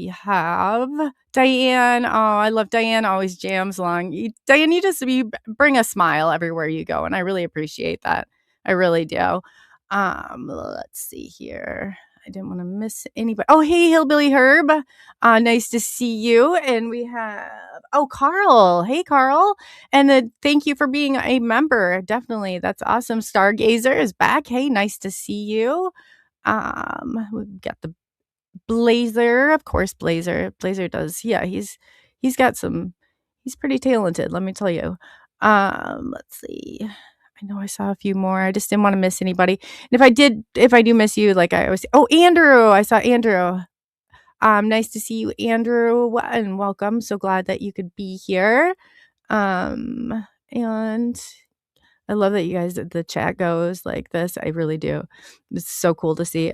We have Diane. Oh, I love Diane. Always jams along. Diane, you bring a smile everywhere you go, and I really appreciate that. I really do. Let's see here. I didn't want to miss anybody. Oh, hey, Hillbilly Herb. Nice to see you. And we have Carl. Hey, Carl. And thank you for being a member. Definitely, that's awesome. Stargazer is back. Hey, nice to see you. We've got the Blazer, of course, Blazer. Blazer does. Yeah, he's pretty talented, let me tell you. Let's see. I know I saw a few more. I just didn't want to miss anybody. And if I do miss you, like I always Andrew. I saw Andrew. Nice to see you, Andrew, and welcome. So glad that you could be here. And I love that you guys the chat goes like this. I really do. It's so cool to see.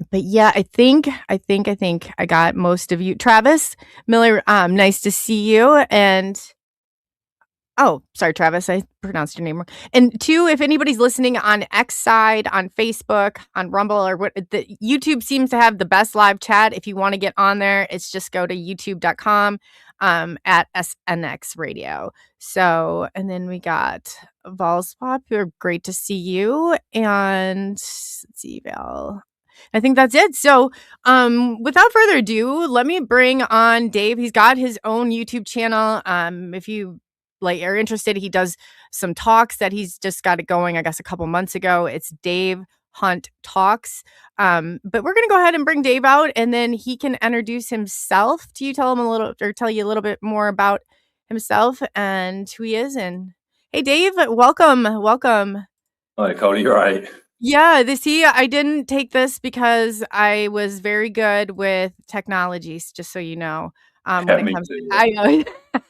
But yeah, I think I got most of you. Travis Miller, nice to see you. And sorry, Travis, I pronounced your name wrong. And two, if anybody's listening on X side, on Facebook, on Rumble, or what, the YouTube seems to have the best live chat. If you want to get on there, it's just go to youtube.com at SNX Radio. So, and then we got Valspop, who are great to see you. And let's see, Val. I think that's it. So, without further ado, let me bring on Dave. He's got his own YouTube channel. If you are interested, he does some talks that he's just got it going, I guess, a couple months ago. It's Dave Hunt Talks. But we're going to go ahead and bring Dave out, and then he can introduce himself to you, tell you a little bit more about himself and who he is. And hey, Dave, welcome. Hi, Coley, you're right. Yeah, I didn't take this because I was very good with technologies, just so you know. When it comes to, I know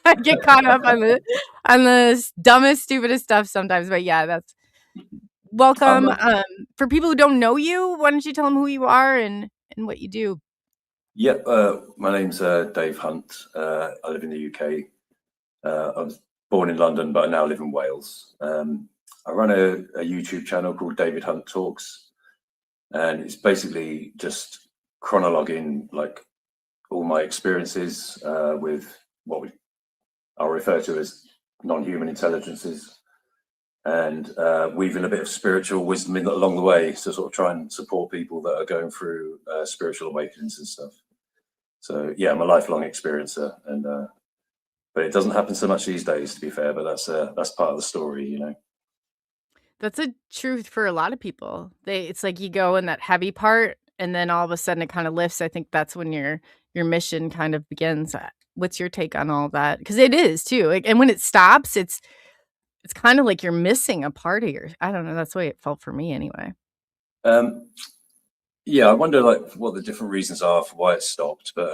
I get caught up on the dumbest, stupidest stuff sometimes. But yeah, that's welcome. For people who don't know you, why don't you tell them who you are and what you do? Yeah, my name's Dave Hunt. I live in the UK. I was born in London, but I now live in Wales. I run a YouTube channel called David Hunt Talks, and it's basically just chronologuing like all my experiences with what I'll refer to as non-human intelligences, and weaving a bit of spiritual wisdom along the way to sort of try and support people that are going through spiritual awakenings and stuff. So yeah, I'm a lifelong experiencer, and but it doesn't happen so much these days, to be fair. But that's part of the story, you know. That's a truth for a lot of people. It's like you go in that heavy part, and then all of a sudden it kind of lifts. I think that's when your mission kind of begins. What's your take on all that? Because it is too. And when it stops, it's kind of like you're missing a part of I don't know. That's the way it felt for me, anyway. Yeah, I wonder like what the different reasons are for why it stopped. But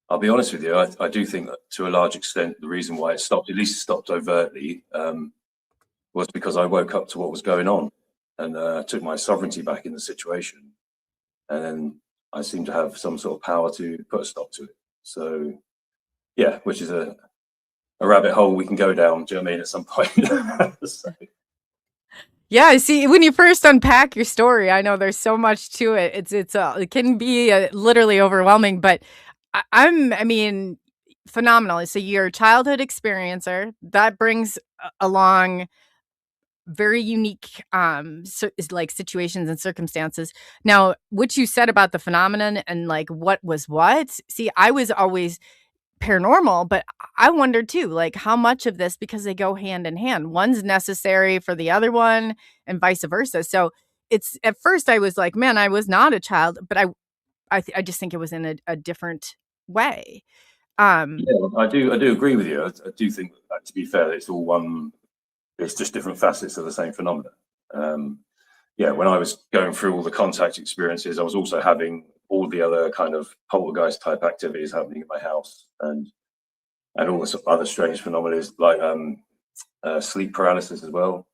I'll be honest with you, I do think that to a large extent the reason why it stopped, at least it stopped overtly, was because I woke up to what was going on and took my sovereignty back in the situation. And then I seem to have some sort of power to put a stop to it. So yeah, which is a rabbit hole we can go down, do you know what I mean, at some point. So. Yeah, I see. When you first unpack your story, I know there's so much to it. It can be literally overwhelming, but I mean, phenomenal. So you're a childhood experiencer that brings along very unique like situations and circumstances. Now, what you said about the phenomenon and like what was what, see, I was always paranormal, but I wonder too, like how much of this, because they go hand in hand, one's necessary for the other one and vice versa. So it's, at first I was like, man, I was not a child, but I just think it was in a different way. Yeah, I do agree with you. I do think that, to be fair, it's all one. It's just different facets of the same phenomena. Yeah, when I was going through all the contact experiences, I was also having all the other kind of poltergeist type activities happening at my house, and all the other strange phenomena like sleep paralysis as well,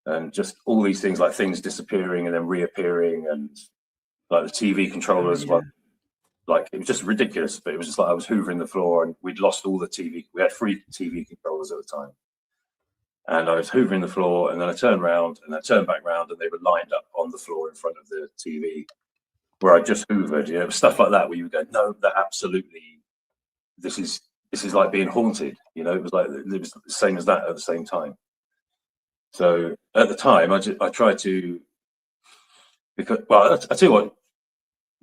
and just all these things like things disappearing and then reappearing, and like the TV controllers. Like it was just ridiculous, but it was just like I was hoovering the floor, and we'd lost all the TV. We had 3 TV controllers at the time. And I was hoovering the floor, and then I turned around and I turned back around, and they were lined up on the floor in front of the TV. where I just hoovered, you know, stuff like that, where you would go, no, that absolutely, this is like being haunted, you know. It was the same as that at the same time. So at the time, I tried to, because, well, I tell you what,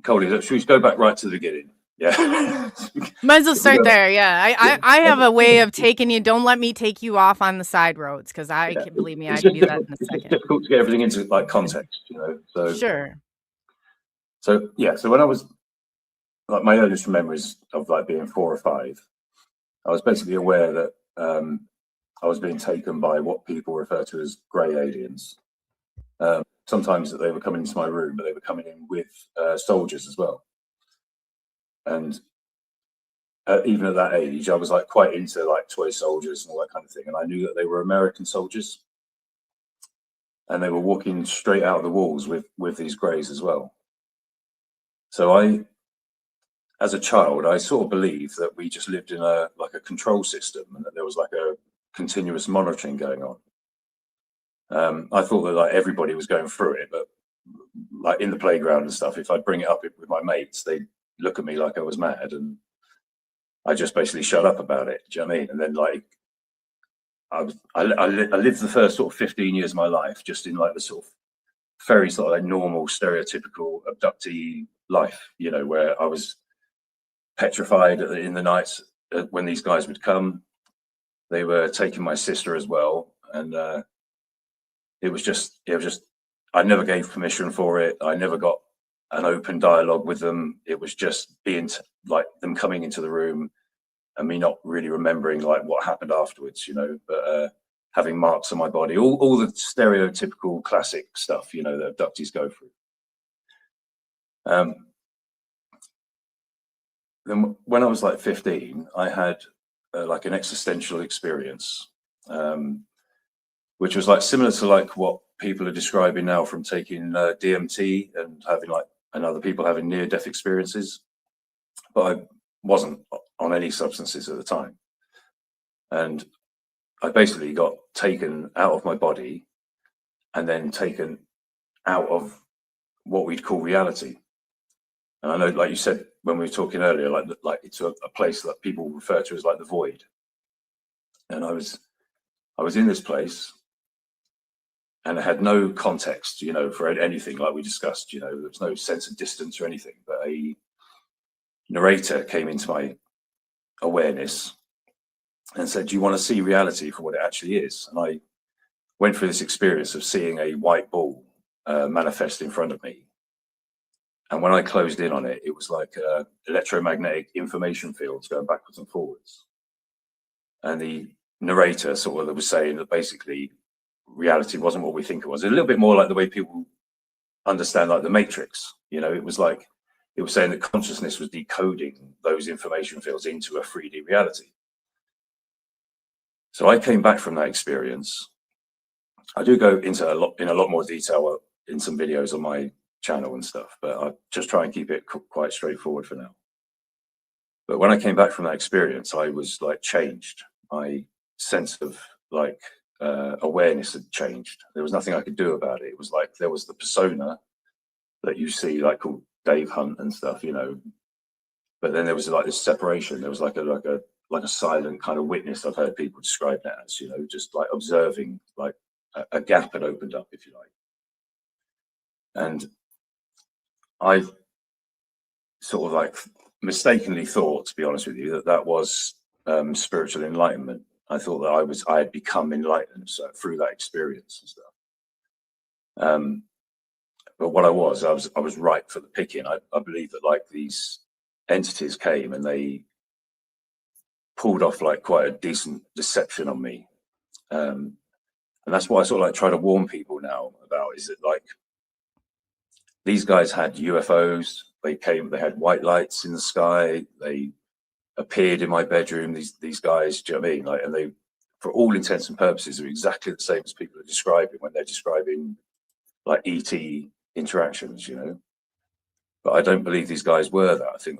Coley, should we go back right to the beginning? Yeah. Might as well start there. Yeah. I have a way of taking you. Don't let me take you off on the side roads, because I can, believe me, I can do that in a it's just second. difficult to get everything into like context, you know. So Sure. so yeah, so when I was like, my earliest memories of like being 4 or 5, I was basically aware that I was being taken by what people refer to as grey aliens. Sometimes that they were coming into my room, but they were coming in with soldiers as well. And even at that age, I was like quite into like toy soldiers and all that kind of thing. And I knew that they were American soldiers, and they were walking straight out of the walls with these greys as well. So as a child, I sort of believed that we just lived in a control system, and that there was like a continuous monitoring going on. I thought that like everybody was going through it, but like in the playground and stuff, if I bring it up with my mates, they'd look at me like I was mad, and I just basically shut up about it. Do you know what I mean? And then like I lived the first sort of 15 years of my life just in like the sort of very sort of like normal, stereotypical abductee life, you know, where I was petrified in the nights when these guys would come. They were taking my sister as well, and it was just I never gave permission for it. I never got an open dialogue with them. It was just being like them coming into the room and me not really remembering like what happened afterwards, you know, but having marks on my body, all the stereotypical classic stuff, you know, that abductees go through. Then when I was like 15, I had like an existential experience, which was like similar to like what people are describing now from taking DMT and having like, and other people having near-death experiences, but I wasn't on any substances at the time. And I basically got taken out of my body and then taken out of what we'd call reality. And I know, like you said when we were talking earlier, like it's a place that people refer to as like the void. And I was in this place, and I had no context, you know, for anything like we discussed. You know, there was no sense of distance or anything. But a narrator came into my awareness and said, "Do you want to see reality for what it actually is?" And I went through this experience of seeing a white ball manifest in front of me. And when I closed in on it, it was like electromagnetic information fields going backwards and forwards. And the narrator sort of was saying that basically reality wasn't what we think it was. A little bit more like the way people understand like the Matrix. You know, it was like it was saying that consciousness was decoding those information fields into a 3D reality. So I came back from that experience. I do go into a lot more detail in some videos on my channel and stuff, but I just try and keep it quite straightforward for now. But when I came back from that experience, I was like changed. My sense of like awareness had changed. There was nothing I could do about it. It was like there was the persona that you see, like called Dave Hunt and stuff, you know. But then there was like this separation. There was like a silent kind of witness. I've heard people describe that as, you know, just like observing, like a gap had opened up, if you like. And I sort of like mistakenly thought, to be honest with you, that was spiritual enlightenment. I thought that I had become enlightened through that experience and stuff. But what I was ripe for the picking. I believe that like these entities came and they pulled off like quite a decent deception on me. And that's what I sort of like try to warn people now about, is that like these guys had UFOs. They had white lights in the sky. They appeared in my bedroom. These guys, do you know what I mean? Like, and they, for all intents and purposes, are exactly the same as people are describing when they're describing like ET interactions, you know. But I don't believe these guys were that. I think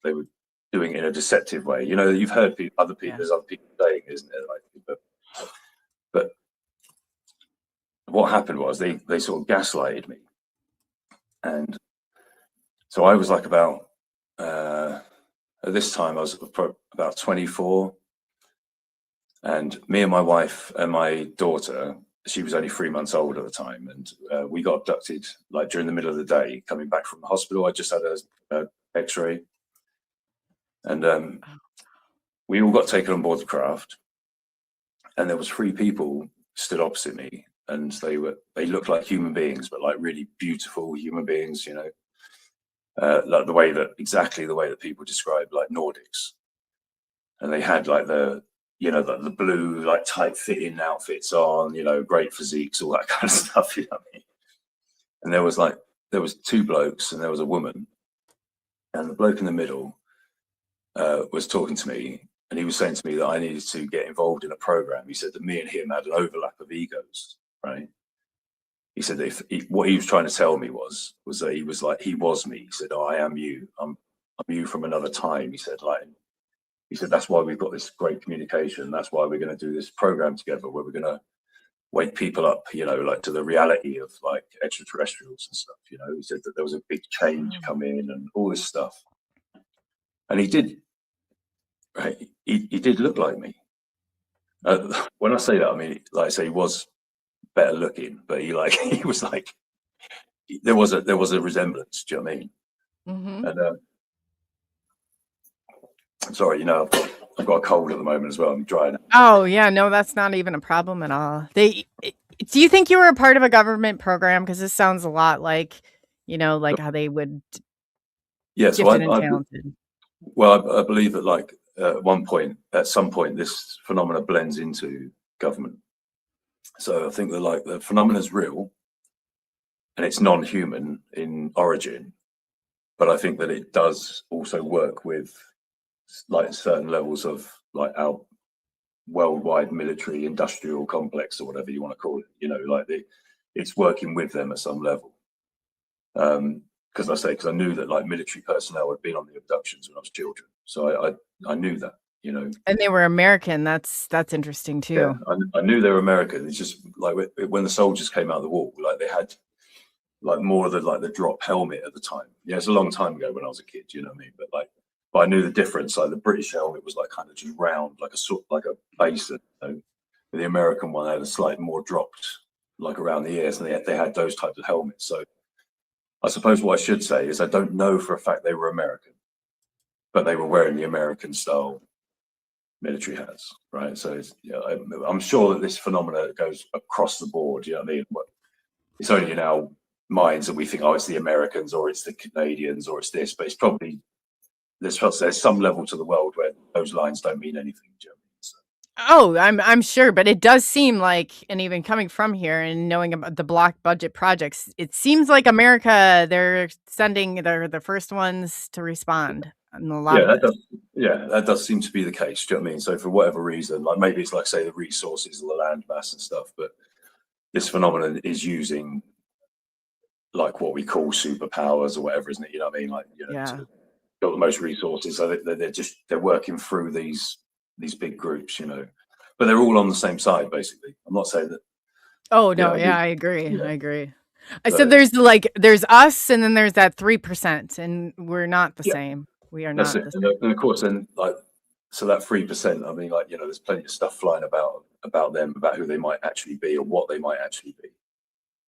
they were doing it in a deceptive way. You know, you've heard other people, there's other people saying, isn't it? Like, but what happened was they sort of gaslighted me, and So I was like about, at this time, I was about 24. And me and my wife and my daughter, she was only 3 months old at the time. And we got abducted like during the middle of the day, coming back from the hospital. I just had a x-ray. And we all got taken on board the craft. And there was 3 people stood opposite me. And they looked like human beings, but like really beautiful human beings, you know, like exactly the way that people describe like Nordics. And they had like the blue, like tight fitting outfits on, you know, great physiques, all that kind of stuff, you know what I mean? And there was 2 blokes and there was a woman. And the bloke in the middle was talking to me, and he was saying to me that I needed to get involved in a program. He said that me and him had an overlap of egos, right? He said that what he was trying to tell me was that he was me. He said, "Oh, I am you. I'm you from another time." He said, "That's why we've got this great communication. That's why we're going to do this program together, where we're going to wake people up, you know, like to the reality of like extraterrestrials and stuff." You know, he said that there was a big change coming and all this stuff, and he did. Right, he did look like me. When I say that, I mean, like I say, he was better looking, but he was like, there was a resemblance. Do you know what I mean? Mm-hmm. And I'm sorry, you know, I've got a cold at the moment as well. I'm drying out. Oh yeah, no, that's not even a problem at all. Do you think you were a part of a government program? Because this sounds a lot like, you know, like how they would Yeah, so gifted and talented. I believe that like at some point, this phenomena blends into government. So I think that like the phenomena is real, and it's non-human in origin, but I think that it does also work with like certain levels of like our worldwide military industrial complex, or whatever you want to call it. You know, like it's working with them at some level. Because I knew that like military personnel had been on the abductions when I was children, so I knew that, you know. And they were American. That's interesting Yeah, too. I knew they were American. It's just like when the soldiers came out of the wall, like they had like more of the drop helmet at the time. Yeah, it's a long time ago when I was a kid, you know what I mean? But I knew the difference. Like the British helmet was like kind of just round, like a base. You know? The American one had a slight more dropped, like around the ears, and they had those types of helmets. So I suppose what I should say is I don't know for a fact they were American, but they were wearing the American style military hats, right? So I'm sure that this phenomena goes across the board. You know what I mean? It's only in our minds that we think, oh, it's the Americans or it's the Canadians or it's this, but it's probably there's some level to the world where those lines don't mean anything. Do you know what I mean? So, Oh, I'm sure, but it does seem like, and even coming from here and knowing about the block budget projects, it seems like America, they're the first ones to respond on a lot yeah, of this. that does seem to be the case. Do you know what I mean? So for whatever reason, like maybe it's like say the resources of the land mass and stuff, but this phenomenon is using like what we call superpowers or whatever, isn't it? You know what I mean? Like, you know, Yeah. got the most resources, so they're working through these big groups, you know, but they're all on the same side basically. I'm not saying that. Oh Yeah, no, yeah, I agree. yeah. I agree. I said there's us and then there's that 3%, and we're not the Yeah, same. We are that's not it. the same. And of course, then like so that 3%. I mean, like, you know, there's plenty of stuff flying about them, about who they might actually be or what they might actually be.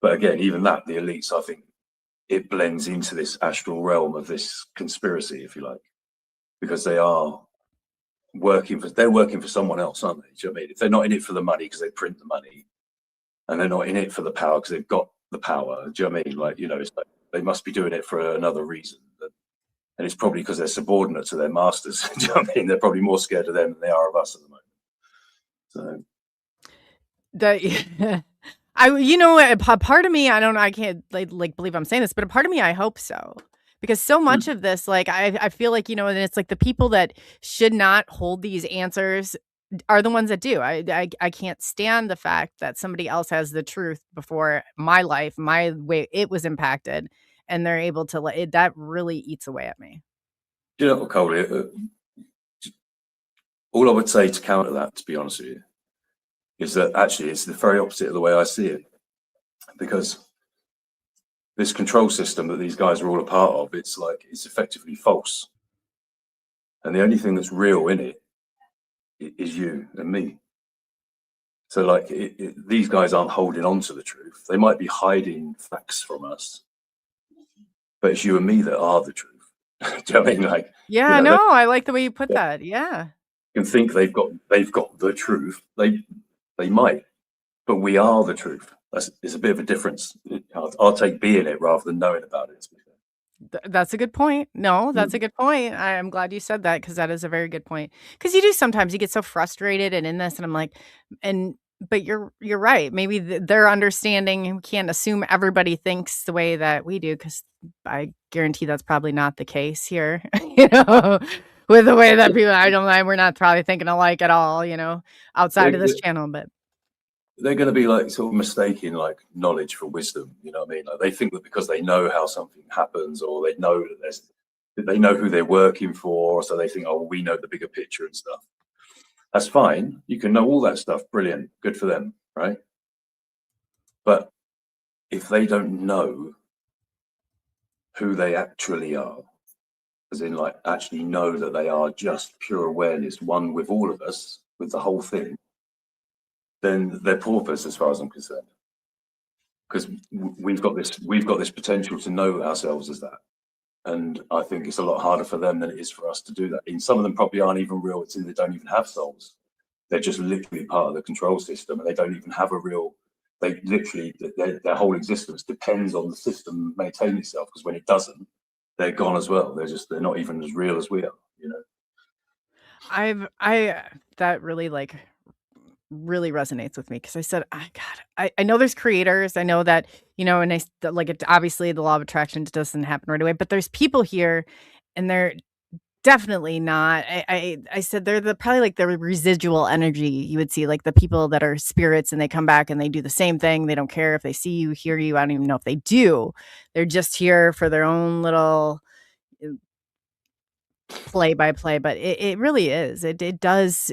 But again, even that, the elites, I think it blends into this astral realm of this conspiracy, if you like, because they're working for someone else, aren't they? Do you know what I mean? If they're not in it for the money because they print the money, and they're not in it for the power because they've got the power, do you know what I mean? Like, you know, it's like they must be doing it for another reason. And it's probably because they're subordinate to their masters. Do you know what I mean? They're probably more scared of them than they are of us at the moment. So The you know, a part of me, I don't know, I can't like believe I'm saying this, but a part of me, I hope so. Because so much of this, like I feel like, you know, and it's like the people that should not hold these answers are the ones that do. I can't stand the fact that somebody else has the truth before my life, my way it was impacted, and they're able to that really eats away at me. you know what, Coley? All I would say to counter that, to be honest with you, is that actually it's the very opposite of the way I see it. Because this control system that these guys are all a part of, it's like, it's effectively false. And the only thing that's real in it is you and me. So like these guys aren't holding on to the truth. They might be hiding facts from us, but it's you and me that are the truth. Do you know what I mean? Like, Yeah, you know, no, I like the way you put that. Yeah. can think they've got the truth. They might, but we are the truth. It's a bit of a difference. I'll take being it rather than knowing about it. That's a good point. No, that's a good point. I'm glad you said that because that is a very good point. Because you do sometimes you get so frustrated and in this, and I'm like, but you're right. Maybe their understanding, we can't assume everybody thinks the way that we do, because I guarantee that's probably not the case here. You know, with the way that people, we're not probably thinking alike at all. You know, outside of this channel, but. They're going to be like sort of mistaking like knowledge for wisdom. You know what I mean? Like they think that because they know how something happens, or they know that they know who they're working for, so they think, oh, we know the bigger picture and stuff. That's fine. You can know all that stuff. Brilliant. Good for them, right? But if they don't know who they actually are, as in like actually know that they are just pure awareness, one with all of us, with the whole thing, then they're paupers as far as I'm concerned. Because we've got this potential to know ourselves as that. And I think it's a lot harder for them than it is for us to do that. And some of them probably aren't even real. It's in they don't even have souls. They're just literally part of the control system, and they don't even have a real, they literally, their whole existence depends on the system maintaining itself, because when it doesn't, they're gone as well. They're not even as real as we are, you know? That really resonates with me, because I said, I know there's creators. I know that, you know, and obviously the law of attraction doesn't happen right away, but there's people here and they're definitely not. I said they're probably like the residual energy you would see, like the people that are spirits and they come back and they do the same thing. They don't care if they see you, hear you. I don't even know if they do. They're just here for their own little play by play, but it really is. It does.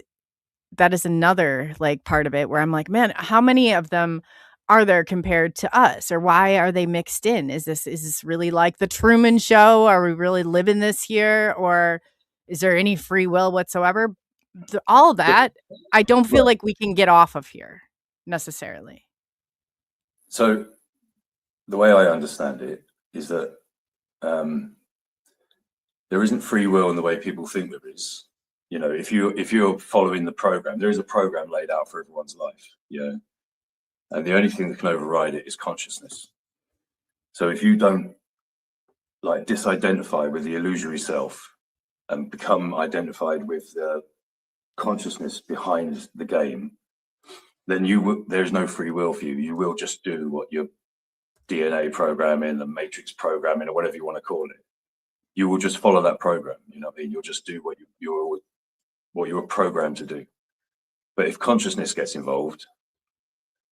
That is another like part of it where I'm like, man, how many of them are there compared to us, or why are they mixed in? Is this really like the Truman Show? Are we really living this here, or is there any free will whatsoever? All of that, I don't feel like we can get off of here necessarily. So the way I understand it is that there isn't free will in the way people think there is. You know, if you're following the program, there is a program laid out for everyone's life. Yeah. And the only thing that can override it is consciousness. So if you don't like disidentify with the illusory self and become identified with the consciousness behind the game, then there's no free will for you. You will just do what your DNA programming, the matrix programming, or whatever you want to call it. You will just follow that program. You know what I mean? You'll just do what you were programmed to do. But if consciousness gets involved,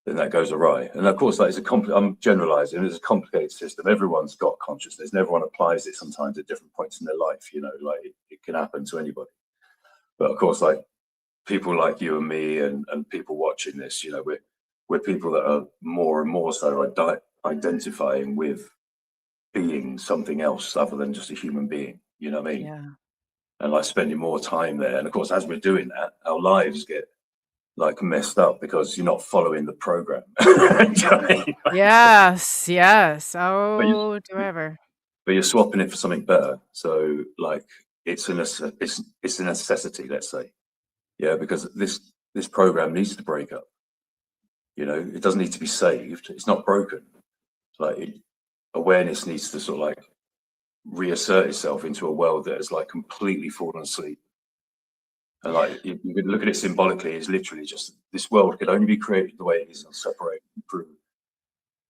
then that goes awry. And of course, I'm generalizing, it's a complicated system. Everyone's got consciousness and everyone applies it sometimes at different points in their life, you know, like it can happen to anybody. But of course, like people like you and me and people watching this, you know, we're people that are more and more so identifying with being something else other than just a human being, you know what I mean? Yeah. And like spending more time there. And of course, as we're doing that, our lives get like messed up because you're not following the program. You know what I mean? Yes. Oh, do ever. But you're swapping it for something better. So like it's a necessity, let's say. Yeah, because this program needs to break up. You know, it doesn't need to be saved. It's not broken. Like awareness needs to sort of like reassert itself into a world that has like completely fallen asleep. And like you could look at it symbolically, it's literally just this world could only be created the way it is and separated through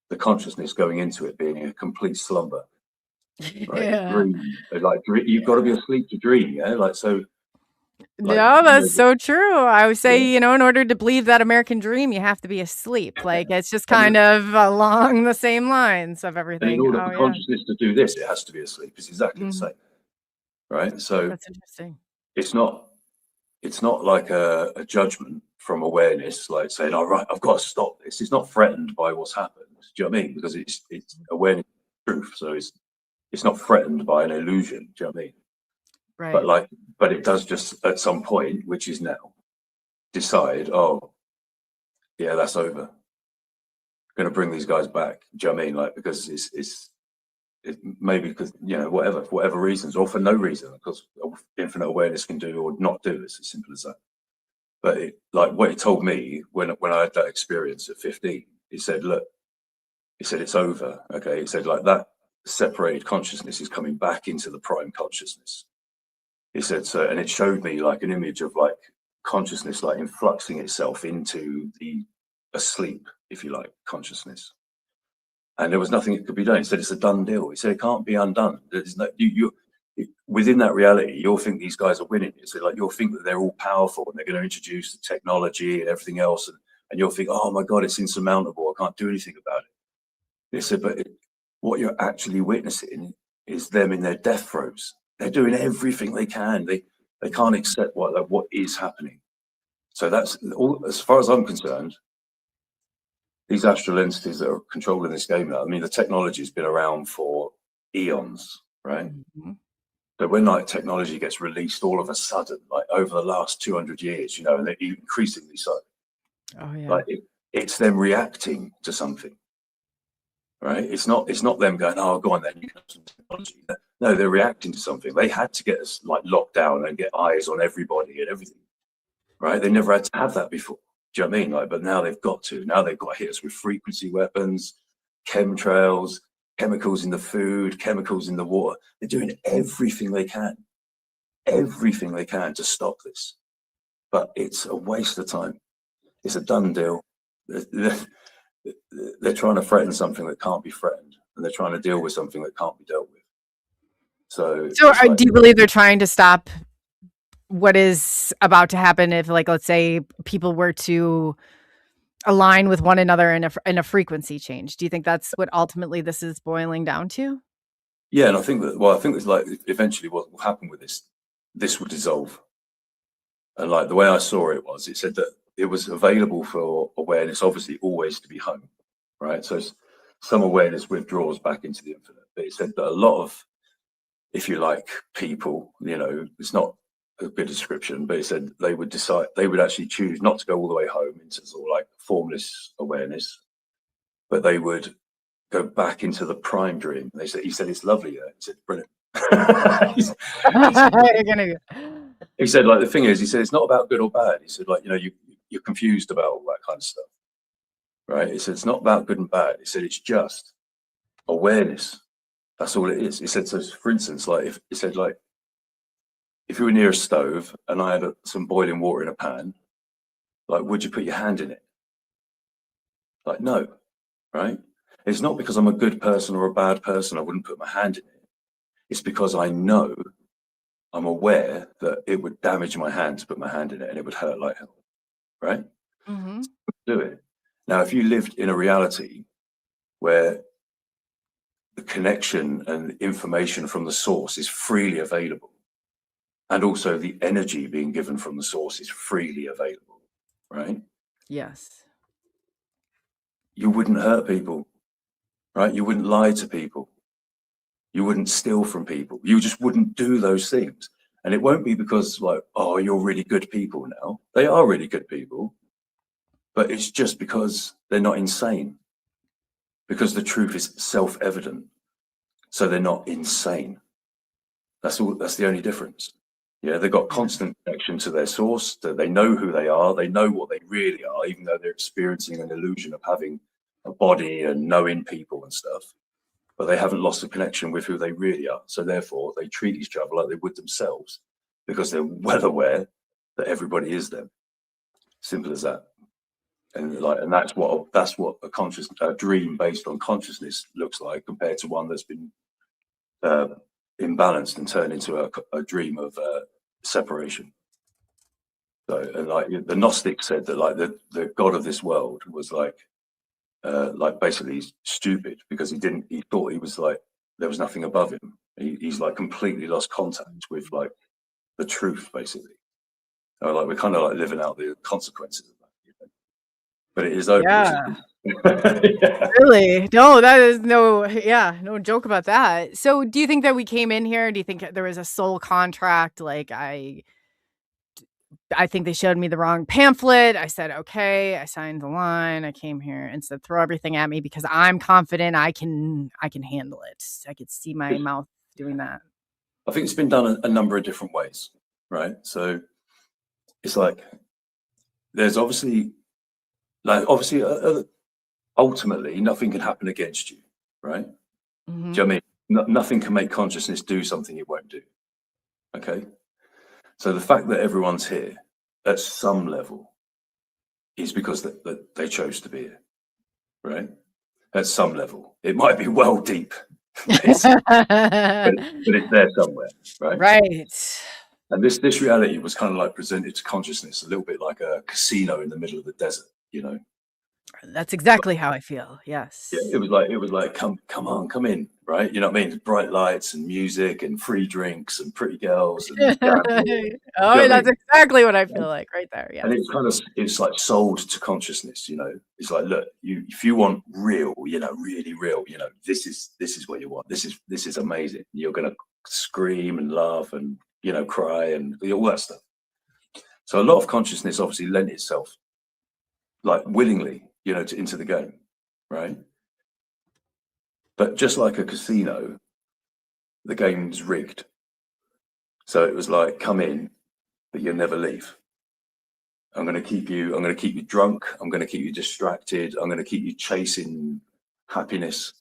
the consciousness going into it being a complete slumber. Right? Yeah. Dream. Like you've got to be asleep to dream, yeah? Like so. Like, No, that's so true. I would say, yeah. you know, in order to believe that American dream, you have to be asleep. Like it's just kind of along the same lines of everything. And in order for consciousness to do this, it has to be asleep. It's exactly the same. Right? So that's interesting. It's not like a judgment from awareness, like saying, all right, I've got to stop this. It's not threatened by what's happened. Do you know what I mean? Because it's awareness truth. So it's not threatened by an illusion. Do you know what I mean? Right. But it does just at some point, which is now, decide, oh yeah, that's over. Going to bring these guys back. Do you know what I mean? Like, because it maybe because, you know, for whatever reasons, or for no reason, because infinite awareness can do or not do. It's as simple as that. But like what it told me when I had that experience at 15, it said, look, it said it's over. Okay, it said like that separated consciousness is coming back into the prime consciousness. It said so, and it showed me like an image of like consciousness like influxing itself into the asleep, if you like, consciousness. And there was nothing it could be done. He said it's a done deal. He said it can't be undone. There's no, within that reality, you'll think these guys are winning. So like you'll think that they're all powerful and they're going to introduce the technology and everything else, and you'll think, oh my God, it's insurmountable. I can't do anything about it. They said, but what you're actually witnessing is them in their death throes. They're doing everything they can. They can't accept what is happening. So that's all, as far as I'm concerned. These astral entities that are controlling this game now, I mean, the technology has been around for eons, right? Mm-hmm. But when like technology gets released all of a sudden, like over the last 200 years, you know, and they're increasingly so, Oh yeah. like it's them reacting to something, right? It's not them going, oh, go on then, you have some technology. No, they're reacting to something. They had to get us like locked down and get eyes on everybody and everything, right? They never had to have that before. Do you know what I mean? Like, but now they've got to. Now they've got to hit us with frequency weapons, chemtrails, chemicals in the food, chemicals in the water. They're doing everything they can to stop this. But it's a waste of time. It's a done deal. They're trying to threaten something that can't be threatened, and they're trying to deal with something that can't be dealt with. So do you believe they're trying to stop what is about to happen if, like, let's say people were to align with one another in a frequency change? Do you think that's what ultimately this is boiling down to? Yeah, and I think it's like eventually what will happen with this will dissolve. And like the way I saw it was, it said that it was available for awareness, obviously always to be home, right? So some awareness withdraws back into the infinite. But it said that a lot of, if you like, people, you know, it's not a good description, but it said they would actually choose not to go all the way home into sort of like formless awareness, but they would go back into the prime dream. He said it's lovely there. He said brilliant. He said like the thing is, he said it's not about good or bad. He said like, you know, you're confused about all that kind of stuff, right? He said it's not about good and bad. He said it's just awareness. That's all it is. He said, so for instance, like if he said like if you were near a stove and I had some boiling water in a pan, like would you put your hand in it? Like no, right? It's not because I'm a good person or a bad person I wouldn't put my hand in it. It's because I know, I'm aware that it would damage my hand to put my hand in it and it would hurt like hell, right? Mm-hmm. Do it. Now, if you lived in a reality where the connection and information from the source is freely available, and also the energy being given from the source is freely available, right? Yes. You wouldn't hurt people, right? You wouldn't lie to people. You wouldn't steal from people. You just wouldn't do those things. And it won't be because like, oh, you're really good people now. They are really good people, but it's just because they're not insane. Because the truth is self-evident. So they're not insane. That's all. That's the only difference. Yeah, they've got constant connection to their source. They know who they are. They know what they really are, even though they're experiencing an illusion of having a body and knowing people and stuff. But they haven't lost the connection with who they really are. So therefore, they treat each other like they would themselves, because they're well aware that everybody is them. Simple as that. And like, and that's what a dream based on consciousness looks like, compared to one that's been imbalanced and turned into a dream of separation. So, and like the Gnostics said that like the God of this world was like basically stupid, because he thought he was like, there was nothing above him. He's like completely lost contact with like the truth, basically. So like we're kind of like living out the consequences of that, you know? But it is over. Yeah. Yeah. Really? No, that is no joke about that. So, do you think that we came in here? Do you think there was a soul contract? Like, I think they showed me the wrong pamphlet. I said, "Okay." I signed the line. I came here and said, "Throw everything at me because I'm confident I can handle it." I could see my mouth doing that. I think it's been done a number of different ways, right? So it's like there's obviously, ultimately, nothing can happen against you, right? Do you know Mhm. what I mean? Nothing can make consciousness do something it won't do. Okay. So the fact that everyone's here at some level is because that they chose to be here, right? At some level, it might be well deep, but it's there somewhere, right? Right. And this reality was kind of like presented to consciousness a little bit like a casino in the middle of the desert, you know. That's exactly how I feel. Yeah, Yes. it was like come on, come in, right? You know what I mean? Bright lights and music and free drinks and pretty girls and gambling. You know Oh, what I that's mean? exactly what I feel like right there. And Yes. it's kind of it's like sold to consciousness, you know. It's like, look, if you want real, you know, really real, you know, this is what you want. This is amazing. You're gonna scream and laugh and, you know, cry and all that stuff. So a lot of consciousness obviously lent itself like willingly, you know, into the game, right? But just like a casino, the game's rigged. So it was like, come in, but you'll never leave. I'm going to keep you drunk. I'm going to keep you distracted. I'm going to keep you chasing happiness.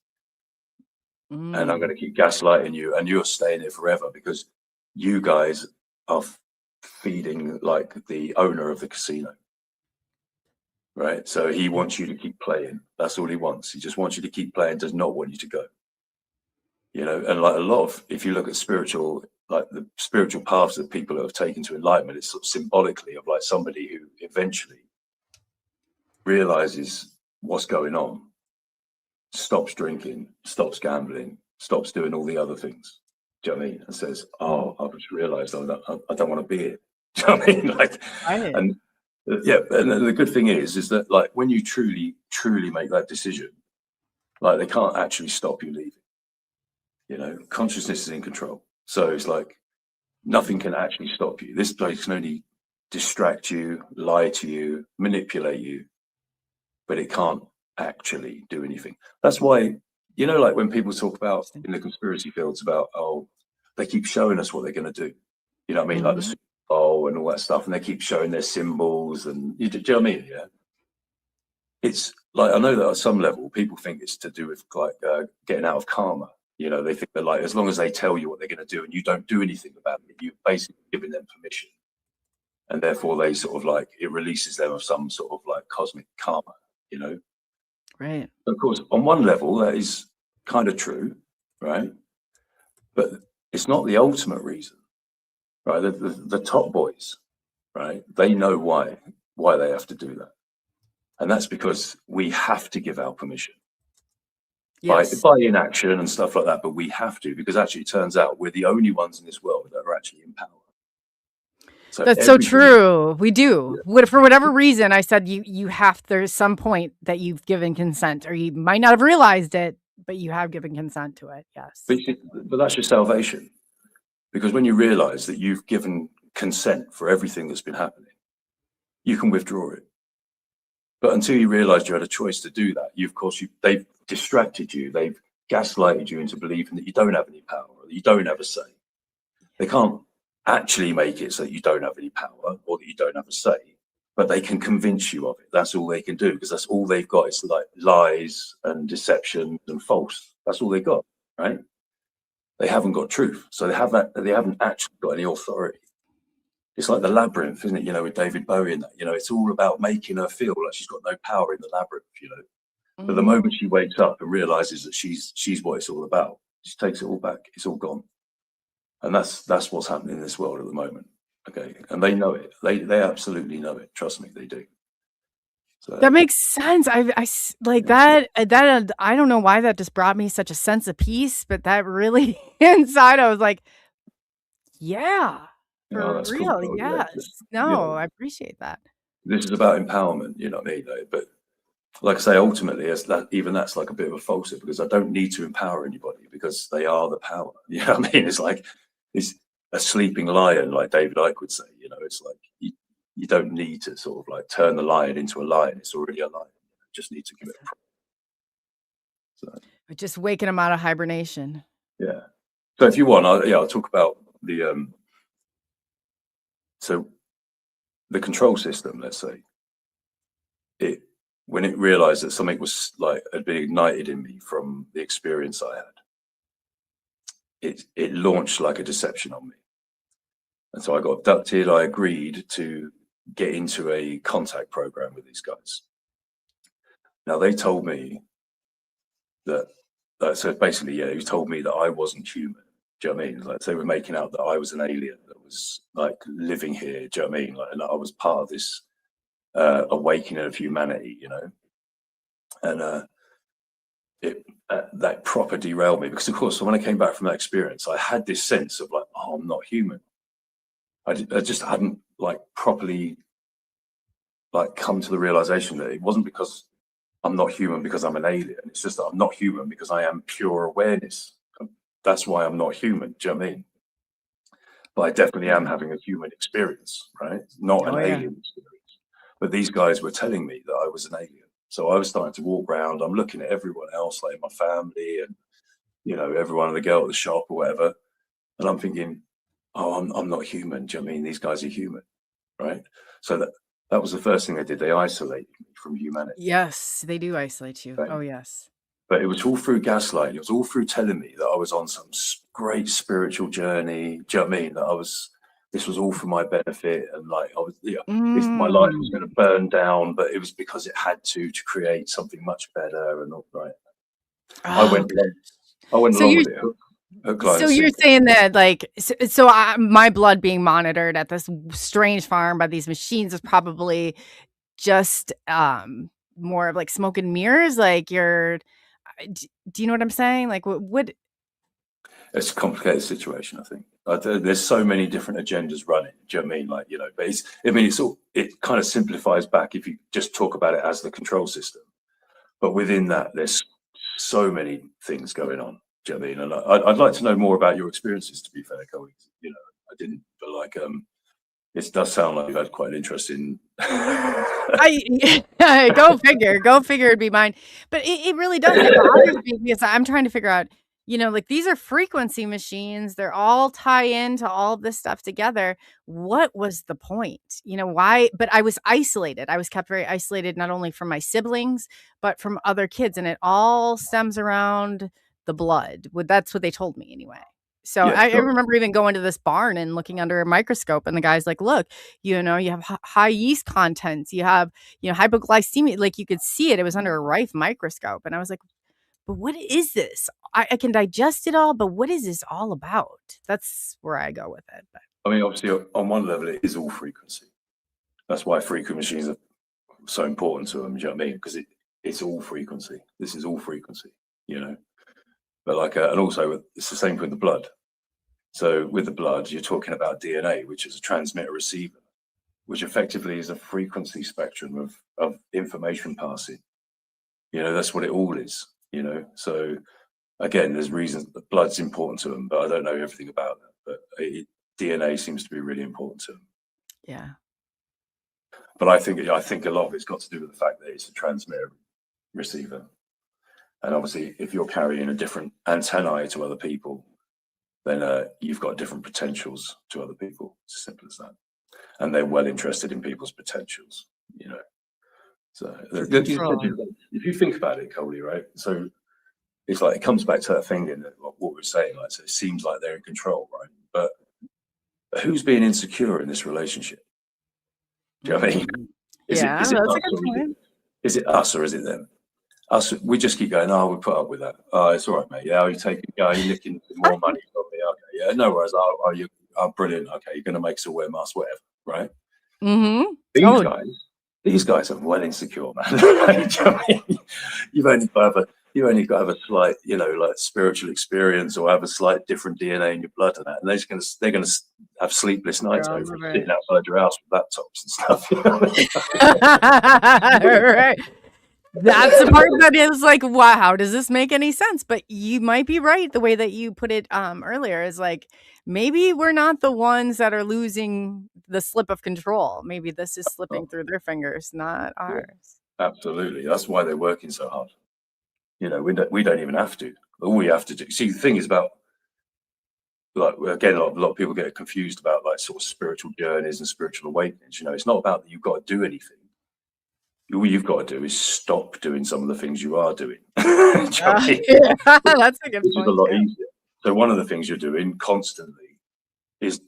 And I'm going Mm. to keep gaslighting you. And you're staying here forever because you guys are feeding like the owner of the casino. Right. So he wants you to keep playing. That's all he wants. He just wants you to keep playing, does not want you to go. You know, and like a lot of, if you look at spiritual, like the spiritual paths that people have taken to enlightenment, it's sort of symbolically of like somebody who eventually realizes what's going on, stops drinking, stops gambling, stops doing all the other things. Do you know what I mean? And says, "Oh, I've just realised I don't want to be here." Do you know what I mean? Like, Right. and yeah, and the good thing is that like when you truly make that decision, like they can't actually stop you leaving. You know, consciousness is in control, so it's like nothing can actually stop you. This place can only distract you, lie to you, manipulate you, but it can't actually do anything. That's why, you know, like when people talk about Interesting. in the conspiracy fields about, oh, they keep showing us what they're going to do. You know what I mean? Like the Mhm. Super Bowl and all that stuff, and they keep showing their symbols. And do you know what I mean? Yeah. It's like, I know that at some level, people think it's to do with like getting out of karma. You know, they think that like, as long as they tell you what they're going to do and you don't do anything about it, you're basically giving them permission. And therefore, they sort of like, it releases them of some sort of like cosmic karma, you know? Right. Of course, on one level, that is kind of true, right? But it's not the ultimate reason, right? The top boys, right? They know why they have to do that, and that's because we have to give our permission Yes. by inaction and stuff like that. But we have to because actually, it turns out we're the only ones in this world that are actually in power. So That's so everything, true. We do. For whatever reason, I said you have there's some point that you've given consent, or you might not have realized it, but you have given consent to it. but, Yes. but that's your salvation because when you realise that you've given consent for everything that's been happening, you can withdraw it. But until you realised you had a choice to do that, they've distracted you. They've gaslighted you into believing that you don't have any power, or that you don't have a say. They can't actually make it so that you don't have any power or that you don't have a say, but they can convince you of it. That's all they can do because that's all they've got. It's like lies and deception and false. That's all they got, right? They haven't got truth, so they haven't actually got any authority. It's like the labyrinth, isn't it? You know, with David Bowie and that. You know, it's all about making her feel like she's got no power in the labyrinth. You know, but the Mhm. moment she wakes up and realizes that she's what it's all about, she takes it all back. It's all gone, and that's what's happening in this world at the moment. Okay, and they know it. They absolutely know it. Trust me, they do. That So makes sense. Like yeah, that I don't know why that just brought me such a sense of peace, but that really inside I was like, yeah, you know, for that's cool. real. Yeah, Yes. you No, know, I appreciate that. this is about empowerment. You know what I mean? But like I say, ultimately, that's like a bit of a falsehood, because I don't need to empower anybody, because they are the power. You know what I mean? It's like it's a sleeping lion, like David Icke would say. You know, it's like you don't need to sort of like turn the lion into a lion. It's already a lion. You just need to give it a so. Just waking them out of hibernation. Yeah. So if you want, I'll talk about the so the control system. Let's say when it realized that something was like had been ignited in me from the experience I had, it launched like a deception on me. And so I got abducted. I agreed to get into a contact program with these guys. Now they told me that, so basically, yeah, he told me that I wasn't human. Do you know what I mean? Like they were making out that I was an alien that was like living here. Do you know what I mean? Like, and I was part of this awakening of humanity, you know. And that proper derailed me, because of course when I came back from that experience, I had this sense of like, oh, I'm not human. I just hadn't like properly like come to the realization that it wasn't because I'm not human because I'm an alien. It's just that I'm not human because I am pure awareness. That's why I'm not human. Do you know what I mean? But I definitely am having a human experience, right? Not an alien experience. But these guys were telling me that I was an alien. So I was starting to walk around. I'm looking at everyone else, like my family and, you know, everyone, the girl at the shop or whatever. And I'm thinking, oh, I'm not human. Do you know what I mean? These guys are human, right? So that was the first thing they did. They isolated me from humanity. Yes, they do isolate you. Right? Oh, yes. But it was all through gaslighting. It was all through telling me that I was on some great spiritual journey. Do you know what I mean? That this was all for my benefit, and like my life was going to burn down, but it was because it had to create something much better. And all right, I went along with it. So you're saying that, like, my blood being monitored at this strange farm by these machines is probably just more of like smoke and mirrors. Like, do you know what I'm saying? Like, what? It's a complicated situation, I think. There's so many different agendas running. Do you know what I mean? Like, you know, but it kind of simplifies back if you just talk about it as the control system. But within that, there's so many things going on. Do you know what I mean? And I'd like to know more about your experiences, to be fair, Coley. You know, I didn't, but like, it does sound like you had quite an interest in. Go figure it'd be mine. But it really does. It bothers me because I'm trying to figure out, you know, like, these are frequency machines. They're all tie into all of this stuff together. What was the point? You know, why? But I was isolated. I was kept very isolated, not only from my siblings, but from other kids. And it all stems around the blood. That's what they told me anyway. So I remember even going to this barn and looking under a microscope, and the guy's like, look, you know, you have high yeast contents, you have, you know, hypoglycemia, like you could see it. It was under a Rife microscope. And I was like, but what is this? I can digest it all, but what is this all about? That's where I go with it. But I mean, obviously on one level, it is all frequency. That's why frequency machines are so important to them. Do you know what I mean? Because it's all frequency. This is all frequency, you know. But like, and also it's the same with the blood. So with the blood, you're talking about DNA, which is a transmitter receiver, which effectively is a frequency spectrum of information passing. You know, that's what it all is, you know. So again, there's reasons that blood's important to them, but I don't know everything about that. But DNA seems to be really important to them. Yeah. But I think a lot of it's got to do with the fact that it's a transmitter receiver. And obviously, if you're carrying a different antennae to other people, then you've got different potentials to other people. It's as simple as that. And they're well interested in people's potentials, you know. So if you think about it, Coley, right? So it's like, it comes back to that thing in what we're saying. Like, so it seems like they're in control, right? But who's being insecure in this relationship? Do you know what I mean? Is it us or is it them? Us, we just keep going, oh, we put up with that. Oh, it's all right, mate. Yeah, you're looking for more money from me. Okay, yeah, no worries. Oh, you are brilliant. Okay, you're going to make us all wear masks, whatever, right? Mm-hmm. These guys are well insecure, man. You know what I mean? You've only got to have a slight, you know, like spiritual experience, or have a slight different DNA in your blood and that, and they're going to have sleepless nights over sitting outside your house with laptops and stuff. You know? Right. That's the part that is like, wow, how does this make any sense? But you might be right. The way that you put it earlier is like, maybe we're not the ones that are losing the slip of control. Maybe this is slipping Oh, through their fingers, not yeah, ours. absolutely. That's why they're working so hard. We don't even have to. All we have to do. See, the thing is about, like, again, a lot of people get confused about like sort of spiritual journeys and spiritual awakenings. It's not about that you've got to do anything. All you've got to do is stop doing some of the things you are doing. Do you know what I mean? Yeah, which, that's a good which is a point lot too. easier. So one of the things you're doing constantly is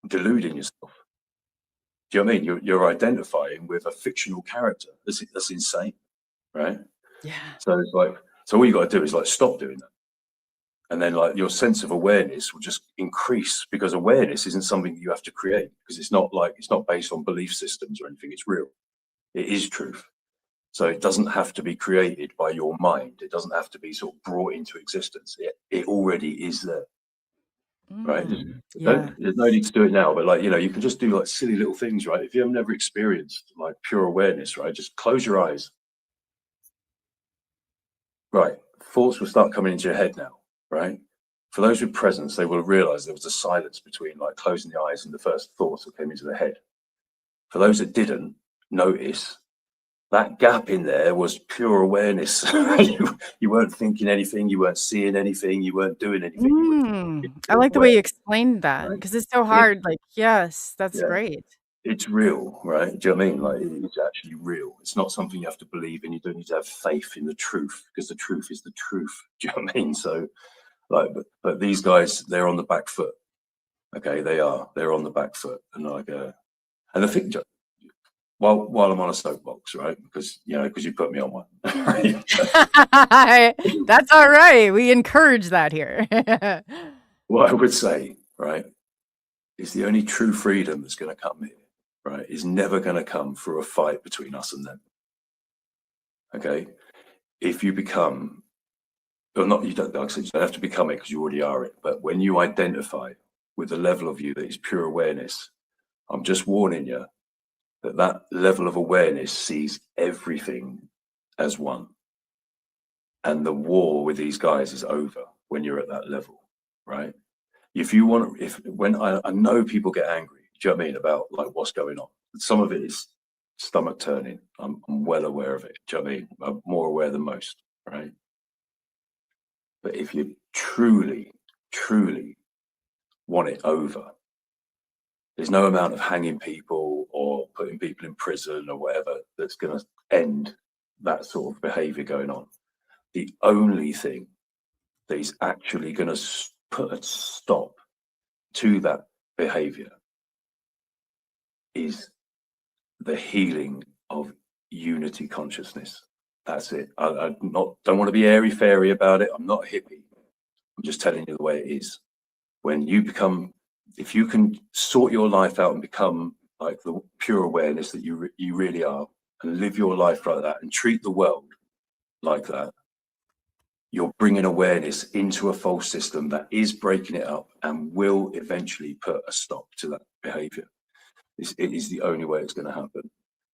deluding yourself. Do you know what I mean? You're identifying with a fictional character. That's insane, right? Yeah. So it's like, so all you got to do is like stop doing that, and then like your sense of awareness will just increase, because awareness isn't something that you have to create, because it's not based on belief systems or anything. It's real. It is truth. So it doesn't have to be created by your mind. It doesn't have to be sort of brought into existence. It already is there, right? Yeah. There's no need to do it now, but like, you can just do like silly little things, right? If you have never experienced like pure awareness, right? Just close your eyes. Right. Thoughts will start coming into your head now, right? For those with presence, they will realize there was a silence between like closing the eyes and the first thoughts that came into their head. For those that didn't notice, that gap in there was pure awareness. You weren't thinking anything, you weren't seeing anything, you weren't doing anything. You were I pure like the aware, way you explained that right? because it's so And it, hard. Like, yes, that's yeah, great. it's real, right? Do you know what I mean? Like, it's actually real. It's not something you have to believe in. You don't need to have faith in the truth, because the truth is the truth. Do you know what I mean? So, like, but these guys, they're on the back foot. Okay, they're on the back foot, and like, and the thing, while I'm on a soapbox, right? Because you put me on one. That's all right. We encourage that here. What I would say, right, is the only true freedom that's going to come here, right, is never going to come through a fight between us and them. Okay, if you become, or not, you don't, like I said, you don't have to become it because you already are it. But when you identify with the level of you that is pure awareness, I'm just warning you that that level of awareness sees everything as one. And the war with these guys is over when you're at that level, right? If you want, if when I know people get angry, do you know what I mean, about like what's going on? Some of it is stomach turning. I'm well aware of it. Do you know what I mean? I'm more aware than most, right? But if you truly, truly want it over, there's no amount of hanging people or putting people in prison or whatever that's going to end that sort of behavior going on. The only thing that is actually going to put a stop to that behavior is the healing of unity consciousness. That's it. I don't want to be airy fairy about it. I'm not a hippie. I'm just telling you the way it is. When you become, if you can sort your life out and become like the pure awareness that you really are, and live your life like that and treat the world like that, you're bringing awareness into a false system that is breaking it up and will eventually put a stop to that behavior. It is the only way it's going to happen.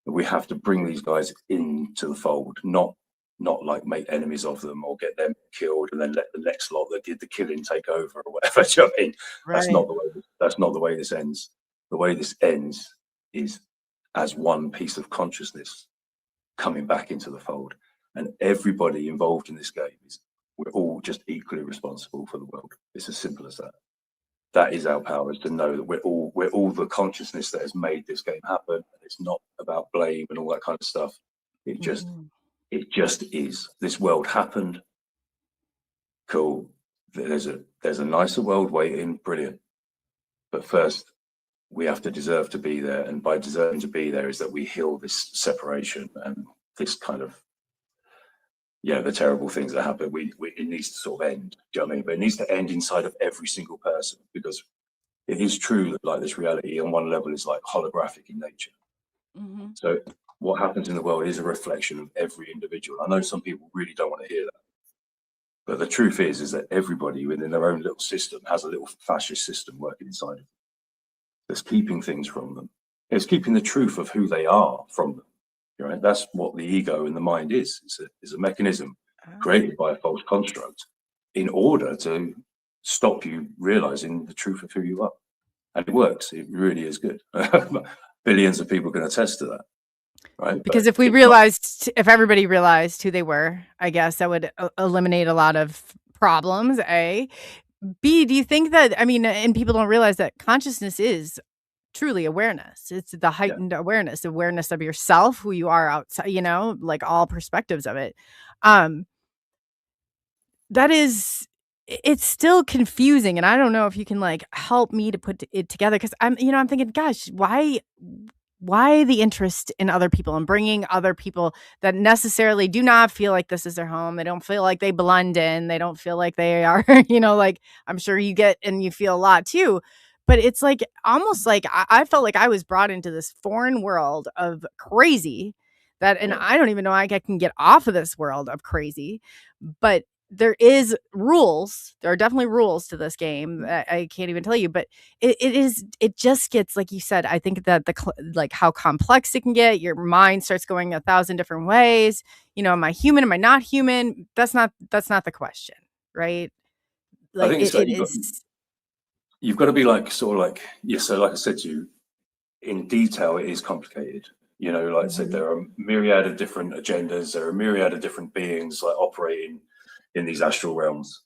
We have to bring these guys into the fold, not like make enemies of them or get them killed and then let the next lot that did the killing take over or whatever. Do you know what I mean? That's Right. not the way. That's not the way this ends. The way this ends is as one piece of consciousness coming back into the fold, and everybody involved in this game we're all just equally responsible for the world. It's as simple as that. That is our power, is to know that we're all the consciousness that has made this game happen. And it's not about blame and all that kind of stuff. It just Mhm. it just is. This world happened. Cool. There's a nicer world waiting. Brilliant. But first, we have to deserve to be there, and by deserving to be there is that we heal this separation and this kind of the terrible things that happen. It needs to sort of end. Do you know what I mean? But it needs to end inside of every single person, because it is true that like this reality on one level is like holographic in nature. Mhm. So what happens in the world is a reflection of every individual. I know some people really don't want to hear that, but the truth is that everybody within their own little system has a little fascist system working inside of them that's keeping things from them. It's keeping the truth of who they are from them. Right? That's what the ego and the mind is. It's a mechanism created by a false construct in order to stop you realizing the truth of who you are. And it works. It really is good. Billions of people can attest to that. Right? Because But if everybody realized who they were, I guess that would eliminate a lot of problems. A, B, do you think that, I mean, and people don't realize that consciousness is truly awareness. It's the heightened awareness of yourself, who you are outside, you know, like all perspectives of it. That is, it's still confusing. And I don't know if you can like help me to put it together. Cause I'm thinking, gosh, why the interest in other people and bringing other people that necessarily do not feel like this is their home? They don't feel like they blend in. They don't feel like they are, like I'm sure you get and you feel a lot too. But it's like almost like I felt like I was brought into this foreign world of crazy and I don't even know how I can get off of this world of crazy. But there is rules. There are definitely rules to this game. I can't even tell you, but it just gets, like you said, I think that like how complex it can get. Your mind starts going 1,000 different ways. Am I human? Am I not human? That's not the question, right? I Like think you've got to be like, sort of like, so like I said to you, in detail, it is complicated. Like I said, there are a myriad of different agendas. There are a myriad of different beings like operating in these astral realms,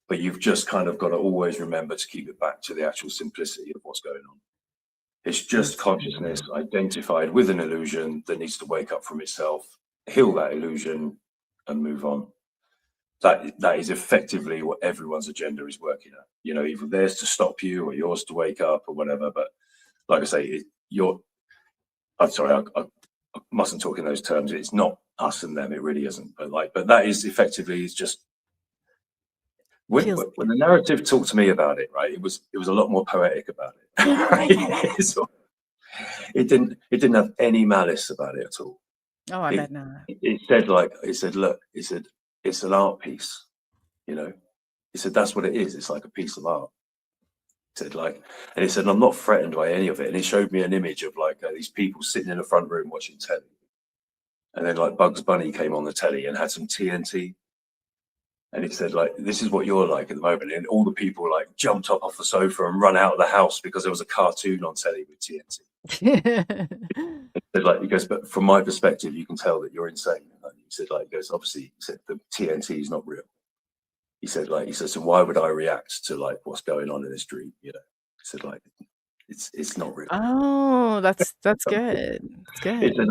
but you've just kind of got to always remember to keep it back to the actual simplicity of what's going on. It's just consciousness identified with an illusion that needs to wake up from itself, heal that illusion, and move on. That is effectively what everyone's agenda is working at. Either theirs to stop you or yours to wake up or whatever. But like I say, I'm sorry, I mustn't talk in those terms. It's not us and them. It really isn't. But that is effectively, it's just when the narrative talked to me about it, right? It was a lot more poetic about it. It didn't have any malice about it at all. Oh, I bet not. It said, look, it's an art piece. It said that's what it is. It's like a piece of art. Said and it said I'm not threatened by any of it. And it showed me an image of like these people sitting in the front room watching telly, and then like Bugs Bunny came on the telly and had some TNT. And it said, like, this is what you're like at the moment. And all the people like jumped up off the sofa and run out of the house because there was a cartoon on telly with TNT. He goes, but from my perspective, you can tell that you're insane. And he said, he goes, obviously, he said, the TNT is not real. He said, so why would I react to like what's going on in this dream? He said, it's not real. Oh, that's good. It's good. He said,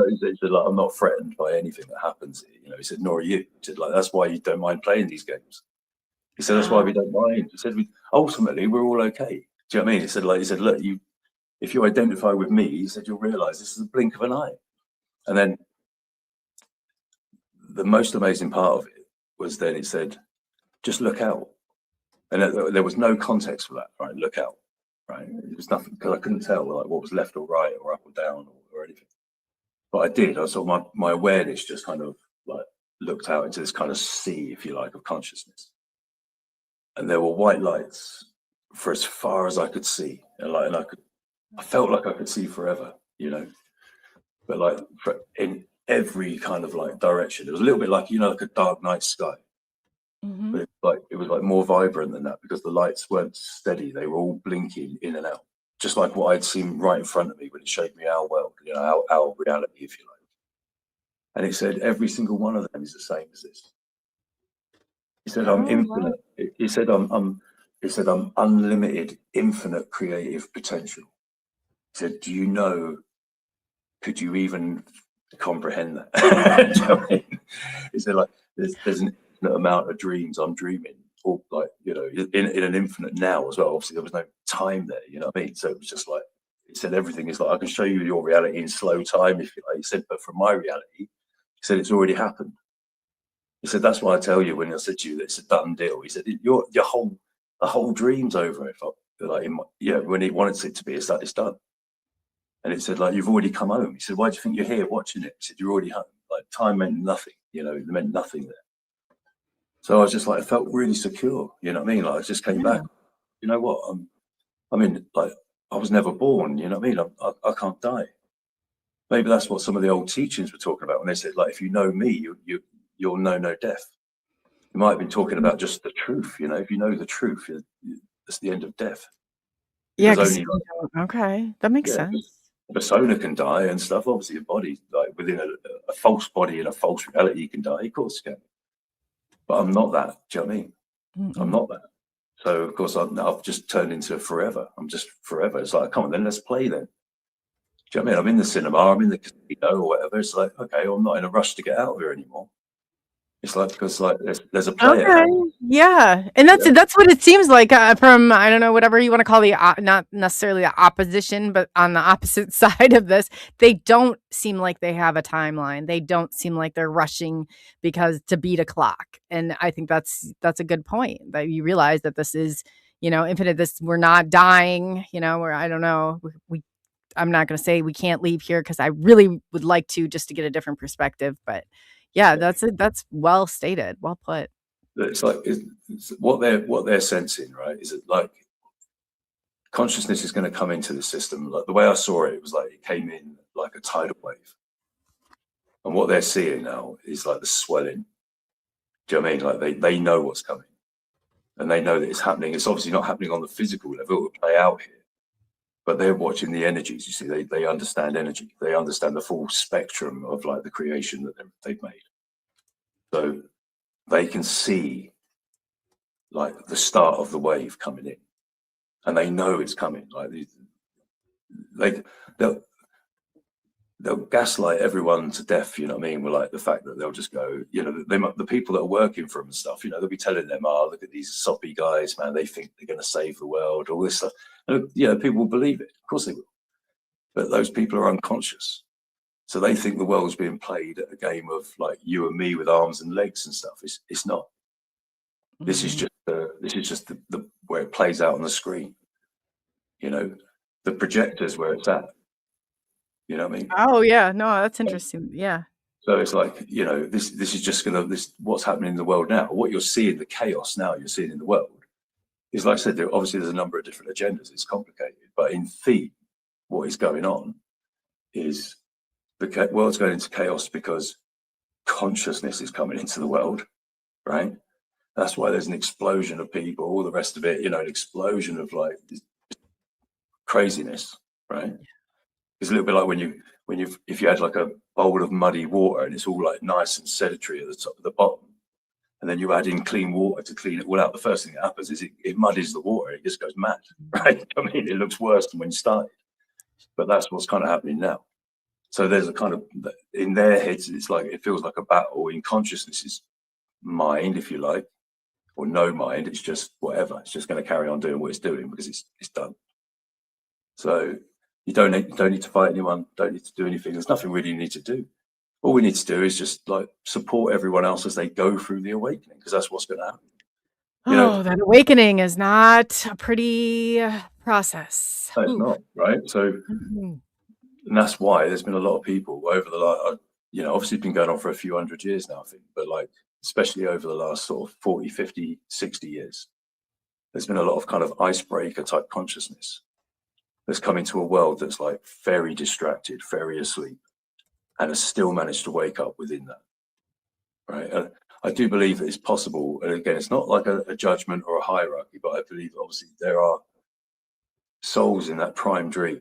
I'm not threatened by anything that happens. He said, nor are you. He said, that's why you don't mind playing these games. He said, that's why we don't mind. He said, ultimately, we're all okay. Do you know what I mean? He said, look, if you identify with me, he said, you'll realize this is a blink of an eye. And then the most amazing part of it was then it said, just look out. And there was no context for that, right? Look out, right? It was nothing, because I couldn't tell like what was left or right or up or down or anything. But I did. I saw my awareness just kind of like looked out into this kind of sea, if you like, of consciousness. And there were white lights for as far as I could see. And I felt like I could see forever, but like in every kind of like direction. It was a little bit like, like a dark night sky. Mm-hmm. But it was like more vibrant than that because the lights weren't steady. They were all blinking in and out, just like what I'd seen right in front of me when it showed me our world, our reality, if you like. And it said every single one of them is the same as this. He said, I'm infinite. Wow. He said, I'm unlimited, infinite creative potential. He said, could you even comprehend that? Do you know what I mean? He said, like, there's an infinite amount of dreams I'm dreaming, all like, in an infinite now as well. Obviously, there was no time there, you know what I mean? So it was just like, he said, everything is like, I can show you your reality in slow time, if you like. He said, but from my reality, he said, it's already happened. He said, that's why I tell you when I said to you that it's a done deal. He said, the whole dream's over. When he wanted it to be, it's done. And it said, like, you've already come home. He said, why do you think you're here watching it? He said, you're already home. Like, time meant nothing, it meant nothing there. So I was just like, I felt really secure, you know what I mean? Like, I just came back. You know what? I mean, like, I was never born, you know what I mean? I can't die. maybe that's what some of the old teachings were talking about when they said, like, if you know me, you'll know no death. You might have been talking about just the truth, you know. If you know the truth, it's the end of death. Yeah, Because because only, okay, that makes yeah, sense. a persona can die and stuff. Obviously, a body, like within a false body and a false reality, can die. Of course, it can. But I'm not that. Do you know what I mean? I'm not that. So of course, I've just turned into forever. I'm just forever. It's like, come on, then let's play then. Do you know what I mean? I'm in the cinema, I'm in the casino or whatever. It's like, okay, well, I'm not in a rush to get out of here anymore. It's like, because like there's a player. Okay, yeah, and Yeah. that's what it seems like, from, I don't know, whatever you wanna call the not necessarily the opposition, but on the opposite side of this, they don't seem like they have a timeline. They don't seem like they're rushing because to beat a clock, and I think that's a good point, that you realize that this is, infinite. This We're not dying, where I don't know, we I'm not gonna say we can't leave here because I really would like to, just to get a different perspective, but yeah, that's well stated, well put. It's like it's what they're sensing, right? Is it like consciousness is going to come into the system? Like the way I saw it, it was like it came in like a tidal wave, and what they're seeing now is like the swelling. Do you know what I mean? Like they know what's coming, and they know that it's happening. It's obviously not happening on the physical level; it will play out here. But they're watching the energies. You see, they understand energy. They understand the full spectrum of like the creation that they've made. So they can see like the start of the wave coming in, and they know it's coming. Like they'll gaslight everyone to death. You know what I mean? With like the fact that they'll just go, the people that are working for them and stuff. They'll be telling them, "Oh, look at these soppy guys, man. They think they're going to save the world." All this stuff. And, people will believe it. Of course they will. But those people are unconscious. So they think the world's being played at a game of like you and me with arms and legs and stuff. It's not. This is just the where it plays out on the screen. The projector's where it's at. You know what I mean? Oh, yeah, no, that's interesting, yeah. So it's like, this is just what's happening in the world now. What you're seeing, the chaos now you're seeing in the world, is like I said, obviously there's a number of different agendas. It's complicated, but in theme, what is going on is the world's going into chaos because consciousness is coming into the world, right? That's why there's an explosion of people, all the rest of it, an explosion of like craziness, right? It's a little bit like if you had like a bowl of muddy water and it's all like nice and sedentary at the top, at the bottom, and then you add in clean water to clean it all out. The first thing that happens is it muddies the water. It just goes mad, right? I mean, it looks worse than when you started, but that's what's kind of happening now. So there's a kind of, in their heads, it's like, it feels like a battle. In consciousness, mind, if you like, or no mind. It's just whatever. It's just going to carry on doing what it's doing because it's done. So you don't need to fight anyone. Don't need to do anything. There's nothing really you need to do. All we need to do is just like support everyone else as they go through the awakening, because that's what's going to happen. That awakening is not a pretty process. No, it's not, right? So, and that's why there's been a lot of people over the last, obviously it's been going on for a few hundred years now, I think, but like, especially over the last sort of 40, 50, 60 years, there's been a lot of kind of icebreaker type consciousness that's come into a world that's like very distracted, very asleep, and has still managed to wake up within that, right? And I do believe that it's possible, and again, it's not like a judgment or a hierarchy, but I believe obviously there are souls in that prime dream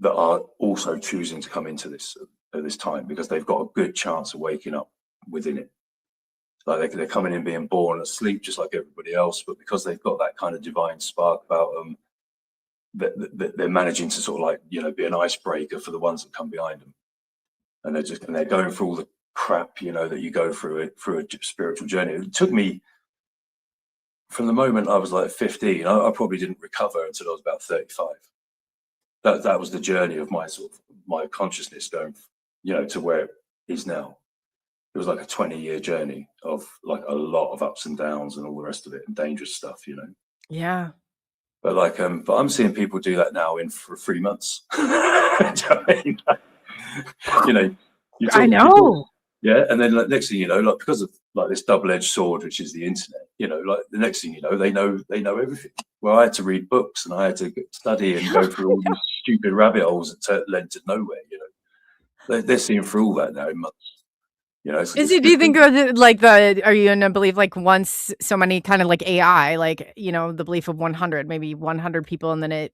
that are also choosing to come into this at this time because they've got a good chance of waking up within it. Like they're coming in being born asleep just like everybody else, but because they've got that kind of divine spark about them, they're managing to sort of like, be an icebreaker for the ones that come behind them. And they're going through all the crap, that you go through a spiritual journey. It took me, from the moment I was like 15, I probably didn't recover until I was about 35. That was the journey of my consciousness going, to where it is now. It was like a 20-year journey of like a lot of ups and downs and all the rest of it, and dangerous stuff, Yeah. But like, but I'm seeing people do that now for 3 months. I know. Yeah, and then like, next thing you know, like because of like this double-edged sword, which is the internet, like the next thing you know, they know everything. Well, I had to read books and I had to study and go through all these stupid rabbit holes that led to nowhere. they're seeing through all that now in months. You know, Do you think are you gonna believe like once so many kind of like AI, like, you know, the belief of 100, maybe 100 people, and then it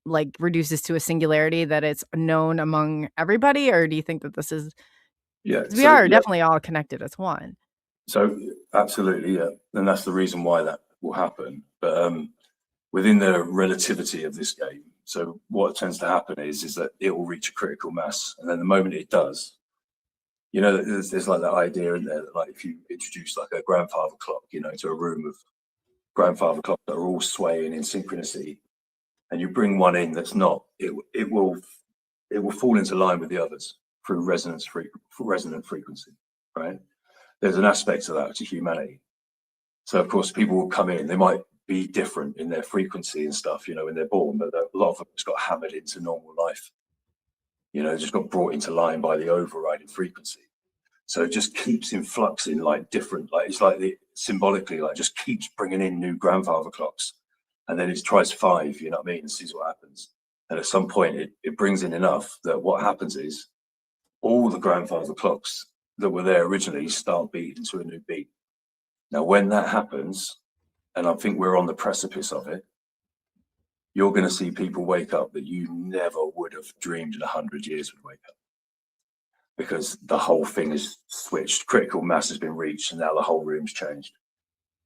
like reduces to a singularity that it's known among everybody? Or do you think that this is, yeah. because we So are yeah, definitely all connected as one? so absolutely, yeah, and that's the reason why that will happen. But within the relativity of this game, so what tends to happen is that it will reach a critical mass, and then the moment it does, you know, there's like that idea in there that like if you introduce like a grandfather clock, you know, into a room of grandfather clocks that are all swaying in synchronicity, and you bring one in that's not, it will fall into line with the others through resonant frequency, right? There's an aspect to that to humanity. So of course people will come in, they might be different in their frequency and stuff, you know, when they're born, but a lot of them just got hammered into normal life. You know, just got brought into line by the overriding frequency. So it just keeps influxing like different, like it's like the symbolically, like just keeps bringing in new grandfather clocks. And then it tries 5, you know what I mean, and sees what happens. And at some point it brings in enough that what happens is all the grandfather clocks that were there originally start beating to a new beat. Now, when that happens, and I think we're on the precipice of it, you're going to see people wake up that you never would have dreamed in 100 years would wake up, because the whole thing is switched. Critical mass has been reached, and now the whole room's changed.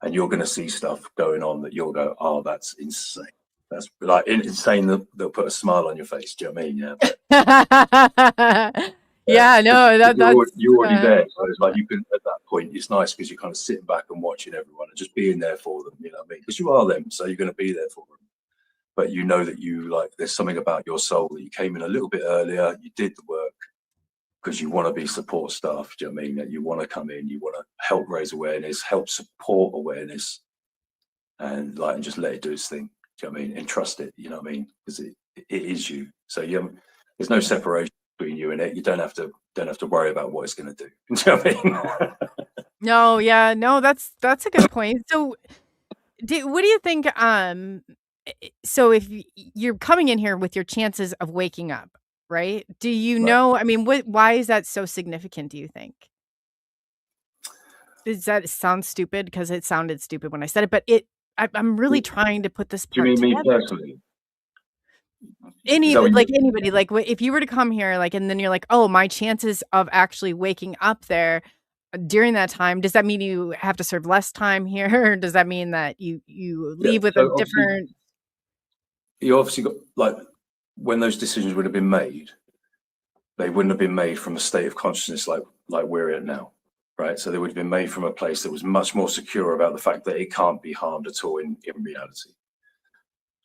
And you're going to see stuff going on that you'll go, oh, that's insane. That's like insane. They'll put a smile on your face. Do you know what I mean? Yeah. Yeah, no, you're already there. So it's like you can, at that point, it's nice because you're kind of sitting back and watching everyone and just being there for them. You know what I mean? Because you are them, so you're going to be there for them. But you know that you like, there's something about your soul that you came in a little bit earlier. You did the work because you want to be support staff. Do you know what I mean? That you want to come in, you want to help raise awareness, help support awareness, and like, and just let it do its thing. Do you know what I mean? And trust it. You know what I mean? Because it is you. So there's no separation between you and it. You don't have to worry about what it's going to do. Do you know what I mean? No, yeah, no, that's a good point. So, what do you think? So if you're coming in here with your chances of waking up, right? Do you Right. know? I mean, why is that so significant? Do you think? Does that sound stupid? Because it sounded stupid when I said it, but I'm really trying to put this Do you part mean me together. personally? Is that what you Like mean? anybody, like if you were to come here, like, and then you're like, oh, my chances of actually waking up there during that time, does that mean you have to serve less time here? Or does that mean that you Yeah. leave with a So obviously, different? you obviously got like, when those decisions would have been made, they wouldn't have been made from a state of consciousness like we're in now, right? So they would have been made from a place that was much more secure about the fact that it can't be harmed at all in reality.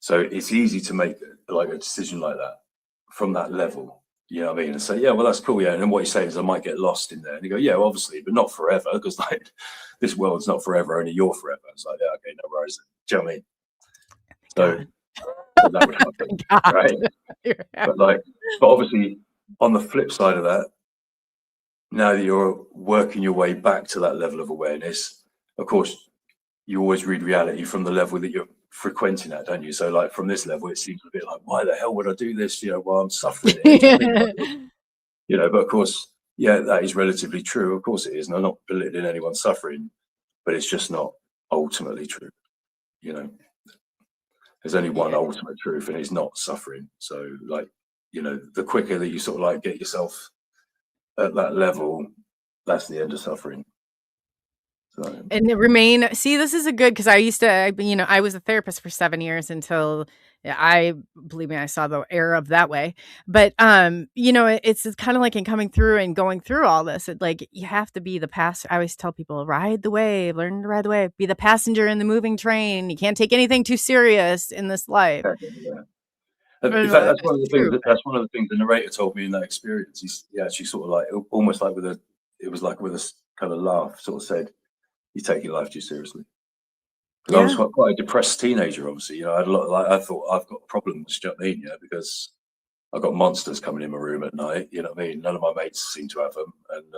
So it's easy to make like a decision like that from that level, you know what I mean? And say, yeah, well, that's cool, yeah. And then what you say is, I might get lost in there. And you go, yeah, well, obviously, but not forever, because like this world's not forever, only you're forever. It's like, yeah, okay, no worries. Do you know what I mean? God. So that would happen, God. right? But obviously, on the flip side of that, now that you're working your way back to that level of awareness, of course, you always read reality from the level that you're frequenting at, don't you? So like from this level, it seems a bit like, why the hell would I do this? You know, while I'm suffering it. You know what I mean? You know, but of course, yeah, that is relatively true. Of course it is. And I'm not belittling anyone's suffering, but it's just not ultimately true. You know, there's only one Yeah. ultimate truth, and it's not suffering. So like, you know, the quicker that you sort of like get yourself at that level, that's the end of suffering. So And see, this is a good, because I was a therapist for 7 years until believe me, I saw the error of that way. But, it's kind of like in coming through and going through all this, like you have to be the passenger. I always tell people, ride the wave, learn to ride the wave, be the passenger in the moving train. You can't take anything too serious in this life. yeah. In fact, that's one of the It's things. true. That's one of the things the narrator told me in that experience. He actually sort of like, almost like it was like with a kind of laugh, sort of said, "You take your life too seriously." Because I was Yeah. quite a depressed teenager, obviously. You know, I had a lot. Like, I thought I've got problems. Do you know what I mean? Yeah, because I've got monsters coming in my room at night. You know what I mean? None of my mates seem to have them, and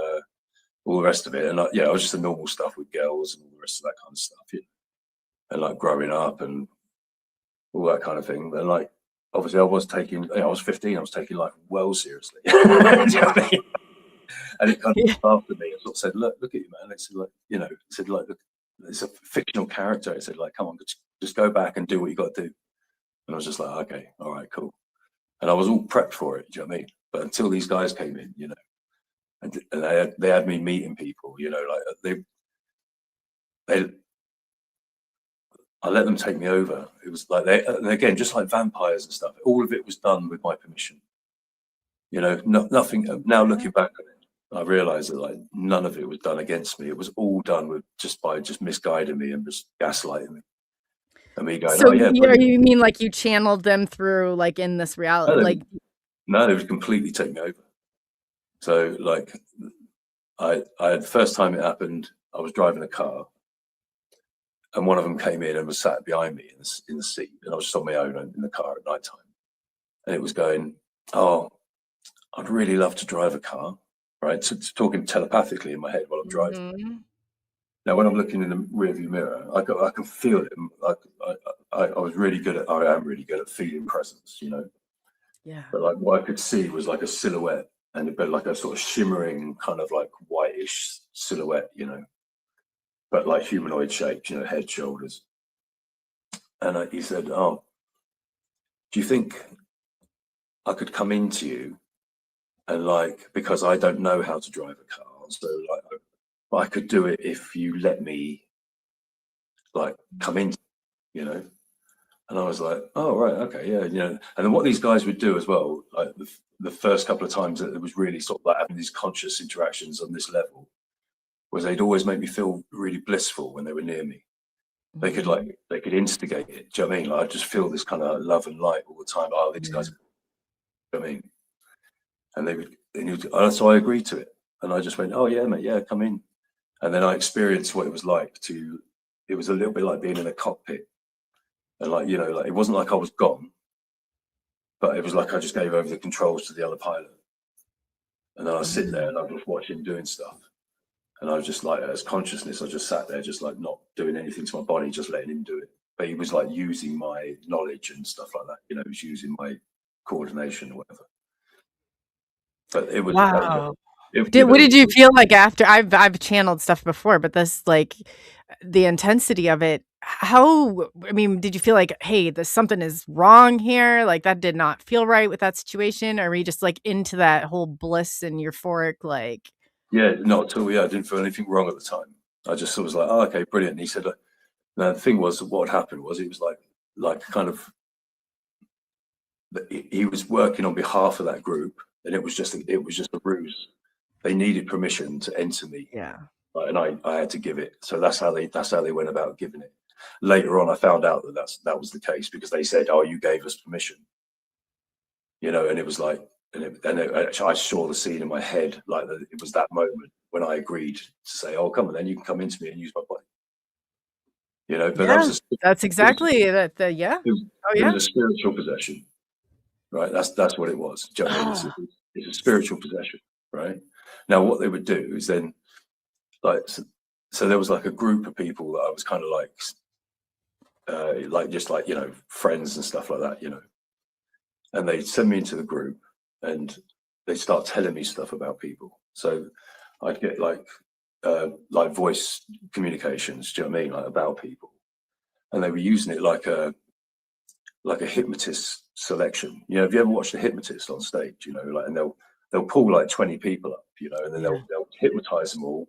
all the rest of it. And I was just the normal stuff with girls and all the rest of that kind of stuff. You know? And like growing up and all that kind of thing. And like, obviously I was 15, I was taking life well seriously. Do you know what I mean? And it kind of Yeah. after me, it sort of said, look at you, man. It said, like, you know, it said, like, look, it's a fictional character. It said, like, come on, just go back and do what you got to do. And I was just like, okay, all right, cool. And I was all prepped for it, do you know what I mean? But until these guys came in, you know, and they had me meeting people, you know, like they I let them take me over. It was like and again, just like vampires and stuff, all of it was done with my permission. You know, nothing. Now looking back on it, I realise that like none of it was done against me. It was all done with just misguiding me and just gaslighting me. And me going, So oh yeah, you mean like you channeled them through like in this reality, like no, they would completely take me over. So like, I the first time it happened, I was driving a car, and one of them came in and was sat behind me in the seat, and I was just on my own in the car at night time, and it was going, oh, I'd really love to drive a car, right? So it's talking telepathically in my head while I'm driving. mm-hmm. Now, when I'm looking in the rearview mirror, I can feel it. I was really good at. I am really good at feeling presence, you know. Yeah. But like what I could see was like a silhouette, and a bit like a sort of shimmering kind of like whitish silhouette, you know, but like humanoid shapes, you know, head, shoulders. And he said, "Oh, do you think I could come into you and like because I don't know how to drive a car, so like I could do it if you let me like come in, you know?" And I was like, "Oh right, okay, yeah, you know." And then what these guys would do as well, like the first couple of times that it was really sort of like having these conscious interactions on this level, was they'd always make me feel really blissful when they were near me. Mm-hmm. They could instigate it. Do you know what I mean? Like I just feel this kind of love and light all the time. Oh, these guys, Yeah. do you know what I mean? And so I agreed to it, and I just went, "Oh yeah, mate, yeah, come in." And then I experienced what it was like to. It was a little bit like being in a cockpit, and like you know, like it wasn't like I was gone, but it was like I just gave over the controls to the other pilot, and then I sit there and I just watch him doing stuff, and I was just like, as consciousness, I just sat there, just like not doing anything to my body, just letting him do it. But he was like using my knowledge and stuff like that, you know, he was using my coordination or whatever. But it was, Wow. yeah, but What did you feel like after I've channeled stuff before, but this like the intensity of it, how I mean, did you feel like, hey, there's something is wrong here? Like that did not feel right with that situation? Or were you just like into that whole bliss and euphoric like yeah, not at all. Yeah, I didn't feel anything wrong at the time. I just was like, oh, okay, brilliant. And he said, now the thing was, what had happened was, it was like kind of, he was working on behalf of that group, and it was just a ruse. They needed permission to enter me, yeah. and I had to give it. So that's how they went about giving it. Later on, I found out that was the case, because they said, "Oh, you gave us permission," you know, and it was like, I saw the scene in my head, like it was that moment when I agreed to say, "Oh, come on, then you can come into me and use my body," you know. But that Yeah. was That's exactly that the yeah. Oh it yeah. was a spiritual possession, right? That's what it was. Do you know what I mean? Ah. It's a spiritual possession, right? Now, what they would do is then, like, so there was like a group of people that I was kind of like just like, you know, friends and stuff like that, you know, and they'd send me into the group, and they start telling me stuff about people. So I'd get like voice communications, do you know what I mean, like about people, and they were using it like a hypnotist selection. You know, have you ever watched a hypnotist on stage? You know, like, and they'll pull like 20 people up, you know, and then Yeah. they'll hypnotize them all.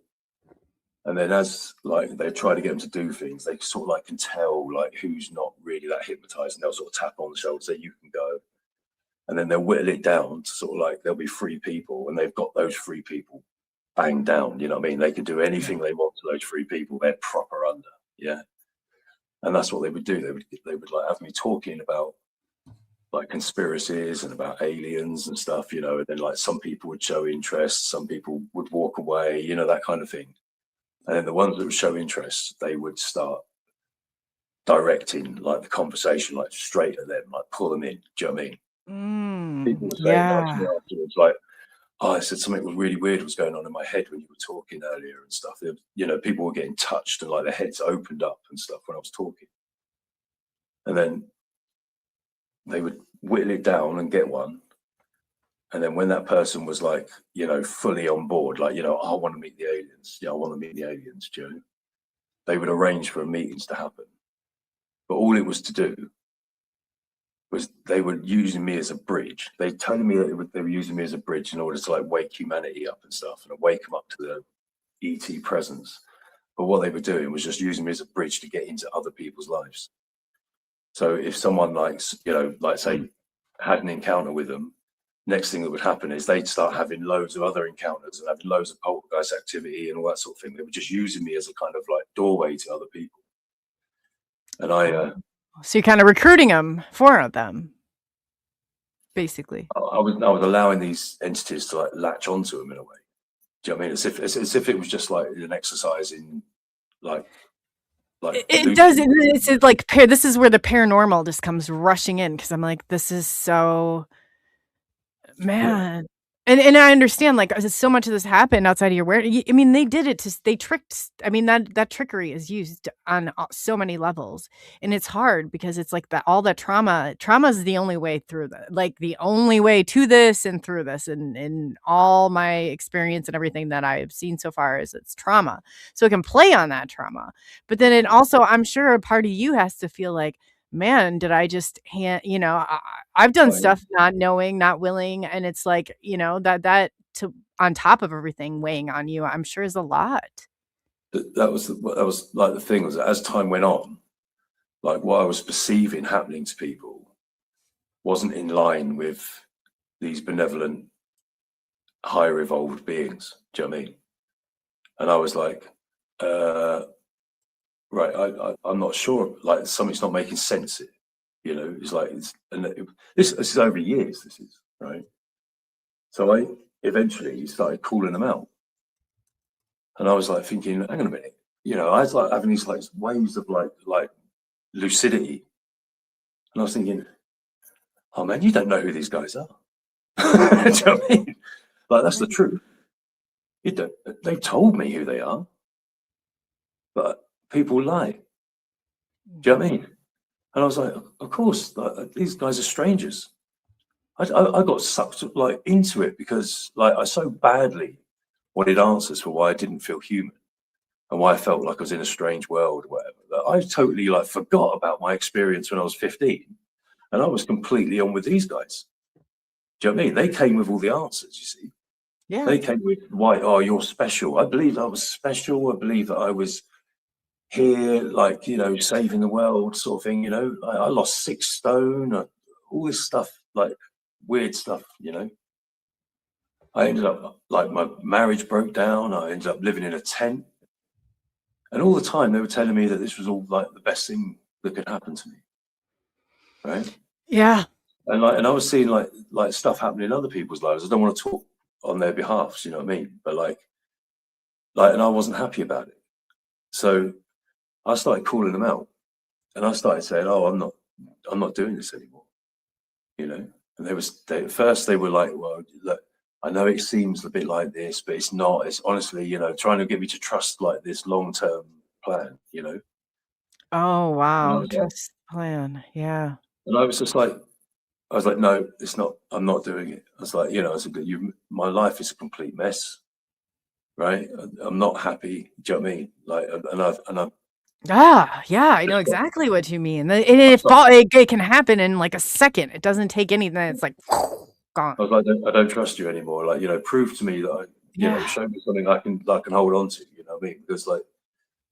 And then as like they try to get them to do things, they sort of like can tell like who's not really that hypnotized, and they'll sort of tap on the shoulder, say you can go, and then they'll whittle it down to sort of like there'll be 3 people, and they've got those 3 people banged down. You know what I mean? They can do anything they want to those 3 people. They're proper under, yeah. And that's what they would do. They would like have me talking about like conspiracies and about aliens and stuff, you know, and then like some people would show interest, some people would walk away, you know, that kind of thing. And then the ones that would show interest, they would start directing like the conversation like straight at them, like pull them in. Do you know what I mean? People were saying like to me Yeah. afterwards, like, "Oh, I said something was really weird was going on in my head when you were talking earlier and stuff." You know, people were getting touched and like their heads opened up and stuff when I was talking. And then they would whittle it down and get one. And then when that person was like, you know, fully on board, like, you know, I want to meet the aliens. Yeah, I want to meet the aliens, Joe. They would arrange for meetings to happen. But all it was to do was they were using me as a bridge. They told me that they were using me as a bridge in order to like wake humanity up and stuff and wake them up to the ET presence. But what they were doing was just using me as a bridge to get into other people's lives. So if someone likes, you know, like say had an encounter with them, next thing that would happen is they'd start having loads of other encounters and having loads of poltergeist activity and all that sort of thing. They were just using me as a kind of like doorway to other people. And so you're kind of recruiting them for them, basically. I was allowing these entities to like latch onto them in a way. Do you know what I mean? As if it was just like an exercise in like it does. It's like this is where the paranormal just comes rushing in, because I'm like, this is so, man. Yeah. And I understand, like, so much of this happened outside of your awareness. I mean, they did it they tricked. I mean, that trickery is used on so many levels, and it's hard because it's like all that trauma is the only way through like the only way to this and through this, and all my experience and everything that I've seen so far is it's trauma. So it can play on that trauma, but then it also, I'm sure a part of you has to feel like, man, did I just you know, I've done stuff not knowing, not willing, and it's like, you know, that to on top of everything weighing on you, I'm sure is a lot. That was like the thing was that as time went on, like what I was perceiving happening to people wasn't in line with these benevolent, higher evolved beings. Do you know what I mean? And I was like, right, I'm not sure. Like something's not making sense here. You know, it's like this is over years. This is right. So I eventually started calling them out, and I was like thinking, hang on a minute. You know, I was like having these like waves of like lucidity, and I was thinking, oh man, you don't know who these guys are. Do you know what I mean? Like that's the truth. You don't. They told me who they are, but people lie. Do you know what I mean? And I was like, of course, like, these guys are strangers. I got sucked like into it because like I so badly wanted answers for why I didn't feel human and why I felt like I was in a strange world or whatever. That I totally like forgot about my experience when I was 15, and I was completely on with these guys. Do you know what I mean? They came with all the answers, you see. Yeah. They came with why, oh, you're special. I believe I was special. I believe that I was here, like, you know, saving the world sort of thing, you know. I lost 6 stone, all this stuff, like weird stuff, you know. I ended up, like, my marriage broke down. I ended up living in a tent. And all the time they were telling me that this was all like the best thing that could happen to me. Right? Yeah. And I was seeing like stuff happening in other people's lives. I don't want to talk on their behalf, you know what I mean? But like, and I wasn't happy about it. So I started calling them out, and I started saying, "Oh, I'm not doing this anymore," you know. And at first they were like, "Well, look, I know it seems a bit like this, but it's not. It's honestly, you know, trying to get me to trust like this long-term plan, you know." Oh wow, trust plan, yeah. And I was just like, "No, it's not. I'm not doing it." I was like, you know, I said, my life is a complete mess, right? I'm not happy. Do you know what I mean? Like, and I've Yeah, I know exactly what you mean. And it can happen in like a second. It doesn't take anything. It's like gone. I was like, I don't trust you anymore. Like, you know, prove to me that you know, show me something I can hold on to. You know what I mean? Because like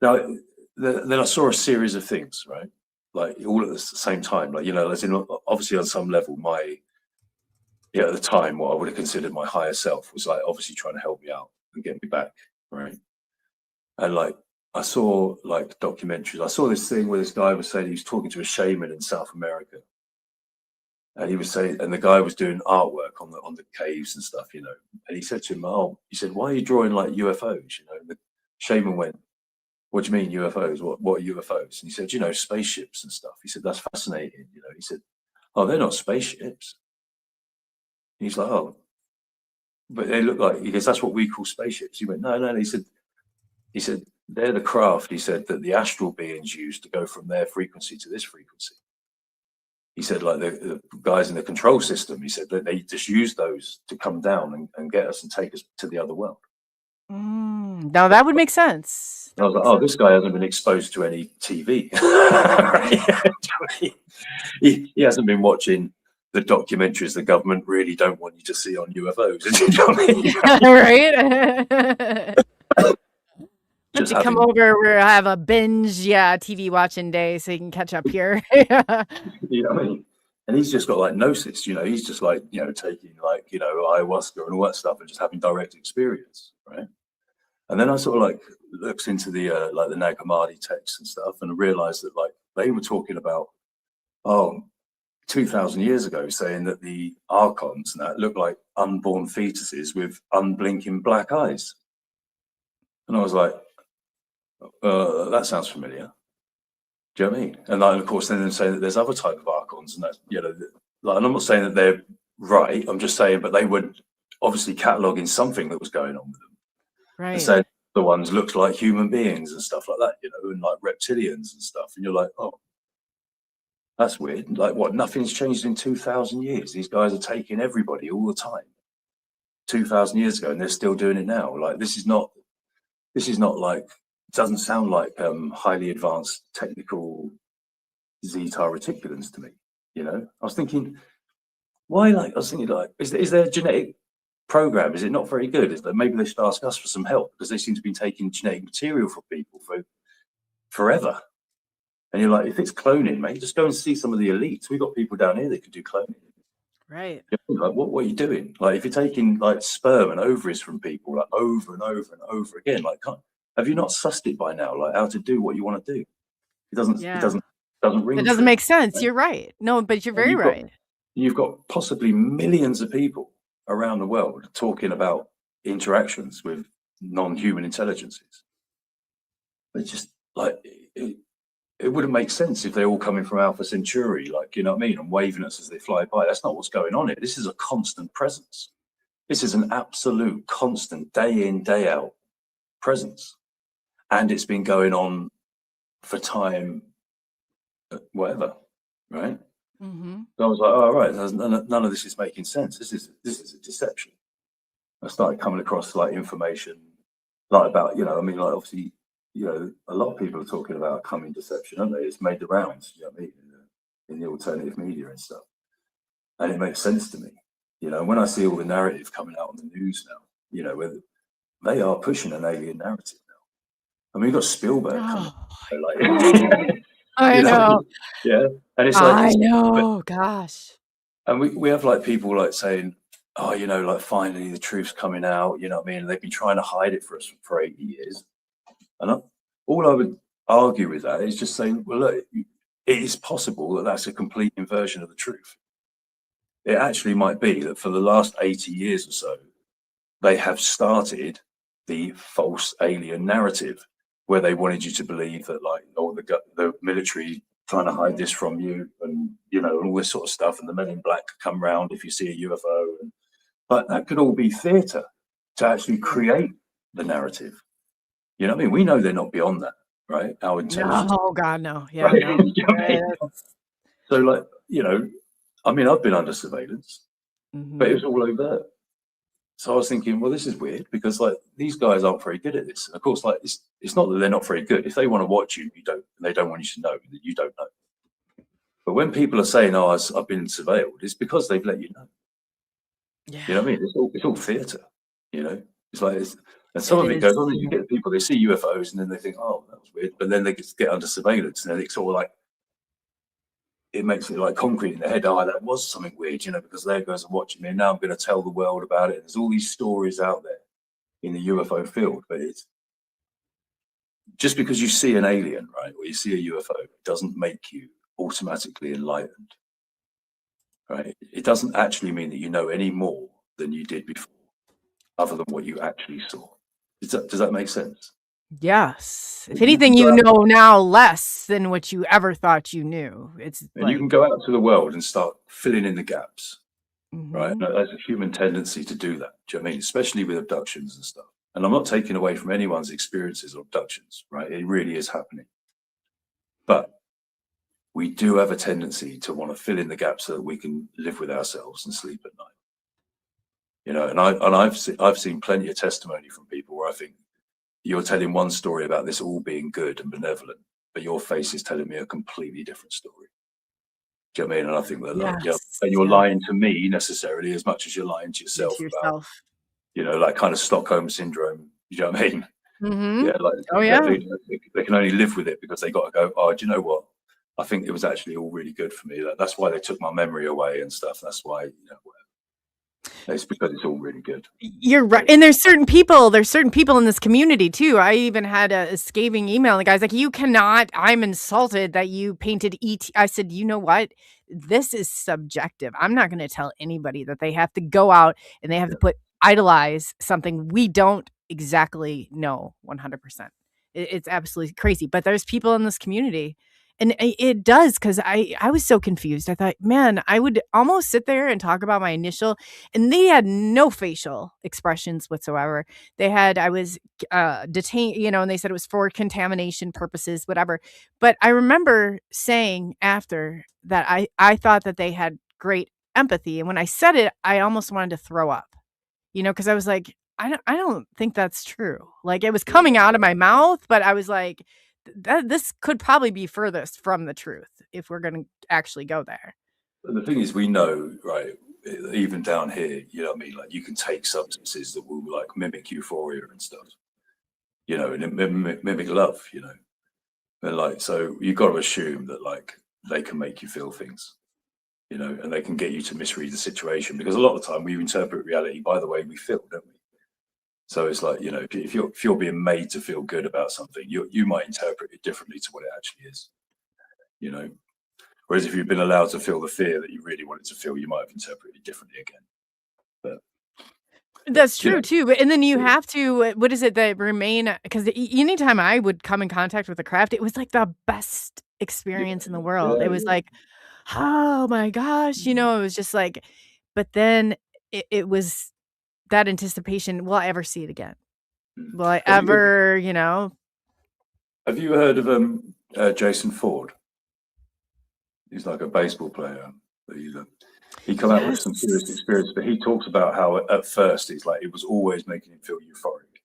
now, then I saw a series of things, right? Like all at the same time. Like, you know, as in obviously on some level, at the time, what I would have considered my higher self was like obviously trying to help me out and get me back, right? And like I saw like documentaries. I saw this thing where this guy was saying he was talking to a shaman in South America, and he was saying, and the guy was doing artwork on the caves and stuff, you know. And he said to him, "Oh," he said, "why are you drawing like UFOs?" You know, and the shaman went, "What do you mean UFOs? What are UFOs?" And he said, "You know, spaceships and stuff." He said, "That's fascinating." You know, he said, "Oh, they're not spaceships." And he's like, "Oh, but they look like," he goes, "That's what we call spaceships." He went, No. He said, "They're the craft," he said, "that the astral beings use to go from their frequency to this frequency." He said, like the guys in the control system, he said that they just use those to come down and get us and take us to the other world. Now that would make sense. I was like, oh, this guy hasn't been exposed to any TV. he hasn't been watching the documentaries the government really don't want you to see on UFOs. Right? Just to come over, we'll have a binge, TV watching day so you can catch up here. You know what I mean? And he's just got like gnosis, he's just like, taking like, ayahuasca and all that stuff and just having direct experience, right? And then I sort of like looked into the like the Nag Hammadi texts and stuff and realized that like they were talking about 2,000 years ago, saying that the archons and that look like unborn fetuses with unblinking black eyes. And I was like, that sounds familiar. Do you know what I mean? And like, of course, then they say that there's other type of archons, and that's, like, and I'm not saying that they're right. I'm just saying, but they would obviously cataloging something that was going on with them. Right. And so the ones looked like human beings and stuff like that, and like reptilians and stuff. And you're like, oh, that's weird. Like, what? Nothing's changed in 2,000 years. These guys are taking everybody all the time. 2,000 years ago, and they're still doing it now. Like, this is not like, it doesn't sound like highly advanced technical zeta reticulans to me. I was thinking, why? Like, I was thinking, like, is there a genetic program? Is it not very good? Is that maybe they should ask us for some help, because they seem to be taking genetic material from people for forever. And you're like, if it's cloning, mate, just go and see some of the elites. We've got people down here that can do cloning. Right. Like, what are you doing? Like, if you're taking like sperm and ovaries from people like over and over and over again, like, have you not sussed it by now? Like, how to do what you want to do? It doesn't ring. It doesn't make sense. Right? You're right. No, but you're very right. You've got possibly millions of people around the world talking about interactions with non-human intelligences. It's just like it wouldn't make sense if they're all coming from Alpha Centauri, like, you know what I mean, and waving us as they fly by. That's not what's going on here. This is a constant presence. This is an absolute constant, day in, day out presence. And it's been going on for time, whatever, right? Mm-hmm. So I was like, oh, right, none of this is making sense. This is a deception. I started coming across like information like about, like obviously, a lot of people are talking about coming deception, aren't they? It's made the rounds, you know what I mean, in the alternative media and stuff. And it makes sense to me, when I see all the narrative coming out on the news now, where they are pushing an alien narrative now. I mean, you've got Spielberg coming, I know. Yeah. And it's like, I know, gosh. And we have like people like saying, oh, like finally the truth's coming out, you know what I mean? And they've been trying to hide it for us for 80 years. And all I would argue with that is just saying, well, look, it is possible that that's a complete inversion of the truth. It actually might be that for the last 80 years or so, they have started the false alien narrative where they wanted you to believe that, like, oh, the military trying to hide this from you, and all this sort of stuff, and the men in black come round if you see a UFO, but that could all be theatre to actually create the narrative. You know what I mean? We know they're not beyond that, right? Our intelligence. Oh God, no. Yeah. Right? No. You know I mean? So, like, I mean, I've been under surveillance, but it was all overt. So I was thinking, well, this is weird, because like these guys aren't very good at this. And of course, like it's not that they're not very good. If they want to watch you, they don't want you to know that you don't know. But when people are saying, "Oh, I've been surveilled," it's because they've let you know. Yeah. You know what I mean? It's all theatre. It's like and some of it goes on. You get people, they see UFOs and then they think, "Oh, that was weird," but then they get under surveillance and then it's sort of like, it makes it like concrete in their head. Oh, that was something weird, because there goes and watching me. And now I'm going to tell the world about it. There's all these stories out there in the UFO field, but it's just because you see an alien, right, or you see a UFO, it doesn't make you automatically enlightened, right? It doesn't actually mean that you know any more than you did before, other than what you actually saw. Does that make sense? Yes. If anything, you know now less than what you ever thought you knew. It's and you can go out to the world and start filling in the gaps, right? No, there's a human tendency to do that. Do you know what I mean? Especially with abductions and stuff. And I'm not taking away from anyone's experiences of abductions, right? It really is happening. But we do have a tendency to want to fill in the gaps so that we can live with ourselves and sleep at night. You know, and I've seen plenty of testimony from people where I think you're telling one story about this all being good and benevolent, but your face is telling me a completely different story. Do you know what I mean? And I think that, like, yeah, Yes. and you're Yeah. lying to me necessarily as much as you're lying to yourself Into about, yourself. you know, like kind of Stockholm syndrome. You know what I mean? Mm-hmm. Yeah, like Oh yeah. they can only live with it because they got to go, oh, do you know what? I think it was actually all really good for me. That's why they took my memory away and stuff. That's why, you know, it's because it's all really good. You're right. And there's certain people in this community too. I even had a scathing email. The guy's like, you cannot, I'm insulted that you painted ET. I said, you know what? This is subjective. I'm not going to tell anybody that they have to go out and they have Yeah. to idolize something we don't exactly know 100%. It's absolutely crazy. But there's people in this community. And it does, because I was so confused. I thought, man, I would almost sit there and talk about my initial, and they had no facial expressions whatsoever. I was detained, you know, and they said it was for contamination purposes, whatever. But I remember saying after that, I thought that they had great empathy. And when I said it, I almost wanted to throw up, you know, because I was like, I don't think that's true. Like, it was coming out of my mouth, but I was like, this could probably be furthest from the truth if we're going to actually go there. But the thing is, we know, right, even down here, you know what I mean? Like, you can take substances that will like mimic euphoria and stuff, you know, and mimic love, you know. And like, so you got to assume that like they can make you feel things, you know, and they can get you to misread the situation, because a lot of the time we interpret reality by the way we feel, don't we? So it's like, you know, if you're being made to feel good about something, you might interpret it differently to what it actually is, you know. Whereas if you've been allowed to feel the fear that you really wanted to feel, you might have interpreted it differently again. But That's you true know, too, but and then you have to, what is it that remain, 'cause anytime I would come in contact with the craft, it was like the best yeah, experience in the world. yeah, It was like, "Oh my gosh," you know, it was just like, but then it was that anticipation, will I ever see it again? mm. Will I Have you ever, you know? have you heard of Jason Ford? He's like a baseball player. He come out with some serious Yes. experience, but he talks about how at first it's like it was always making him feel euphoric.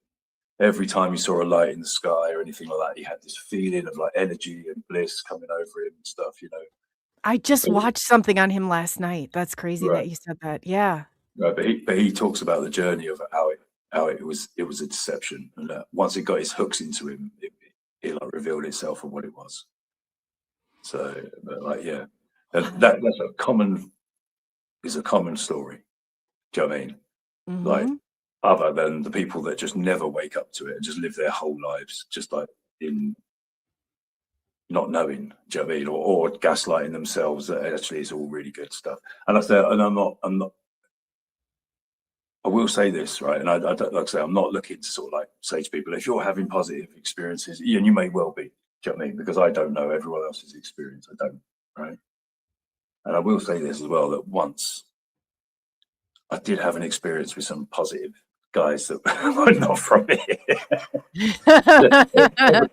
Every time he saw a light in the sky or anything like that, he had this feeling of like energy and bliss coming over him and stuff, you know. I just But, watched something on him last night. That's crazy right, that you said that. Yeah. right. But he talks about the journey of how it was a deception, and once it got his hooks into him, it like revealed itself and what it was. So, but like, yeah, that's a common story. Do you know what I mean? Like, Mhm. other than the people that just never wake up to it and just live their whole lives just like in not knowing, do you know what I mean? Or gaslighting themselves that actually it's all really good stuff. And I say, and I'm not, I will say this, right? And I don't, like I say, I'm not looking to sort of like say to people, if you're having positive experiences, and you may well be, do you know what I mean? Because I don't know everyone else's experience. I don't, right? And I will say this as well, that once I did have an experience with some positive guys that were not from here.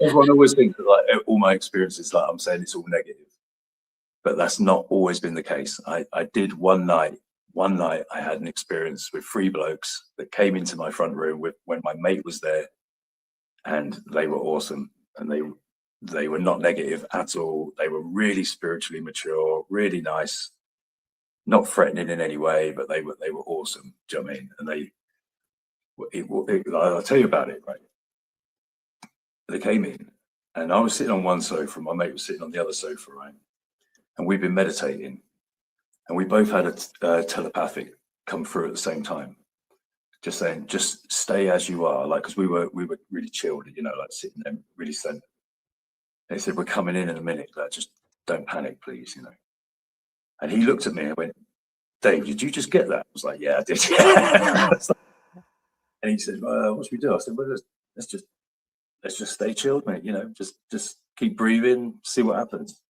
Everyone always thinks that like all my experiences, like I'm saying it's all negative, but that's not always been the case. I did one night I had an experience with three blokes that came into my front room when my mate was there, and they were awesome, and they were not negative at all. They were really spiritually mature, really nice, not threatening in any way, but they were awesome. Do you know what I mean? And I'll tell you about it, right? They came in, and I was sitting on one sofa, and my mate was sitting on the other sofa, right? And we've been meditating, and we both had a telepathic come through at the same time, just saying, just stay as you are, like, because we were really chilled, you know, like sitting there really centered. They said, we're coming in a minute, like, just don't panic, please, you know. And he looked at me and went, Dave, did you just get that? I was like, yeah, I did. And he said, what should we do? I said, well, let's just stay chilled, mate. You know, just keep breathing, see what happens.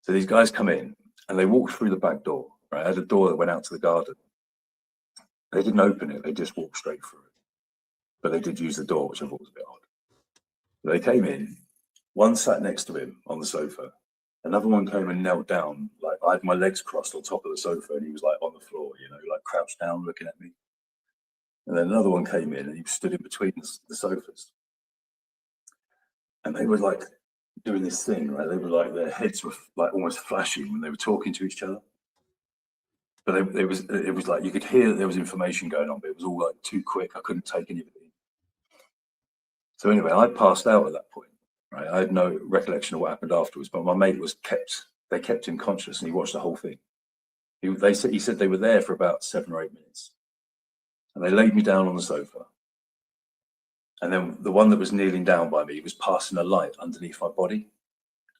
So these guys come in and they walked through the back door. Right, I had a door that went out to the garden. They didn't open it; they just walked straight through it. But they did use the door, which I thought was a bit odd. They came in. One sat next to him on the sofa, Another one came and knelt down, like I had my legs crossed on top of the sofa, and he was like on the floor, you know, like crouched down, looking at me. And then another one came in, and he stood in between the sofas, and they were like doing this thing, right? They were like, their heads were like almost flashing when they were talking to each other. But it was like you could hear that there was information going on, but it was all like too quick. I couldn't take any of it in. So anyway, I passed out at that point. Right, I had no recollection of what happened afterwards, but my mate was they kept him conscious, and he watched the whole thing. He said they were there for about 7 or 8 minutes, and they laid me down on the sofa. And then the one that was kneeling down by me was passing a light underneath my body,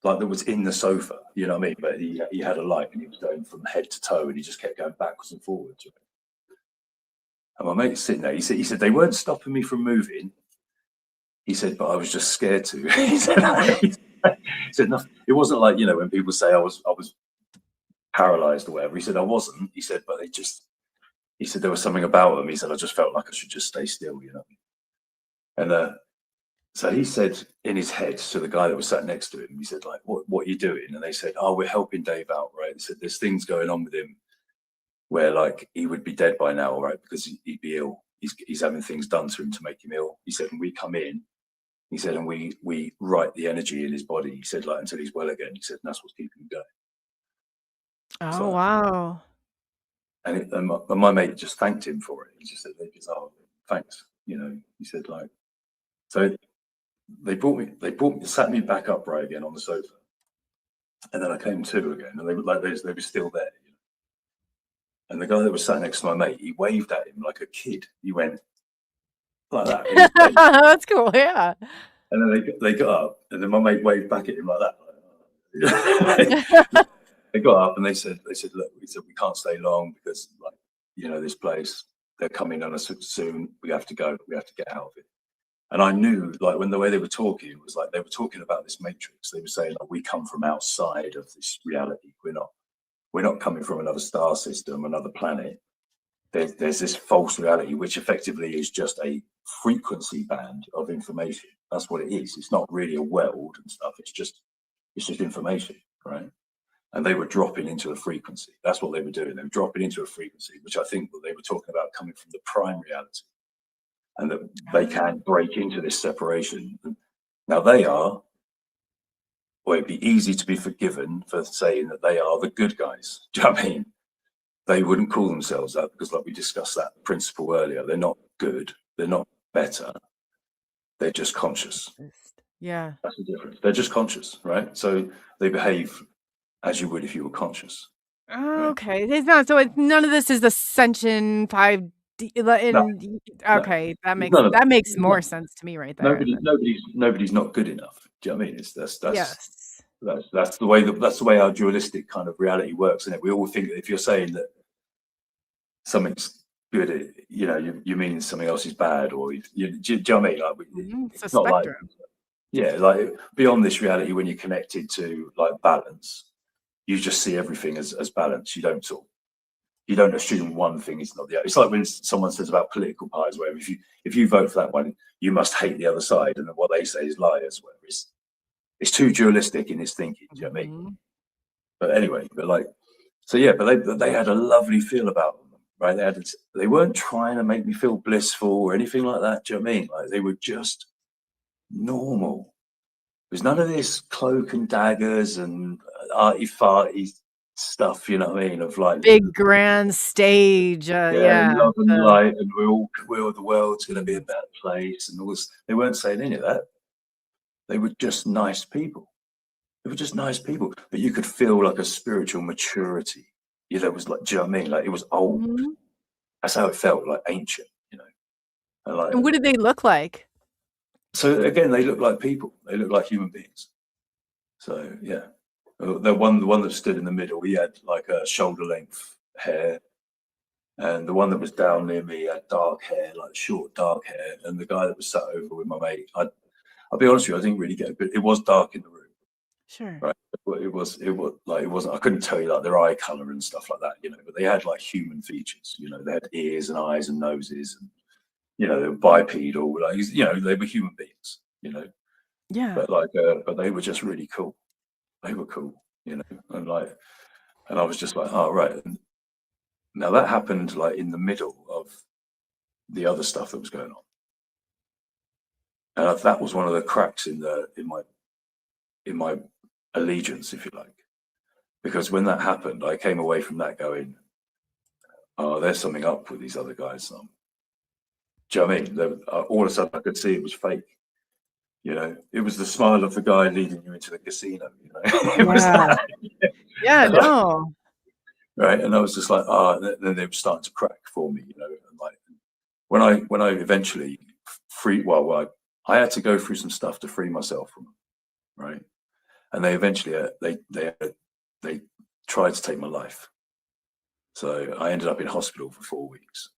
like that was in the sofa, you know what I mean? But he had a light, and he was going from head to toe, and he just kept going backwards and forwards. And my mate's sitting there. He said they weren't stopping me from moving. He said, but I was just scared to. he said nothing. It wasn't like, you know, when people say I was paralyzed or whatever. He said I wasn't. He said, but he said there was something about them. He said I just felt like I should just stay still, you know. And so he said in his head to the guy that was sat next to him, he said, like, what are you doing? And they said, oh, we're helping Dave out, right? He said there's things going on with him where like he would be dead by now, right? Because he'd be ill. He's having things done to him to make him ill. He said, and we come in. He said, and we write the energy in his body. He said, like, until he's well again. He said, and that's what's keeping him going. Oh, So, wow. And my mate just thanked him for it. He just said, oh, thanks. You know, he said, like, so they sat me back upright again on the sofa. And then I came to again, and they were still there. You know? And the guy that was sat next to my mate, he waved at him like a kid. He went like that. That's cool, yeah. And then they got up, and then my mate waved back at him like that. They got up and they said, look, we can't stay long because, like, you know, this place, they're coming on us soon. We have to go. We have to get out of it. And I knew, like, when the way they were talking, it was like they were talking about this matrix. They were saying, like, we come from outside of this reality. We're not coming from another star system, another planet. There's this false reality, which effectively is just a frequency band of information. That's what it is. It's not really a world and stuff. It's just information, right? And they were dropping into a frequency. That's what they were doing. They were dropping into a frequency, which I think that they were talking about coming from the prime reality, and that they can break into this separation. Now they are, or it'd be easy to be forgiven for saying that they are the good guys. Do you know what I mean? They wouldn't call themselves that because, like we discussed that principle earlier, they're not good. They're not better. They're just conscious. Yeah. That's the difference. They're just conscious, right? So they behave as you would if you were conscious. Oh, okay. It's not, so none of this is Ascension 5D. Okay, that makes more sense to me right there. Nobody's not good enough. Do you know what I mean? Yes. That's the way our dualistic kind of reality works, isn't it? We all think that if you're saying that something's good, you know, you mean something else is bad, or do you know what I mean? Like, It's a not spectrum. like beyond this reality, when you're connected to like balance, you just see everything as balance. You don't assume one thing is not the other. It's like when someone says about political parties, where if you vote for that one, you must hate the other side, and then what they say is liars. Where it's too dualistic in his thinking. Do you know what I mean? But anyway, but they had a lovely feel about them, right? They weren't trying to make me feel blissful or anything like that. Do you know what I mean? Like, they were just normal. There's none of this cloak and daggers and arty-farty stuff, you know what I mean? Of like big grand stage, love and light, and the world's going to be a better place, and all this. They weren't saying any of that. They were just nice people. They were just nice people, but you could feel like a spiritual maturity. You know, it was like, do you know what I mean? Like, it was old. That's how it felt, like ancient, you know. And what did they look like? So again, they look like people. They look like human beings. So yeah, the one that stood in the middle, he had like a shoulder length hair, and the one that was down near me had dark hair, like short dark hair. And the guy that was sat over with my mate, I'll be honest with you, I didn't really get it, but it was dark in the room. Sure. Right. It wasn't. I couldn't tell you like their eye color and stuff like that, you know. But they had like human features, you know. They had ears and eyes and noses, and you know, they were bipedal, like, you know, they were human beings, you know. Yeah. But but they were just really cool. They were cool. you know, and I was just like, oh, right. And now that happened like in the middle of the other stuff that was going on. And that was one of the cracks in my allegiance, if you like, because when that happened, I came away from that going, oh, there's something up with these other guys. Do you know what I mean? All of a sudden I could see it was fake. You know, it was the smile of the guy leading you into the casino. You know, it was that. Yeah, no. Right, and I was just like, then they were starting to crack for me. You know, and like when I eventually I had to go through some stuff to free myself from them, right? And they eventually they tried to take my life. So I ended up in hospital for 4 weeks,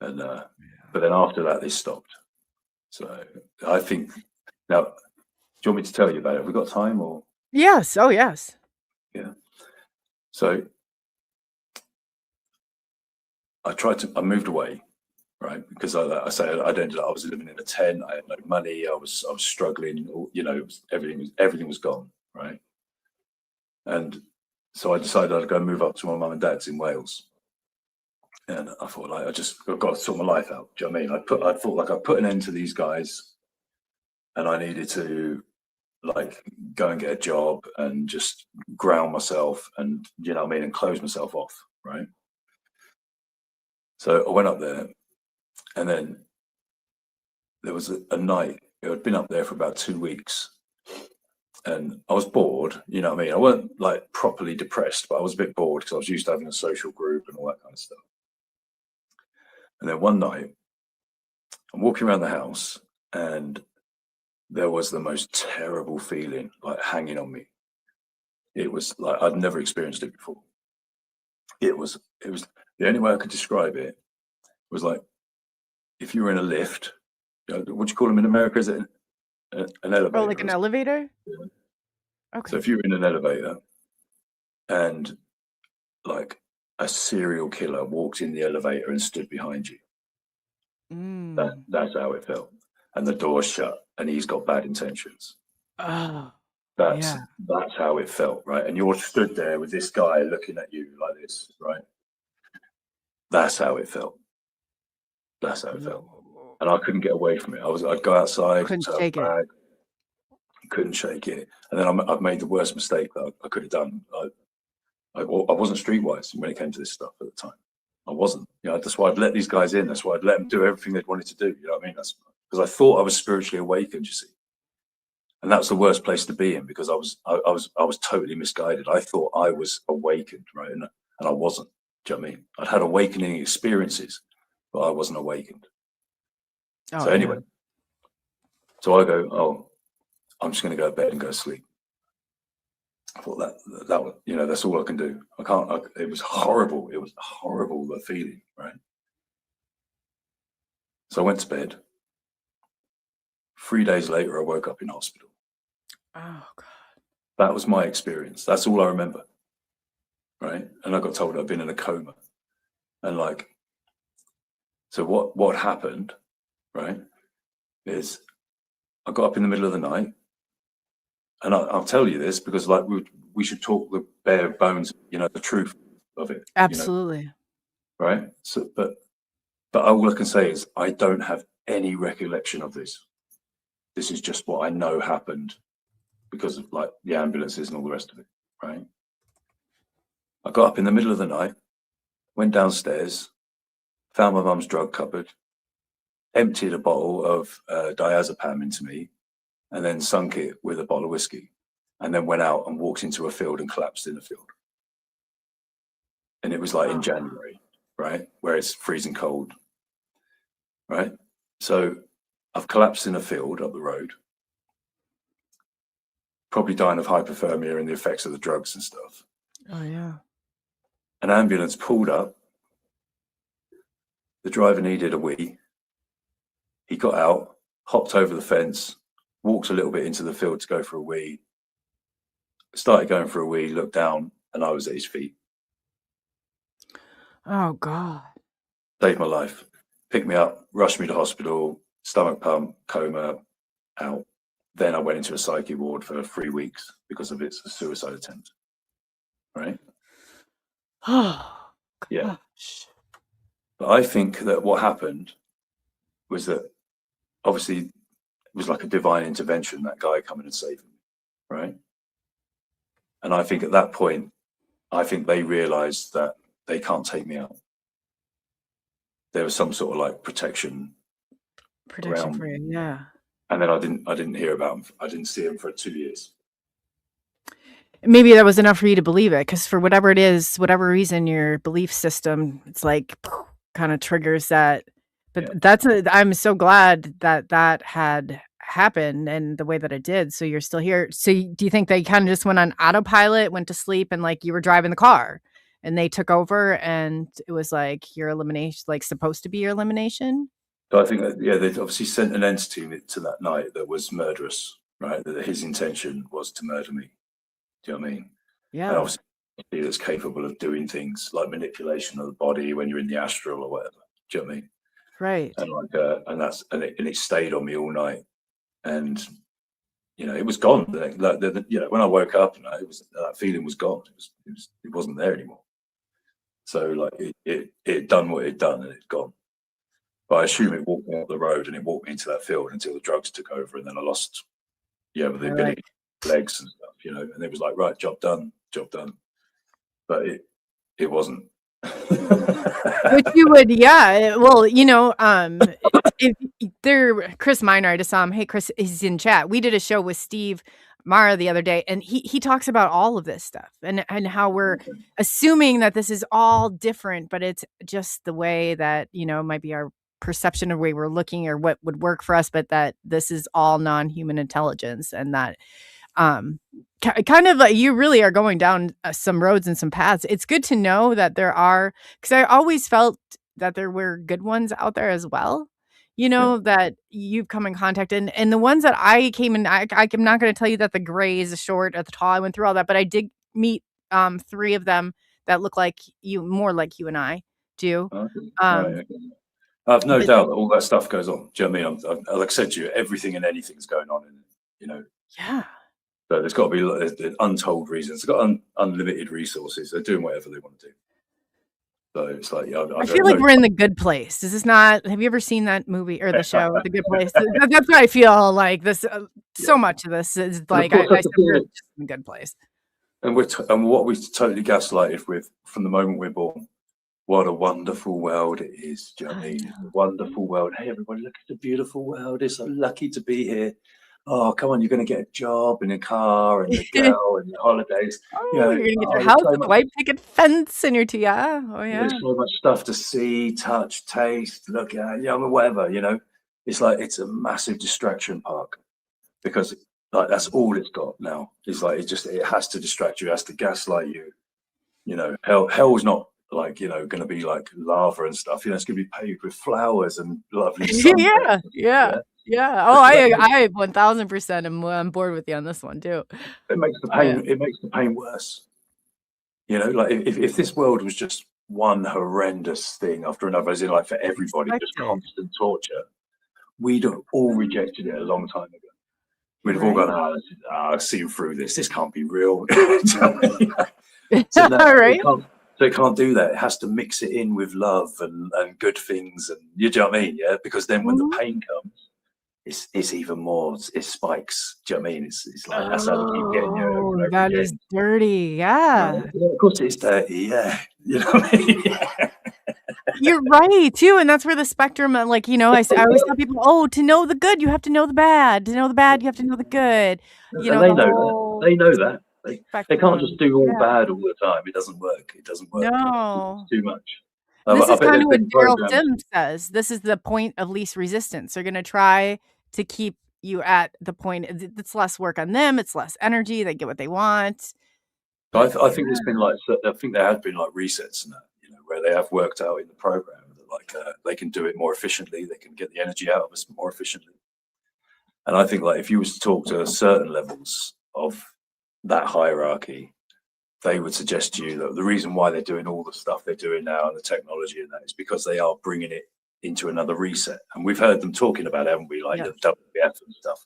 and but then after that they stopped. So I think now, do you want me to tell you about it? Have we got time or? Yes. Oh, yes. Yeah. So I moved away, right? Because I was living in a tent. I had no money. I was struggling. You know, everything was gone, right? And so I decided I'd go move up to my mum and dad's in Wales. And I thought, like, I've got to sort my life out. Do you know what I mean? I thought like I put an end to these guys, and I needed to like go and get a job and just ground myself, and you know what I mean, and close myself off, right? So I went up there, and then there was a night. I'd been up there for about 2 weeks, and I was bored. You know what I mean? I wasn't like properly depressed, but I was a bit bored because I was used to having a social group and all that kind of stuff. And then one night, I'm walking around the house, and there was the most terrible feeling like hanging on me. It was like I'd never experienced it before. It was the only way I could describe it was like if you were in a lift. What do you call them in America? Is it an elevator? Oh, like an elevator? Yeah. Okay. So if you were in an elevator and like a serial killer walked in the elevator and stood behind you, that's how it felt. And the door's shut and he's got bad intentions. Oh, That's how it felt, right? And you're stood there with this guy looking at you like this, right? That's how it felt. That's how it felt. And I couldn't get away from it. I'd go outside, couldn't shake it. Couldn't shake it. And then I've made the worst mistake that I could have done. I wasn't streetwise when it came to this stuff at the time. I wasn't. You know, that's why I'd let these guys in. That's why I'd let them do everything they'd wanted to do. You know what I mean? That's because I thought I was spiritually awakened. You see, and that's the worst place to be in because I was totally misguided. I thought I was awakened, right, and I wasn't. Do you know what I mean? I'd had awakening experiences, but I wasn't awakened. So anyway, so I go, oh, I'm just going to go to bed and go to sleep. I thought that you know, that's all I can do. I can't. It was horrible. It was horrible, the feeling, right? So I went to bed. 3 days later, I woke up in hospital. Oh God. That was my experience. That's all I remember, right? And I got told I'd been in a coma, and like, so what happened, right? Is I got up in the middle of the night. And I'll tell you this because, like, we should talk the bare bones, you know, the truth of it. Absolutely. You know, right? So, but all I can say is I don't have any recollection of this. This is just what I know happened because of like the ambulances and all the rest of it, right? I got up in the middle of the night, went downstairs, found my mum's drug cupboard, emptied a bottle of diazepam into me, and then sunk it with a bottle of whiskey, and then went out and walked into a field and collapsed in the field. And it was like in January, right, where it's freezing cold, right? So I've collapsed in a field up the road, probably dying of hypothermia and the effects of the drugs and stuff. Oh yeah. An ambulance pulled up. The driver needed a wee. He got out, hopped over the fence, walked a little bit into the field to go for a wee, started going for a wee, looked down, and I was at his feet. Oh God. Saved my life. Picked me up, rushed me to hospital, stomach pump, coma, out. then I went into a psyche ward for 3 weeks because of its suicide attempt. Right? Oh, Yeah. gosh. But I think that what happened was that obviously it was like a divine intervention, that guy coming and saving me, right? And I think at that point, I think they realized that they can't take me out. There was some sort of like protection around For me. you, yeah. And then I didn't hear about him. I didn't see him for 2 years. Maybe that was enough for you to believe it, because for whatever it is, whatever reason, your belief system, it's like kind of triggers that. But I'm so glad that that had happened and the way that it did. So you're still here. So do you think they kind of just went on autopilot, went to sleep, and like you were driving the car and they took over and it was like your elimination, like supposed to be your elimination? So I think that, yeah, they obviously sent an entity to that night that was murderous, right? That his intention was to murder me. Do you know what I mean? Yeah. And obviously it's capable of doing things like manipulation of the body when you're in the astral or whatever. Do you know what I mean? Right. And like, and it stayed on me all night, and you know it was gone. Like you know, when I woke up, and it was that feeling was gone. It wasn't there anymore. So like it done what it done, and it's gone. But I assume it walked me up the road, and it walked me into that field until the drugs took over, and then I lost, the ability, legs and stuff, you know. And it was like, right, job done. But it wasn't. Which you would, yeah. Well, you know, if Chris Miner, I just saw him. Hey, Chris, he's in chat. We did a show with Steve Mara the other day, and he talks about all of this stuff and how we're assuming that this is all different, but it's just the way that, you know, might be our perception of the way we're looking or what would work for us, but that this is all non-human intelligence, and that kind of like you really are going down some roads and some paths. It's good to know that there are, because I always felt that there were good ones out there as well, you know, that you've come in contact and the ones that I came in, I'm not going to tell you that the gray is the short or the tall. I went through all that, but I did meet 3 of them that look like you, more like you and I do. Right. I have no doubt that all that stuff goes on. Do you know what I mean? Like I said to you, everything and anything's going on in it, you know. Yeah. So there's got to be untold reasons. They've got unlimited resources. They're doing whatever they want to do. So it's like, I feel like we're in the good place. Is this not? Have you ever seen that movie or the show, The Good Place? That's what I feel like. This so much of this is like I said, we're just in the good place. And what we totally gaslighted with from the moment we're born. What a wonderful world it is. Do you know what I mean? It's a wonderful world. Hey, everybody, look at the beautiful world. It's so lucky to be here. Oh, come on, you're going to get a job and a car and a girl and holidays. Oh, you're going to get your house with a white picket fence and your yeah. Oh, yeah. There's so much stuff to see, touch, taste, look at, you know, whatever, you know. It's like it's a massive distraction park because like that's all it's got now. It's like it has to distract you, it has to gaslight you. You know, hell's not like, you know, going to be like lava and stuff. You know, it's going to be paved with flowers and lovely sun. Yeah. Oh, I 1000% am on board with you on this one too. It makes the pain. It makes the pain worse. You know, like if this world was just one horrendous thing after another, as in like for everybody, just constant torture, we'd have all rejected it a long time ago. We'd have all gone, I've seen through this. This can't be real. So it can't do that. It has to mix it in with love and good things, and you know what I mean? Yeah, because then when the pain comes, it's even more. It spikes. Do you know what I mean? It's like that's how they keep getting you. That is dirty. Yeah. Of course, it's dirty. Yeah, you know what I mean? Yeah. You're right too, and that's where the spectrum, like, you know, I always tell people, oh, to know the good, you have to know the bad. To know the bad, you have to know the good. You know, they know that. They can't just do all bad all the time. It doesn't work. No, it's too much. This is kind of what Daryl Sim says. This is the point of least resistance. They're going to try to keep you at the point. It's less work on them. It's less energy. They get what they want. I think there's been like, I think there have been like resets and that, you know, where they have worked out in the program that like they can do it more efficiently. They can get the energy out of us more efficiently. And I think like if you was to talk to certain levels of that hierarchy, they would suggest to you that the reason why they're doing all the stuff they're doing now and the technology and that is because they are bringing it into another reset. And we've heard them talking about it, haven't we? Like the WWF and stuff.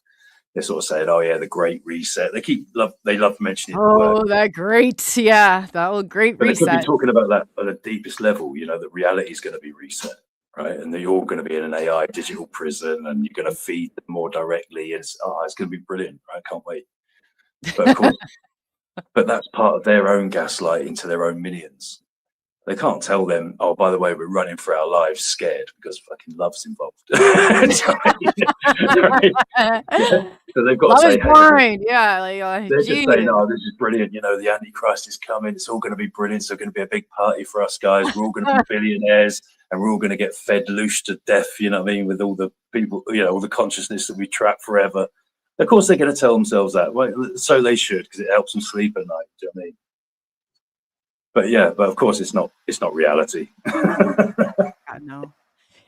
they're sort of saying, "Oh yeah, the Great Reset." They love mentioning the word, Oh, that great. Yeah, that old great but they could be reset. talking about that at the deepest level. You know, that reality is going to be reset, right? And that you're all going to be in an AI digital prison, and you're going to feed them more directly. It's going to be brilliant, right? Can't wait. But of course, but that's part of their own gaslighting to their own minions. They can't tell them, oh, by the way, we're running for our lives scared because fucking love's involved. Right? Yeah. So they've got to Love is say, hey, blind. Yeah, like, they're just gee. saying, oh, this is brilliant. You know, the Antichrist is coming. It's all going to be brilliant. It's going to be a big party for us guys. We're all going to be billionaires and we're all going to get fed loose to death, you know what I mean, with all the people, you know, all the consciousness that we trap forever. Of course, they're going to tell themselves that. Well, so they should, because it helps them sleep at night. Do you know what I mean? But yeah, but of course, it's not reality. God, no.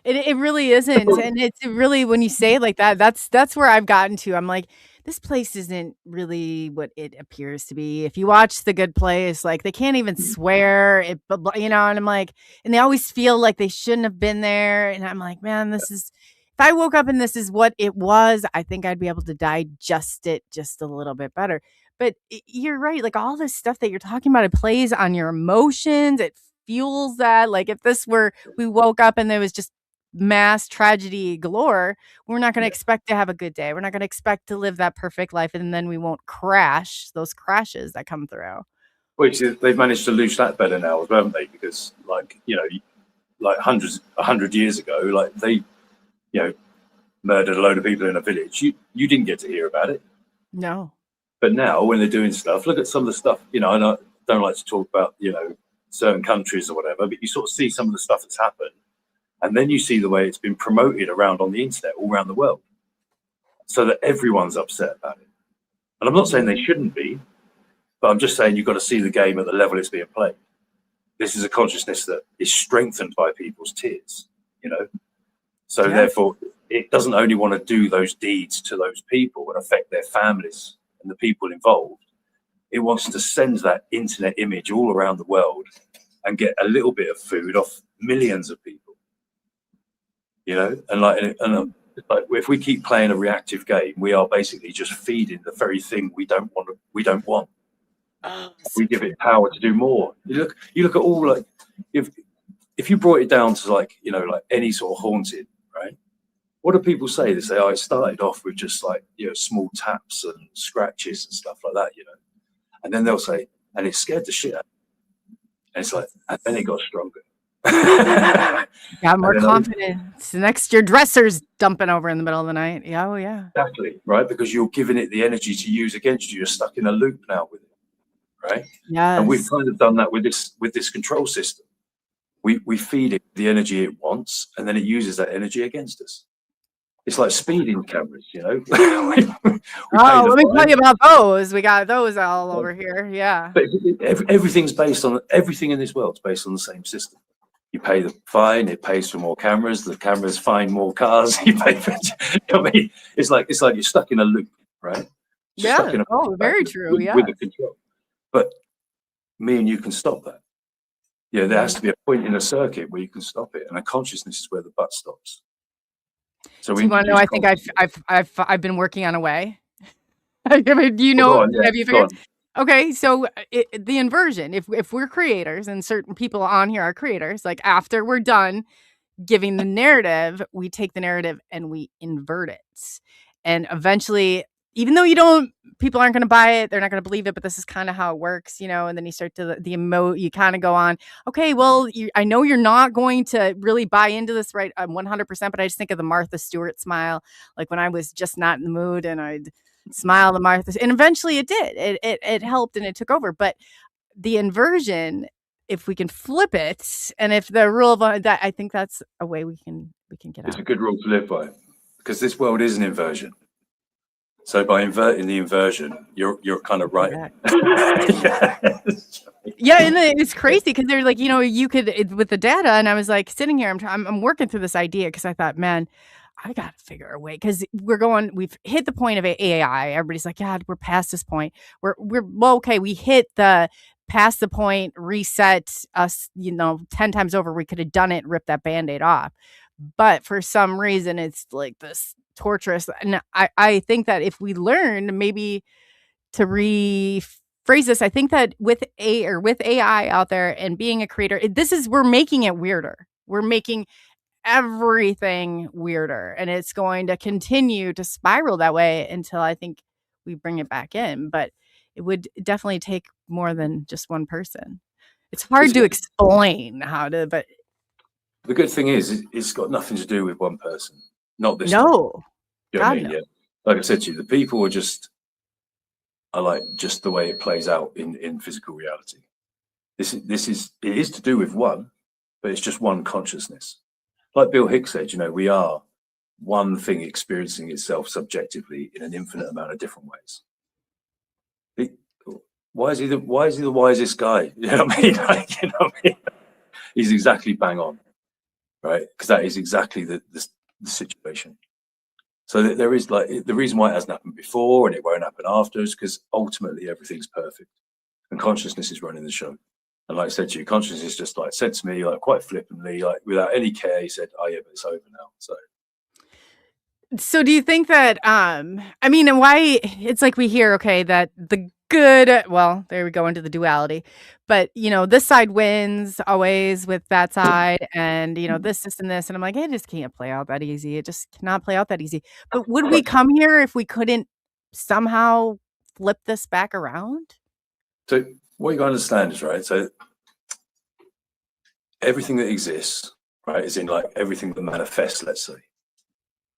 It really isn't, and it's really when you say it like that, that's where I've gotten to. I'm like, this place isn't really what it appears to be. If you watch The Good Place, like they can't even swear it, but you know, and I'm like, and they always feel like they shouldn't have been there, and I'm like, man, this is. If I woke up and this is what it was, I think I'd be able to digest it just a little bit better. But you're right, like all this stuff that you're talking about, it plays on your emotions. It fuels that. Like if this were we woke up and there was just mass tragedy galore, we're not going to Yeah. expect to have a good day. We're not going to expect to live that perfect life, and then we won't crash those crashes that come through. Which they've managed to lose that better now, haven't they? Because, like, you know, like 100 years ago, like they, you know, murdered a load of people in a village. You didn't get to hear about it. No. But now, when they're doing stuff, look at some of the stuff. You know, I don't like to talk about, you know, certain countries or whatever, but you sort of see some of the stuff that's happened, and then you see the way it's been promoted around on the internet all around the world, so that everyone's upset about it. And I'm not saying they shouldn't be, but I'm just saying you've got to see the game at the level it's being played. This is a consciousness that is strengthened by people's tears, you know. So therefore, it doesn't only want to do those deeds to those people and affect their families and the people involved. It wants to send that internet image all around the world and get a little bit of food off millions of people, you know. And like if we keep playing a reactive game, we are basically just feeding the very thing we don't want. Oh, We give it power to do more. You look at all, like, if you brought it down to, like, you know, like any sort of haunting, right? What do people say? They say, oh, it started off with just, like, you know, small taps and scratches and stuff like that, you know. And then they'll say, and it scared the shit out of me. And it's like, and then it got stronger. Got more confidence. Next, your dresser's dumping over in the middle of the night. Yeah, oh yeah. Exactly, right? Because you're giving it the energy to use against you. You're stuck in a loop now with it, right? Yes. And we've kind of done that with this control system. We feed it the energy it wants, and then it uses that energy against us. It's like speeding cameras, you know. Oh, let me tell you about those. We got those all over here. Yeah. But everything's based on, everything in this world's based on the same system. You pay the fine, it pays for more cameras. The cameras find more cars. You pay for. I mean, it's like you're stuck in a loop, right? Yeah. Oh, very true. Yeah. With the control, but me and you can stop that. Yeah, there has to be a point in a circuit where you can stop it, and a consciousness is where the butt stops. So do you want to know? I think I've been working on a way. I mean, do you know? Have you figured? Okay, so the inversion. If we're creators, and certain people on here are creators, like after we're done giving the narrative, we take the narrative and we invert it, and eventually, even though people aren't going to buy it, they're not going to believe it, but this is kind of how it works, you know. And then you start to you kind of go on, okay, well, I know you're not going to really buy into this, right? 100%, but I just think of the Martha Stewart smile, like when I was just not in the mood and I'd smile to Martha, and eventually it did. It helped and it took over. But the inversion, if we can flip it, and if the rule of that, I think that's a way we can get out. It's a good rule to live by, because this world is an inversion. So by inverting the inversion, you're kind of right. Yeah, and it's crazy because they're like, you know, you could with the data, and I was like sitting here, I'm working through this idea because I thought, man, I got to figure a way, because we've hit the point of AI. Everybody's like, God, we're past this point. We're well, okay, we hit the past the point, reset us, you know, 10 times over. We could have done it, ripped that Band-Aid off. But for some reason, it's like this torturous. And I think that if we learn maybe to rephrase this, I think that with AI out there and being a creator, we're making it weirder. We're making everything weirder, and it's going to continue to spiral that way until I think we bring it back in. But it would definitely take more than just one person. It's hard to explain how to, but the good thing is it's got nothing to do with one person. Not this time. no, You know what I God, mean? no. Yeah. Like I said to you, the people are like just the way it plays out in physical reality. It is to do with one, but it's just one consciousness. Like Bill Hicks said, you know, we are one thing experiencing itself subjectively in an infinite amount of different ways. Why is he the wisest guy? You know what I mean? Like, you know what I mean? He's exactly bang on, right? Because that is exactly the situation. So there is, like, the reason why it hasn't happened before and it won't happen after is because ultimately everything's perfect and consciousness is running the show. And like I said to you, consciousness just like said to me, like quite flippantly, like without any care, he said, "Oh yeah, but it's over now." So do you think that I mean, and why it's like we hear, okay, that the good, well, there we go into the duality, but you know, this side wins always with that side, and you know, this and this, and I'm like, it just can't play out that easy. It just cannot play out that easy. But would we come here if we couldn't somehow flip this back around? So what you got to understand is, right, so everything that exists, right, is in like everything that manifests, let's say,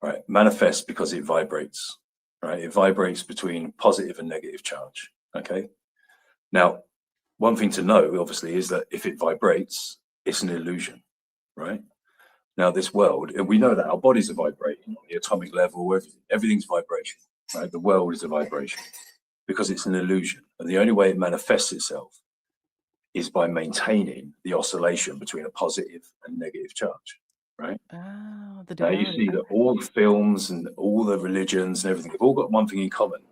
right, manifests because it vibrates, right? It vibrates between positive and negative charge. Okay. Now, one thing to know, obviously, is that if it vibrates, it's an illusion, right? Now, this world, and we know that our bodies are vibrating on the atomic level, everything's vibration, right? The world is a vibration because it's an illusion. And the only way it manifests itself is by maintaining the oscillation between a positive and negative charge, right? Oh, the Now you duality. see that all the films and all the religions and everything have all got one thing in common: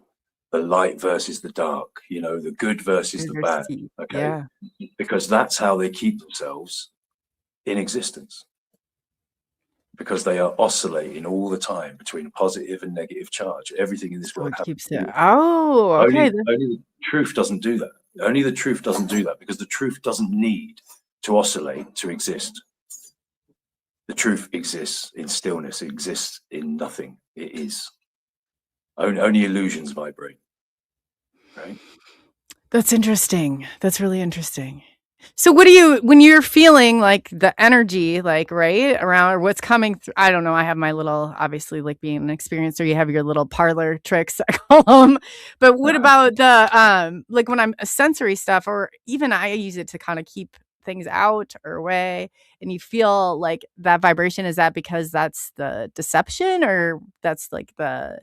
the light versus the dark, you know, the good versus the bad. Okay. Yeah. Because that's how they keep themselves in existence. Because they are oscillating all the time between positive and negative charge. Everything in this So world it happens. keeps it. Oh, okay. Only the truth doesn't do that. Only the truth doesn't do that because the truth doesn't need to oscillate to exist. The truth exists in stillness. It exists in nothing. It is. Only illusions vibrate. Right. That's interesting. That's really interesting. So what do you, when you're feeling like the energy, like right around or what's coming through, I don't know. I have my little, obviously like being an experiencer, you have your little parlor tricks, I call them. But what about the, like when I'm sensory stuff, or even I use it to kind of keep things out or away, and you feel like that vibration, is that because that's the deception, or that's like are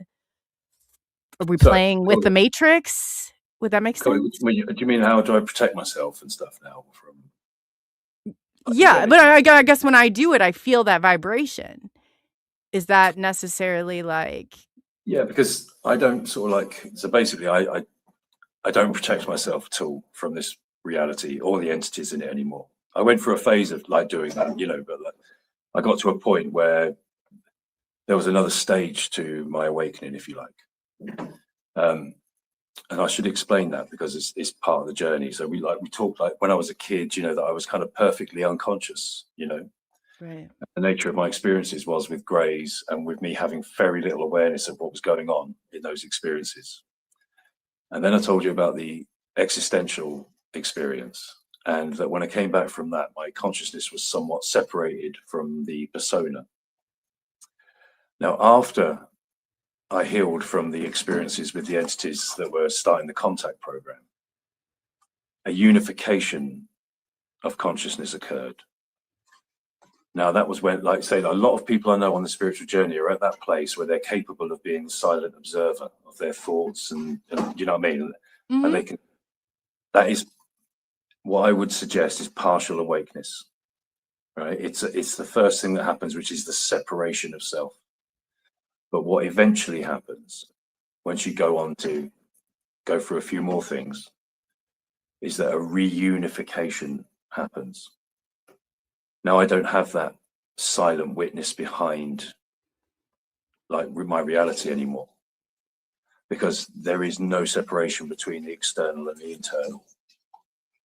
we So, playing with the matrix? Would that make Coley, sense? do you mean how do I protect myself and stuff now from like, this Yeah, but energy? I guess when I do it, I feel that vibration. Is that necessarily like Yeah, because I don't sort of like, so basically I don't protect myself at all from this reality or the entities in it anymore. I went through a phase of like doing that, you know, but like, I got to a point where there was another stage to my awakening, if you like. And I should explain that because it's part of the journey. So we talked like when I was a kid, you know, that I was kind of perfectly unconscious, you know. right? The nature of my experiences was with greys and with me having very little awareness of what was going on in those experiences. And then I told you about the existential experience, and that when I came back from that, my consciousness was somewhat separated from the persona. Now, after I healed from the experiences with the entities that were starting the contact program, a unification of consciousness occurred. Now, that was when, like I say, a lot of people I know on the spiritual journey are at that place where they're capable of being a silent observer of their thoughts, and you know what I mean? And they can, that is what I would suggest is partial awakeness, right? It's the first thing that happens, which is the separation of self. But what eventually happens once you go on to go through a few more things is that a reunification happens. Now, I don't have that silent witness behind like my reality anymore, because there is no separation between the external and the internal.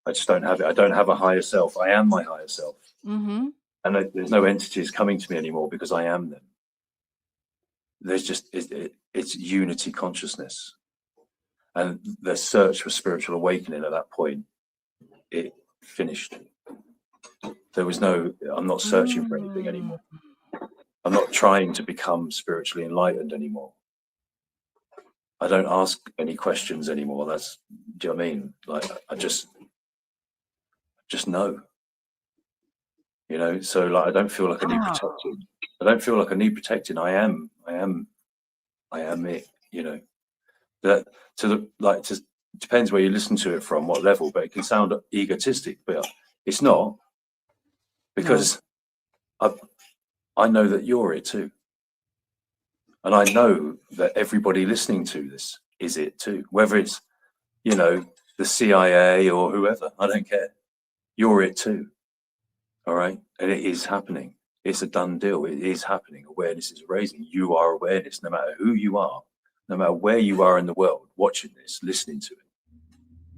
I just don't have it. I don't have a higher self. I am my higher self. Mm-hmm. And there's no entities coming to me anymore because I am them. There's just, it's unity consciousness. And the search for spiritual awakening at that point, it finished. There was no, I'm not searching for anything anymore. I'm not trying to become spiritually enlightened anymore. I don't ask any questions anymore. That's, do you know what I mean? Like, I just know, you know? So like, I don't feel like I need protecting. I don't feel like I need protecting. I am it, you know? That depends where you listen to it from, what level, but it can sound egotistic, but it's not, because I know that you're it too. And I know that everybody listening to this is it too, whether it's, you know, the CIA or whoever, I don't care. You're it too. All right. And it is happening. It's a done deal. It is happening. Awareness is raising. You are awareness, no matter who you are, no matter where you are in the world, watching this, listening to it.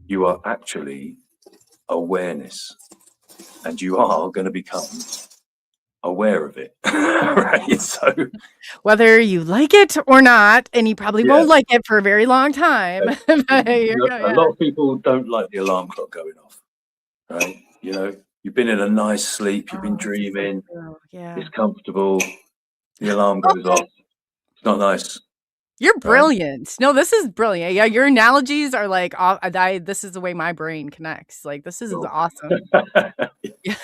You are actually awareness, and you are going to become aware of it. Right. So whether you like it or not, and you probably won't like it for a very long time. A lot of people don't like the alarm clock going off, right? You know, you've been in a nice sleep, you've been dreaming, it's comfortable, the alarm goes off. It's not nice. You're brilliant. No, this is brilliant. Yeah, your analogies are like, this is the way my brain connects. Like, this is awesome. Yeah.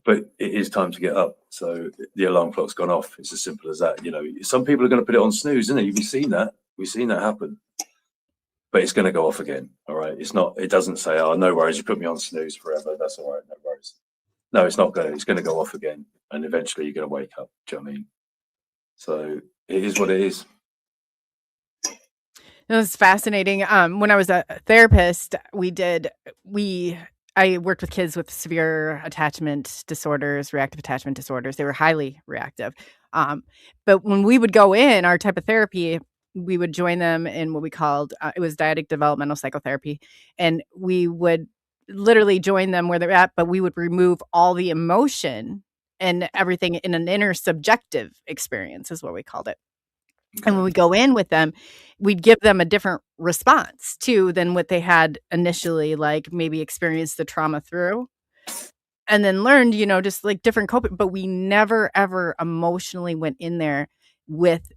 But it is time to get up. So the alarm clock's gone off. It's as simple as that. You know, some people are going to put it on snooze, isn't it? You've seen that. We've seen that happen. But it's going to go off again. All right. It's not, it doesn't say, oh, no worries, you put me on snooze forever. That's all right. No worries. No, it's not going to, it's going to go off again. And eventually you're going to wake up. Do you know what I mean? So it is what it is. It was fascinating. When I was a therapist, I worked with kids with severe attachment disorders, reactive attachment disorders. They were highly reactive. But when we would go in our type of therapy, we would join them in what we called, it was dyadic developmental psychotherapy. And we would literally join them where they're at, but we would remove all the emotion and everything in an inner subjective experience is what we called it. And when we go in with them, we'd give them a different response too than what they had initially, like maybe experienced the trauma through and then learned, you know, just like different coping. But we never, ever emotionally went in there with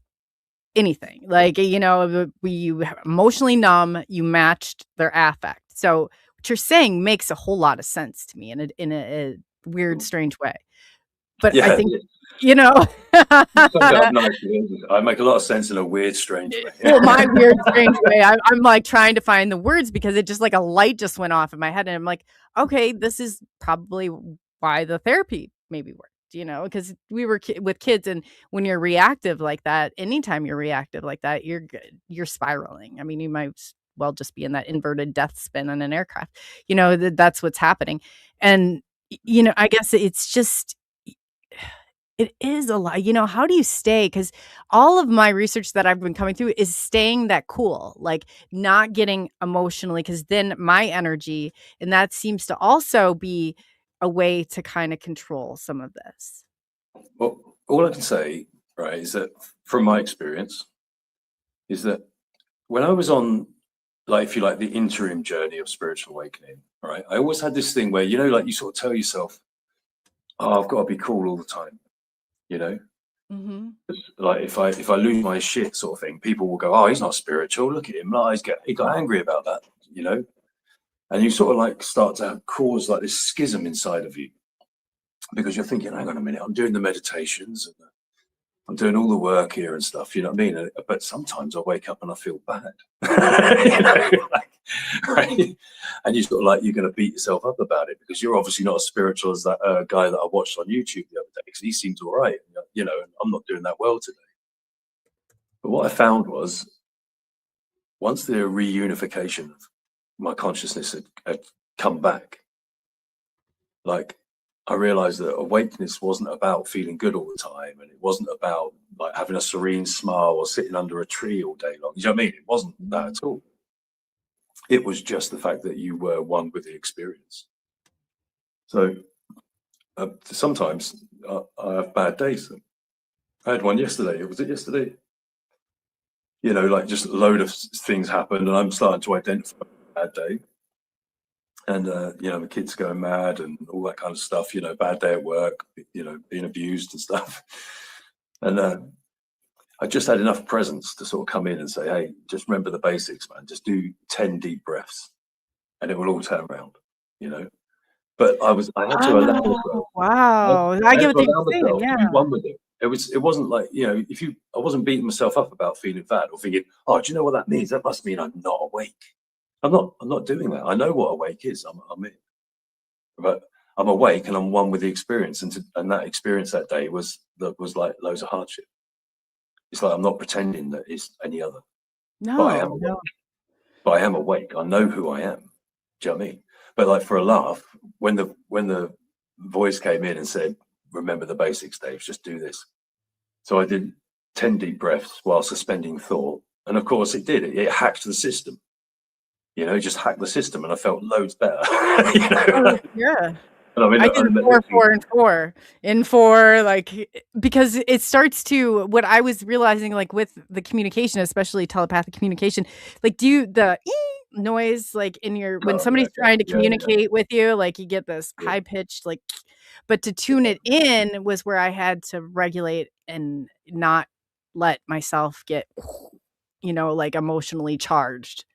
anything. Like, you know, we emotionally numb, you matched their affect. So what you're saying makes a whole lot of sense to me in a weird, strange way. But I think, you know, I make a lot of sense in a weird, strange way. Well, my weird, strange way. I'm like trying to find the words because it just like a light just went off in my head. And I'm like, okay, this is probably why the therapy maybe worked, you know, because we were with kids. And when you're reactive like that, anytime you're reactive like that, you're spiraling. I mean, you might well just be in that inverted death spin on an aircraft, you know, that's what's happening. And, you know, I guess it's just, it is a lot. You know, how do you stay? Because all of my research that I've been coming through is staying that cool, like not getting emotionally, because then my energy, and that seems to also be a way to kind of control some of this. Well, all I can say, right, is that from my experience, is that when I was on, like, if you like, the interim journey of spiritual awakening, right, I always had this thing where, you know, like you sort of tell yourself, oh, I've got to be cool all the time. You know, like if I lose my shit sort of thing, people will go, oh, he's not spiritual. Look at him. Like, he got angry about that, you know, and you sort of like start to cause like this schism inside of you because you're thinking, hang on a minute, I'm doing the meditations and I'm doing all the work here and stuff, you know what I mean? But sometimes I wake up and I feel bad, you know, like, right? And you sort of like, you're going to beat yourself up about it because you're obviously not as spiritual as that guy that I watched on YouTube the other day, because he seems all right, you know, and I'm not doing that well today. But what I found was, once the reunification of my consciousness had come back, like, I realized that awakeness wasn't about feeling good all the time, and it wasn't about like having a serene smile or sitting under a tree all day long. You know what I mean? It wasn't that at all. It was just the fact that you were one with the experience. So sometimes I have bad days. I had one yesterday. Was it yesterday? You know, like just a load of things happened, and I'm starting to identify a bad day. And you know, the kids going mad and all that kind of stuff. You know, bad day at work. You know, being abused and stuff. And I just had enough presence to sort of come in and say, "Hey, just remember the basics, man. Just do 10 deep breaths, and it will all turn around." You know. But I had to allow myself. Wow. I get what you're saying. To be one with it. It wasn't like, you know, I wasn't beating myself up about feeling bad or thinking, oh, do you know what that means? That must mean I'm not awake. I'm not doing that. I know what awake is. But I'm awake and I'm one with the experience. And that experience that day was like loads of hardship. It's like I'm not pretending that it's any other. No, but I am awake. I know who I am. Do you know what I mean? But like for a laugh, when the voice came in and said, remember the basics, Dave, just do this. So I did 10 deep breaths while suspending thought. And of course it did. It hacked the system. You know, just hacked the system and I felt loads better. You know? Oh, yeah. I did 4 in 4, like, because it starts to, what I was realizing, like with the communication, especially telepathic communication, like the noise, like in your, when somebody's trying to communicate with you, like you get this high pitched, like, but to tune it in was where I had to regulate and not let myself get, you know, like emotionally charged.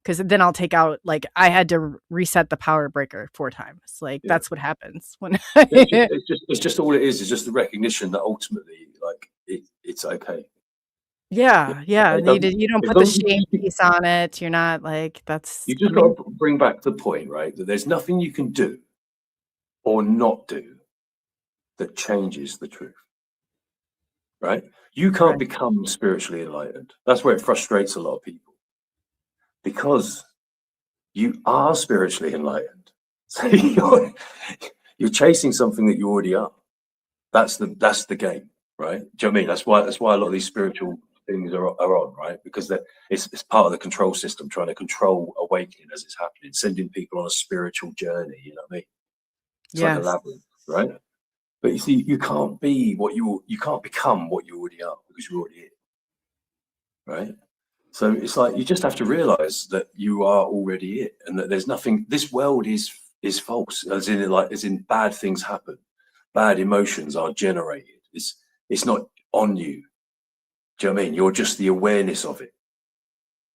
Because then I'll take out, like, I had to reset the power breaker 4 times. Like, that's what happens when it's just all it is just the recognition that ultimately, like, it's okay. Yeah. You don't put the shame piece on it. You're not like, that's. You just got to bring back the point, right? That there's nothing you can do or not do that changes the truth. Right? You can't become spiritually enlightened. That's where it frustrates a lot of people. Because you are spiritually enlightened. So you're chasing something that you already are. That's the game, right? Do you know what I mean? That's why a lot of these spiritual things are on, right? Because it's part of the control system, trying to control awakening as it's happening, sending people on a spiritual journey, you know what I mean? It's like a labyrinth, right? But you see, you can't become what you already are because you're already it. Right? So it's like you just have to realize that you are already it, and that there's nothing. This world is false, as in bad things happen, bad emotions are generated. It's not on you. Do you know what I mean? You're just the awareness of it.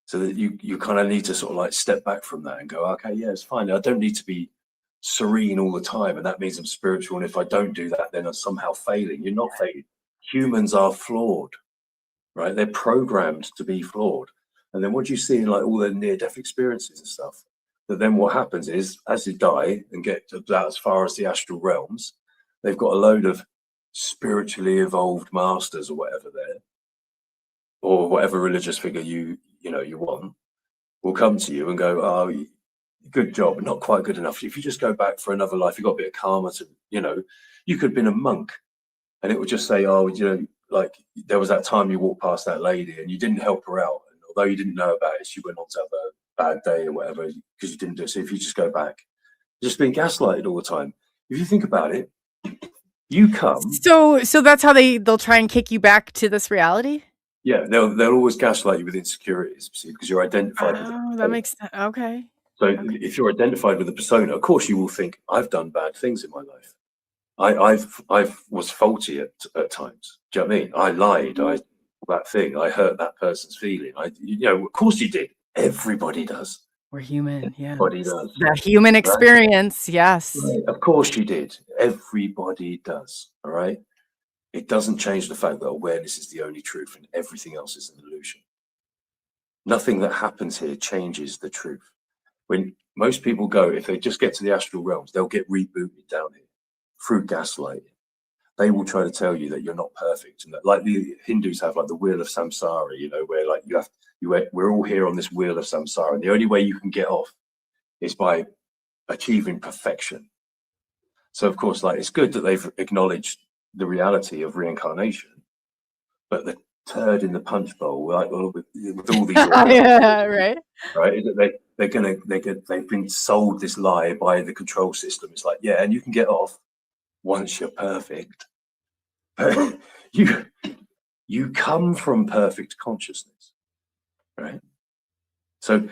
So that you kind of need to sort of like step back from that and go, okay, yeah, it's fine. I don't need to be serene all the time, and that means I'm spiritual. And if I don't do that, then I'm somehow failing. You're not failing. Humans are flawed. Right? They're programmed to be flawed. And then what you see in like all the near-death experiences and stuff, that then what happens is as you die and get about as far as the astral realms, they've got a load of spiritually evolved masters or whatever there, or whatever religious figure you want, will come to you and go, oh, good job, but not quite good enough. If you just go back for another life, you've got a bit of karma to, you could have been a monk, and it would just say, oh, like there was that time you walked past that lady and you didn't help her out, and although you didn't know about it, she went on to have a bad day or whatever because you didn't do it. So if you just go back, you're just being gaslighted all the time. If you think about it, you come. So that's how they'll try and kick you back to this reality. Yeah, they'll always gaslight you with insecurities, see, because you're identified. Oh, that makes sense. Okay. So if you're identified with a persona, of course you will think, I've done bad things in my life. I was faulty at times. Do you know what I mean? I lied. That thing. I hurt that person's feeling. Of course you did. Everybody does. We're human. Everybody does. The human experience. Right? Yes. Right. Of course you did. Everybody does. All right. It doesn't change the fact that awareness is the only truth and everything else is an illusion. Nothing that happens here changes the truth. When most people go, if they just get to the astral realms, they'll get rebooted down here through gaslighting. They will try to tell you that you're not perfect, and that, like the Hindus have, like the wheel of samsara, where like we're all here on this wheel of samsara, and the only way you can get off is by achieving perfection. So of course, like, it's good that they've acknowledged the reality of reincarnation, but the turd in the punch bowl, like with all these yeah, right. right? Is that they've been sold this lie by the control system. It's like, yeah, and you can get off once you're perfect, but you come from perfect consciousness, right? So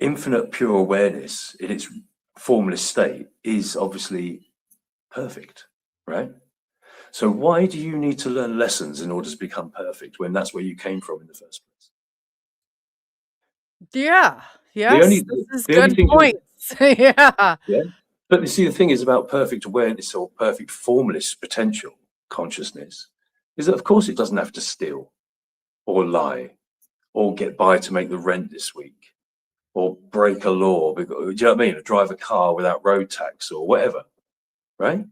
infinite pure awareness in its formless state is obviously perfect, right? So why do you need to learn lessons in order to become perfect when that's where you came from in the first place? Yeah. The Yes, only this is the only good thing you're points. Yeah. yeah. But you see, the thing is about perfect awareness or perfect formless potential consciousness is that, of course, it doesn't have to steal or lie or get by to make the rent this week or break a law. Because, do you know what I mean? Or drive a car without road tax or whatever, right?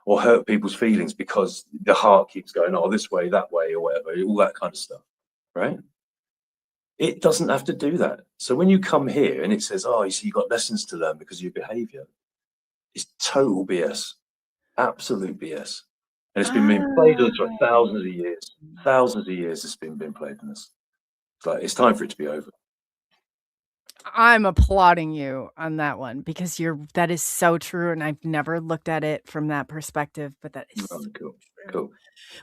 Or hurt people's feelings because the heart keeps going, oh, this way, that way, or whatever, all that kind of stuff, right? It doesn't have to do that. So when you come here and it says, oh, you see, you've got lessons to learn because of your behavior, it's total BS, absolute BS. And it's been being played on us for thousands of years. Thousands of years it's been played on us. It's like, it's time for it to be over. I'm applauding you on that one because that is so true, and I've never looked at it from that perspective, but that is Oh, so cool, true. cool.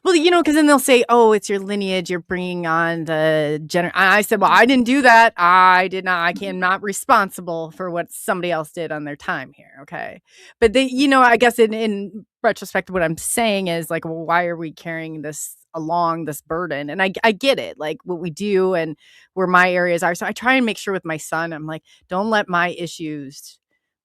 Well, because then they'll say, "Oh, it's your lineage. You're bringing on the I said, "Well, I didn't do that. I did not. I am not responsible for what somebody else did on their time here." Okay, but I guess in retrospect, what I'm saying is like, well, why are we carrying this along this burden? And I get it, like what we do and where my areas are. So I try and make sure with my son, I'm like, don't let my issues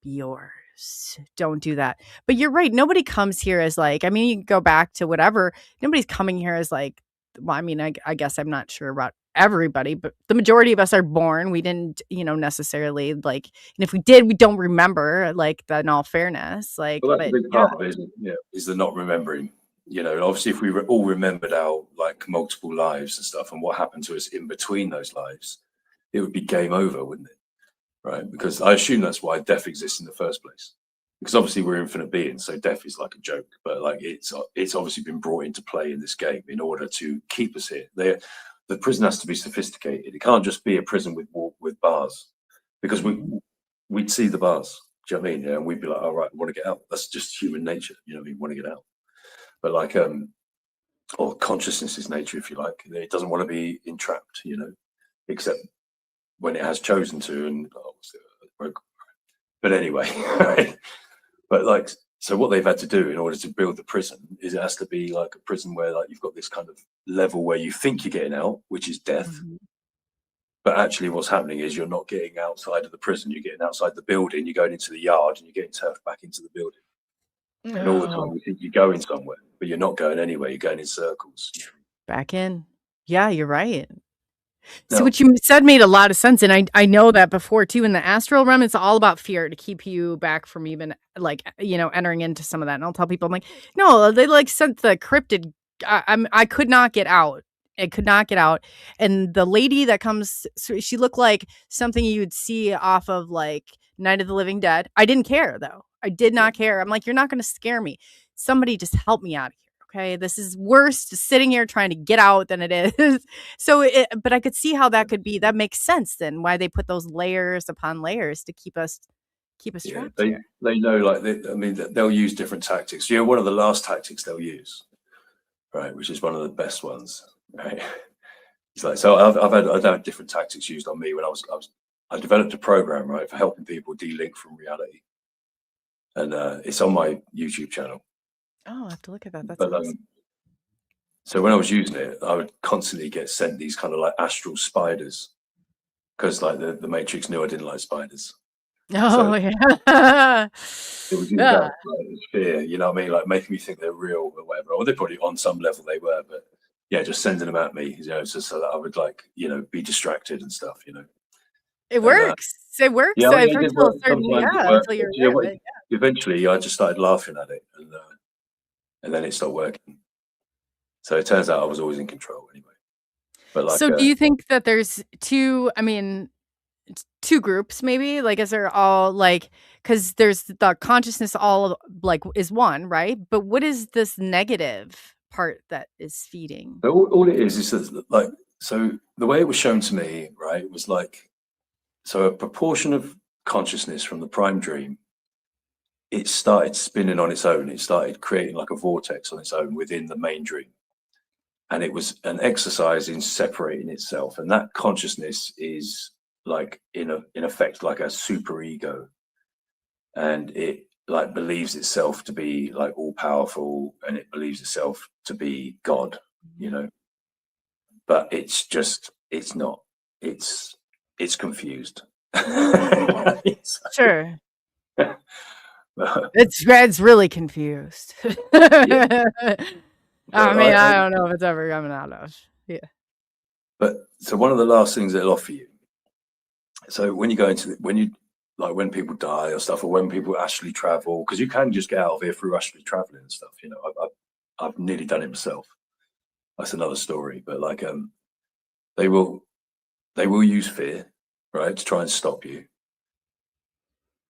be yours. Don't do that. But you're right. Nobody comes here as like, I mean, you can go back to whatever. Nobody's coming here as like, well, I mean, I guess I'm not sure about everybody, but the majority of us are born. We didn't, necessarily like, and if we did, we don't remember, like, that in all fairness. Like, Well, that's a but big yeah. part of it, isn't it? Yeah, is the not remembering. Obviously, if we all remembered our like multiple lives and stuff, and what happened to us in between those lives, it would be game over, wouldn't it? Right? Because I assume that's why death exists in the first place. Because obviously we're infinite beings, so death is like a joke. But like it's obviously been brought into play in this game in order to keep us here. The prison has to be sophisticated. It can't just be a prison with bars, because we'd see the bars. Do you know what I mean? Yeah, and we'd be like, all right, I want to get out. That's just human nature. You know what I mean? Want to get out. But like, or consciousness is nature, if you like. It doesn't want to be entrapped, except when it has chosen to. And but anyway, right? But like, so what they've had to do in order to build the prison is it has to be like a prison where like you've got this kind of level where you think you're getting out, which is death. Mm-hmm. But actually what's happening is you're not getting outside of the prison, you're getting outside the building, you're going into the yard and you're getting turfed back into the building. No. And all the time you think you're going somewhere, but you're not going anywhere, you're going in circles. Back in. Yeah, you're right. So Now, what you said made a lot of sense, and I know that before too. In the astral realm, it's all about fear to keep you back from even like entering into some of that. And I'll tell people, I'm like, no, they like sent the cryptid. I could not get out. I could not get out. And the lady that comes, so she looked like something you'd see off of like Night of the Living Dead. I didn't care though. I did not care. I'm like, you're not going to scare me. Somebody just help me out of here. Okay, this is worse just sitting here trying to get out than it is. So, but I could see how that could be. That makes sense then. Why they put those layers upon layers to keep us trapped here. they know, like, they'll use different tactics. One of the last tactics they'll use, right, which is one of the best ones, right? It's like, so I've had different tactics used on me when I developed a program, right, for helping people de-link from reality, and it's on my YouTube channel. Oh, I have to look at that. That's But awesome. so when I was using it, I would constantly get sent these kind of like astral spiders, because like the Matrix knew I didn't like spiders. Oh, So yeah. it was all Yeah. about like, fear, you know what I mean? Like making me think they're real or whatever. Or they probably on some level they were, but yeah, just sending them at me, just so that I would like, be distracted and stuff, It And works. It works. yeah, I've it heard did till a work. certain, Sometimes it yeah, worked. until you're But you know aware of what? it. Eventually, I just started laughing at it, and then it stopped working. So it turns out I was always in control anyway. But like, So do you think that there's two, I mean, two groups maybe? Like, is there all like, because there's the consciousness all like is one, right? But what is this negative part that is feeding. But all it is that, like, so the way it was shown to me, right, was like, so a proportion of consciousness from the prime dream, it started spinning on its own. It started creating like a vortex on its own within the main dream. And it was an exercise in separating itself. And that consciousness is like, in effect, like a super ego. And it like believes itself to be like all powerful, and it believes itself to be God, you know. But it's just, it's not. It's confused. Sure. It's really confused. Yeah. I mean, I don't know if it's ever coming out of. Yeah. But so one of the last things they'll offer you. So when you go into when people die or stuff, or when people actually travel, because you can just get out of here through actually traveling and stuff. You know, I've nearly done it myself. That's another story. But like, they will use fear, right, to try and stop you.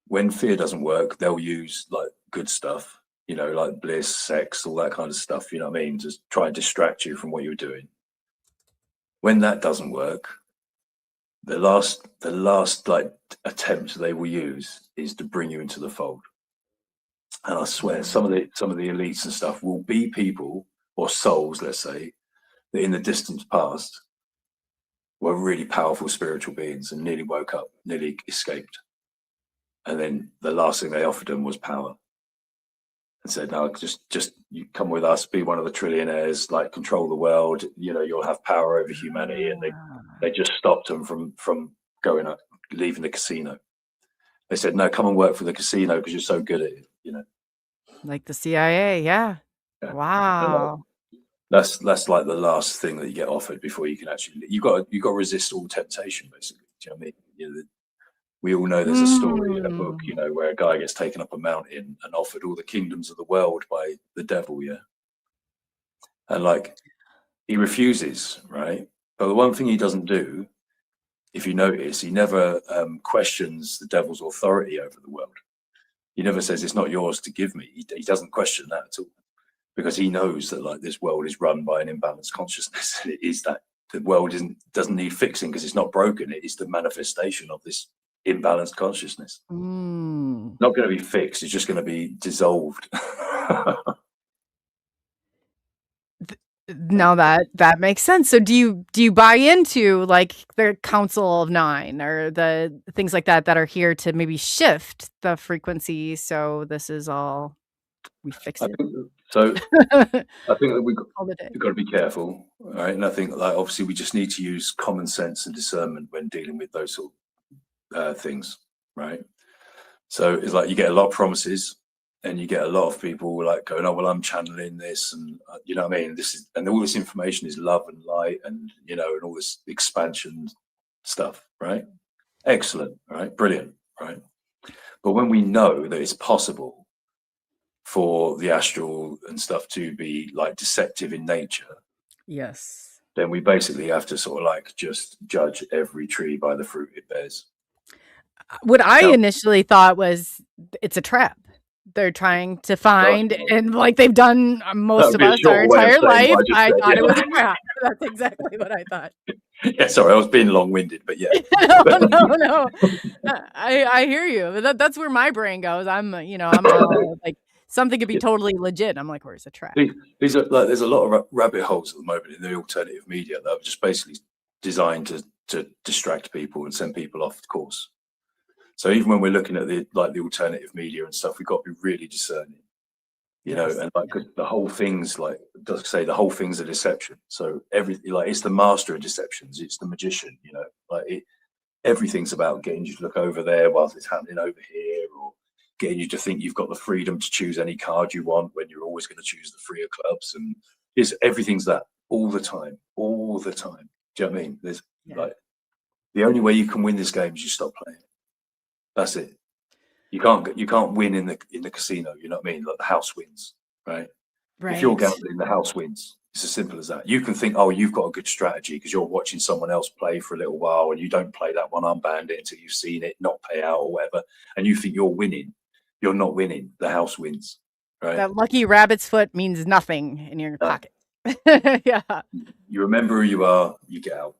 When fear doesn't work, they'll use like good stuff, you know, like bliss, sex, all that kind of stuff, you know what I mean? Just try and distract you from what you're doing. When that doesn't work, the last like attempt they will use is to bring you into the fold. And I swear some of the elites and stuff will be people or souls, let's say, that in the distant past were really powerful spiritual beings and nearly woke up, nearly escaped. And then the last thing they offered them was power, and said, "No, just you come with us, be one of the trillionaires, like control the world. You know, you'll have power over humanity." And they just stopped them from going up, leaving the casino. They said, "No, come and work for the casino because you're so good at it." You know, like the CIA. Yeah. Wow. That's like the last thing that you get offered before you can actually. You got to resist all temptation, basically. Do you know what I mean? You know, we all know there's a story in a book, you know, where a guy gets taken up a mountain and offered all the kingdoms of the world by the devil, yeah. And like, he refuses, right? But the one thing he doesn't do, if you notice, he never questions the devil's authority over the world. He never says it's not yours to give me. He doesn't question that at all, because he knows that like this world is run by an imbalanced consciousness. And it is that the world doesn't need fixing because it's not broken. It is the manifestation of this imbalanced consciousness. Not going to be fixed. It's just going to be dissolved. Now that makes sense. So do you buy into like the Council of Nine or the things like that are here to maybe shift the frequency? So this is all, we fix it. I think that we've got to be careful, right? And I think like obviously we just need to use common sense and discernment when dealing with those sort of things, right? So it's like you get a lot of promises, and you get a lot of people like going, "Oh, well, I'm channeling this," and you know what I mean. And all this information is love and light, and you know, and all this expansion stuff, right? Excellent, right? Brilliant, right? But when we know that it's possible for the astral and stuff to be like deceptive in nature, yes, then we basically have to sort of like just judge every tree by the fruit it bears. What I initially thought was it's a trap. They're trying to find, and like they've done most of us our entire life. I thought it was a trap. That's exactly what I thought. Yeah, sorry, I was being long-winded, but yeah. No. I hear you. That's where my brain goes. I'm all like, something could be totally legit. I'm like, where's the trap? These are like, there's a lot of rabbit holes at the moment in the alternative media that are just basically designed to distract people and send people off course. So even when we're looking at the alternative media and stuff, we've got to be really discerning, you know, and like the whole thing's like, does say the whole thing's a deception. So everything, like, it's the master of deceptions. It's the magician, you know, like everything's about getting you to look over there whilst it's happening over here, or getting you to think you've got the freedom to choose any card you want when you're always going to choose the three of clubs. And everything's that all the time. Do you know what I mean? There's like, the only way you can win this game is you stop playing. That's it. You can't win in the casino. You know what I mean? Like the house wins, right? If you're gambling, the house wins. It's as simple as that. You can think, oh, you've got a good strategy because you're watching someone else play for a little while, and you don't play that one unbanned it until you've seen it not pay out or whatever, and you think you're winning. You're not winning. The house wins. right? That lucky rabbit's foot means nothing in your pocket. Yeah. You remember who you are, you get out.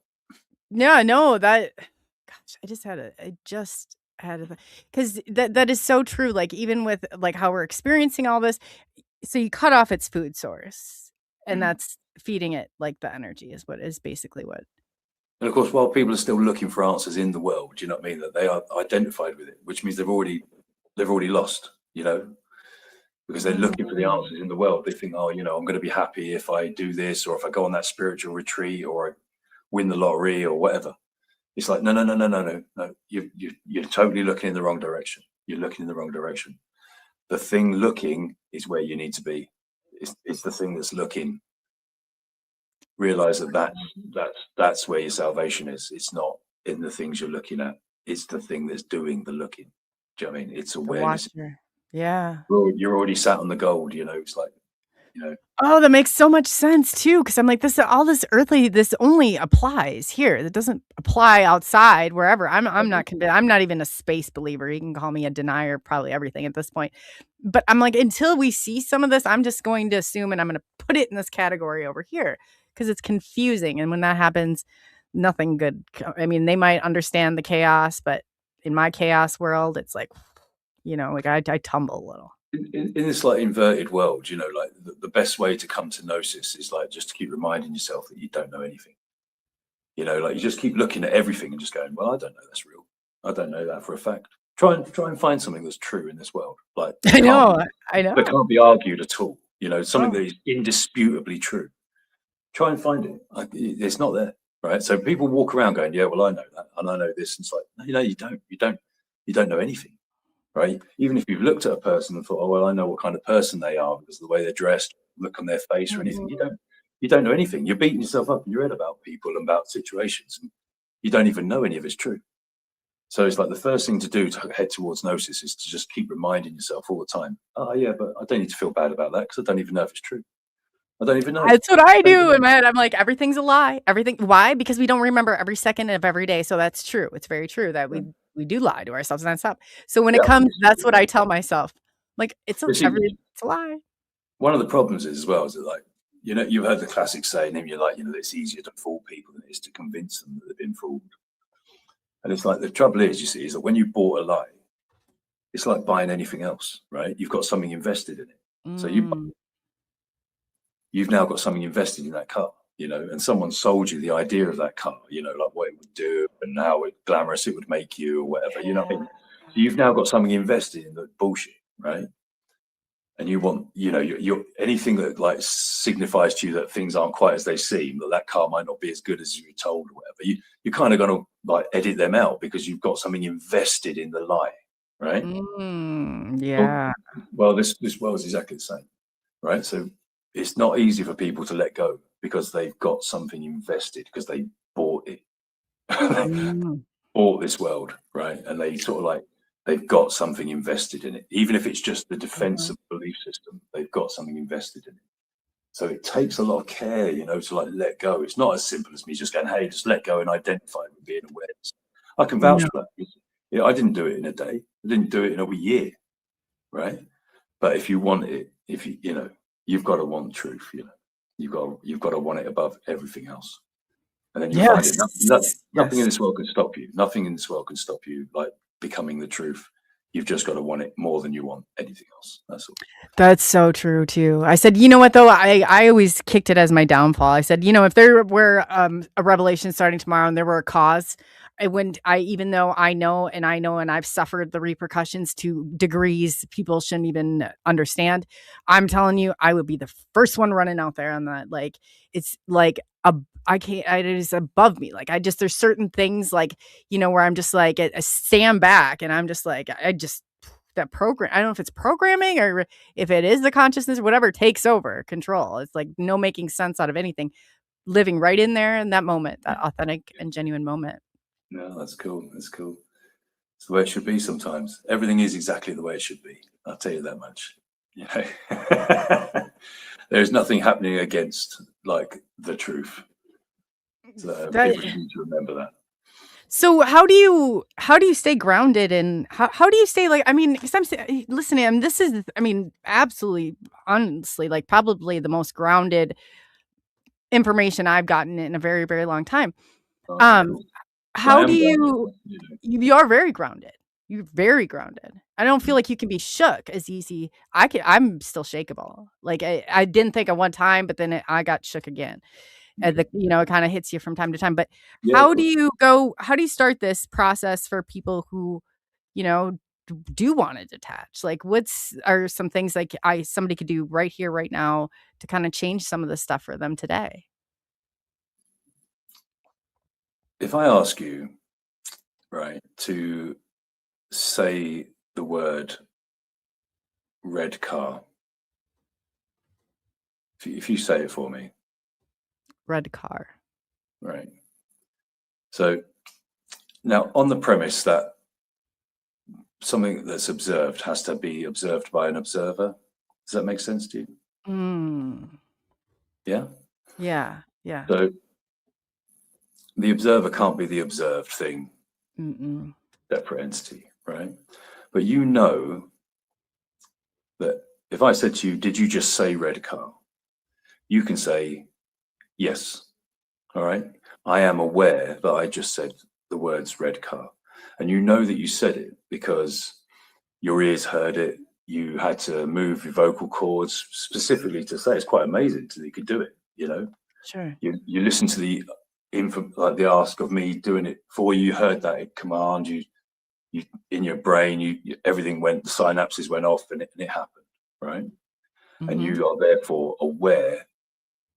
Yeah, no, gosh, I just had a, because that is so true. Like, even with like how we're experiencing all this, so you cut off its food source, and that's feeding it like the energy is basically what. And of course, while people are still looking for answers in the world, do you know what I mean? That they are identified with it, which means they've already lost, you know, because they're looking for the answers in the world. They think, oh, you know, I'm going to be happy if I do this, or if I go on that spiritual retreat, or I win the lottery, or whatever. It's like, no. You're totally looking in the wrong direction. You're looking in the wrong direction. The thing looking is where you need to be. It's the thing that's looking. Realize that's where your salvation is. It's not in the things you're looking at. It's the thing that's doing the looking. Do you know what I mean? It's awareness. Yeah. You're already sat on the gold, you know. It's like, you know. Oh, that makes so much sense too, because I'm like, this earthly, this only applies here. It doesn't apply outside, wherever. I'm not convinced. I'm not even a space believer. You can call me a denier, probably everything at this point. But I'm like, until we see some of this, I'm just going to assume, and I'm going to put it in this category over here because it's confusing. And when that happens, nothing good. I mean, they might understand the chaos, but in my chaos world, it's like, you know, like I tumble a little. In this like inverted world, you know, like the best way to come to gnosis is like just to keep reminding yourself that you don't know anything. You know, like you just keep looking at everything and just going, well, I don't know that's real. I don't know that for a fact. Try and find something that's true in this world. Like I know. that can't be argued at all. You know, something that is indisputably true. Try and find it. Like, it's not there, right? So people walk around going, yeah, well, I know that, and I know this. And it's like, no, you don't. You don't know anything. Right? Even if you've looked at a person and thought, oh, well, I know what kind of person they are because of the way they're dressed, look on their face or anything, you don't know anything. You're beating yourself up in your head about people and about situations, and you don't even know any of it's true. So it's like the first thing to do to head towards gnosis is to just keep reminding yourself all the time, oh yeah, but I don't need to feel bad about that because I don't even know if it's true. I don't even know. That's what I do in my head. I'm like, everything's a lie. Everything. Why? Because we don't remember every second of every day. So that's true. It's very true that we do lie to ourselves nonstop. So when it comes, that's what I tell myself. Like, it's a lie. One of the problems is as well is that, like, you know, you've heard the classic saying, and you're like, you know, it's easier to fool people than it is to convince them that they've been fooled. And it's like the trouble is, you see, is that when you bought a lie, it's like buying anything else, right? You've got something invested in it. So you've now got something invested in that car, you know, and someone sold you the idea of that car, you know, like what it would do and how glamorous it would make you or whatever, you know what I mean? So you've now got something invested in the bullshit, right? And you want, you know, you're anything that like signifies to you that things aren't quite as they seem, that car might not be as good as you were told or whatever. You're kind of going to like edit them out because you've got something invested in the lie, right? Yeah. Well, this world is exactly the same, right? So it's not easy for people to let go because they've got something invested because they bought it. Bought this world, right? And they sort of like, they've got something invested in it. Even if it's just the defensive belief system, they've got something invested in it. So it takes a lot of care, you know, to like let go. It's not as simple as me just going, hey, just let go and identify with being awareness. I can vouch for that. You know, I didn't do it in a day. I didn't do it in a year, right? But if you want it, you know, you've got to want truth, you know. You've got to want it above everything else. And then you find it. Nothing in this world can stop you. Nothing in this world can stop you like becoming the truth. You've just got to want it more than you want anything else. That's all. That's so true too. I said, you know what though? I always kicked it as my downfall. I said, you know, if there were a revelation starting tomorrow and there were a cause, even though I know and I've suffered the repercussions to degrees people shouldn't even understand. I'm telling you, I would be the first one running out there on that. Like, it's like it is above me. Like, there's certain things like, you know, where I'm just like, I stand back and I'm just like, that program, I don't know if it's programming or if it is the consciousness or whatever takes over control. It's like no making sense out of anything, living right in there in that moment, that authentic and genuine moment. No, that's cool. That's cool. It's the way it should be sometimes. Everything is exactly the way it should be. I'll tell you that much. You know, there's nothing happening against like the truth. So people need to remember that. So how do you stay grounded, and how do you stay, like, I mean, because listening, and this is, I mean, absolutely, honestly, like, probably the most grounded information I've gotten in a very, very long time. Okay, Um, cool. I how do am grounded, you you know. you are very grounded. You're very grounded. I don't feel Mm, like you can be shook as easy. I'm still shakeable. Like, I didn't think at one time, but then I got shook again. okay. It kind of hits you from time to time. But Yeah, of course. how do you start this process for people who, you know, do want to detach? Like, are some things like somebody could do right here, right now to kind of change some of the stuff for them today? If I ask you, right, to say the word red car, if you say it for me, Red car. right? So now, on the premise that something that's observed has to be observed by an observer, does that make sense to you? Mm. Yeah. Yeah. Yeah. So the observer can't be the observed thing, Mm-mm. separate entity, right? But you know that if I said to you, did you just say red car? You can say, yes. All right. I am aware that I just said the words red car. And you know that you said it because your ears heard it. You had to move your vocal cords specifically to say. It's quite amazing that you could do it. You know, Sure. you listen to the info, like the ask of me doing it for you. You heard that command. You in your brain. Everything went. The synapses went off, and it happened. Right. And Mm-hmm. you are therefore aware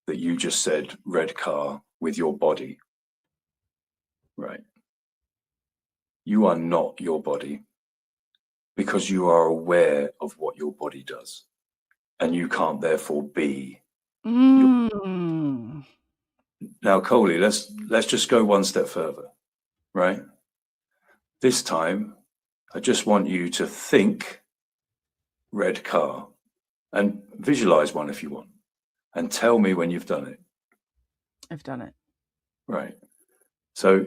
that you just said red car with your body. Right. You are not your body because you are aware of what your body does, and you can't therefore be your. Mm. Now, Coley, let's just go one step further, right? This time, I just want you to think red car and visualize one if you want, and tell me when you've done it. I've done it. Right. So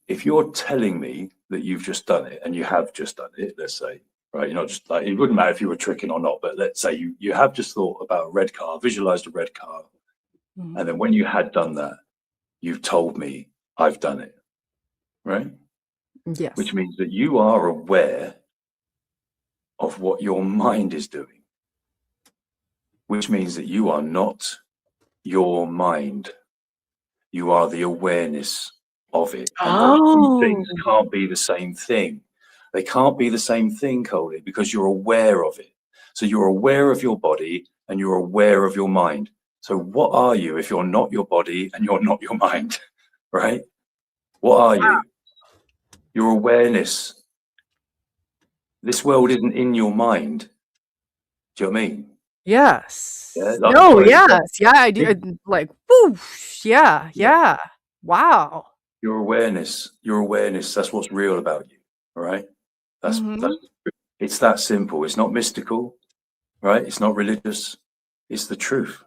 if you're telling me that you've just done it, and you have just done it, let's say, right, you're not just like, it wouldn't matter if you were tricking or not, but let's say you have just thought about a red car, visualized a red car, Mhm. and then when you had done that, you've told me I've done it, right? Yes. Which means that you are aware of what your mind is doing, which means that you are not your mind. You are the awareness of it. And those two Oh. things can't be the same thing. They can't be the same thing, Coley, because you're aware of it. So you're aware of your body and you're aware of your mind. So what are you if you're not your body and you're not your mind, right? What are you? Your awareness. This world isn't in your mind. Do you know what I mean? Yeah, Yes. like No, for yes. example, Yeah, I do. Like, whoosh. Yeah. yeah, Yeah. Wow. your awareness, that's what's real about you. All right. That's Mhm. it's that simple. It's not mystical, right? It's not religious. It's the truth,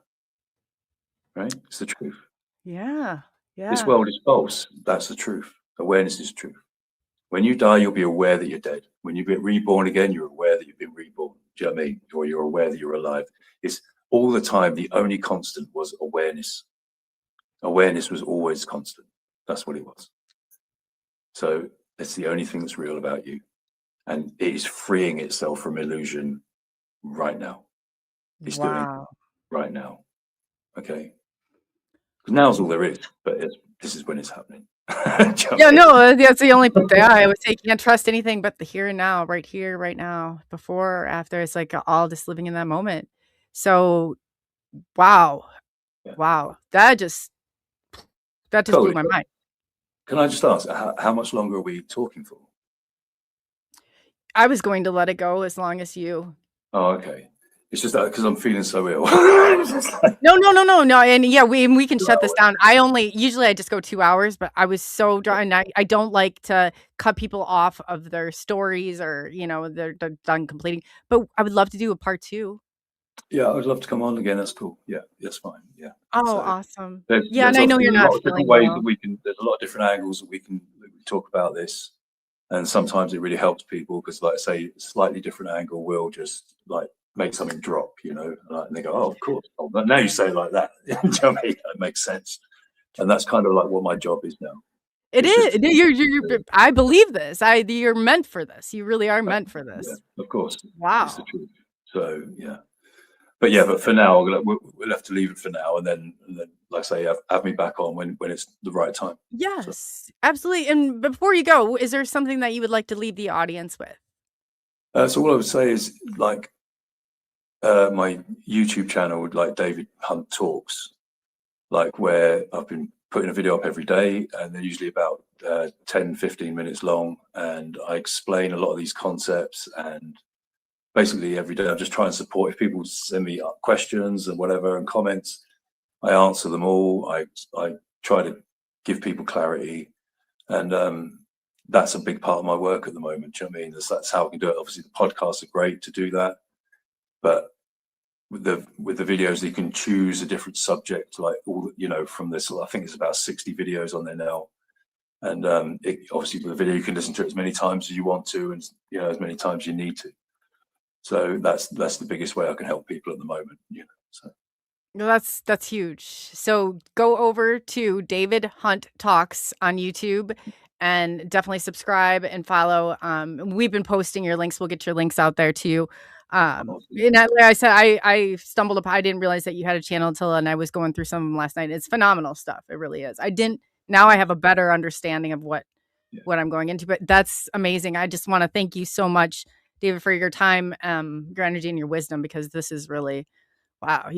right? It's the truth. Yeah. This Yeah. world is false. That's the truth. Awareness is truth. When you die, you'll be aware that you're dead. When you get reborn again, you're aware that you've been reborn. Do you know what I mean? Or you're aware that you're alive. It's all the time. The only constant was awareness. Awareness was always constant. That's what it was. So it's the only thing that's real about you. And it is freeing itself from illusion right now. It's doing it Wow. right now. Okay. Because now's all there is, but this is when it's happening. Do you know what Yeah, I mean? no, that's the only yeah, I would say you can't trust anything but the here and now, right here, right now, before or after. It's like all just living in that moment. So, wow. Yeah. Wow. That just blew Coley, my mind. can I just ask, how much longer are we talking for? I was going to let it go as long as you. Oh, okay. It's just that because I'm feeling so ill. No, no, no, no, no, and yeah, we can shut this down. Usually I just go 2 hours, but I was so dry, and I don't like to cut people off of their stories, or, they're done completing, but I would love to do a part 2. Yeah, I'd love to come on again. That's cool. Yeah, that's fine. Yeah. Oh, So awesome. there's Yeah, and there's I a, know you're there's a not lot of different feeling ways that well. we can. There's a lot of different angles that talk about this. And sometimes it really helps people because, like I say, a slightly different angle will just like make something drop, you know, and they go, oh, of course. Oh, but now you say it like that. Tell me, that makes sense. And that's kind of like what my job is now. It It's just is. You're I believe this. You're meant for this. You really are meant for this. Yeah, of course. Wow. It's the truth. So yeah. But for now, we'll have to leave it for now, and then like I say, have me back on when it's the right time. Yes, so. Absolutely. And before you go, is there something that you would like to leave the audience with? So all I would say is like my YouTube channel, like David Hunt Talks, like where I've been putting a video up every day, and they're usually about 10-15 minutes long, and I explain a lot of these concepts. And basically every day I just try and support. If people send me questions and whatever and comments, I answer them all. I try to give people clarity, and that's a big part of my work at the moment. Do you know what I mean? That's how I can do it. Obviously the podcasts are great to do that, but with the videos, you can choose a different subject, like all, you know, from this, I think there's about 60 videos on there now. And obviously with the video, you can listen to it as many times as you want to, and, you know, as many times you need to. So that's the biggest way I can help people at the moment, you know. So that's huge. So go over to David Hunt Talks on YouTube and definitely subscribe and follow. We've been posting your links. We'll get your links out there too. And like I said, I stumbled upon, I didn't realize that you had a channel and I was going through some of them last night. It's phenomenal stuff. It really is. Now I have a better understanding of what I'm going into, but that's amazing. I just want to thank you so much, David, for your time, your energy and your wisdom, because this is really, wow.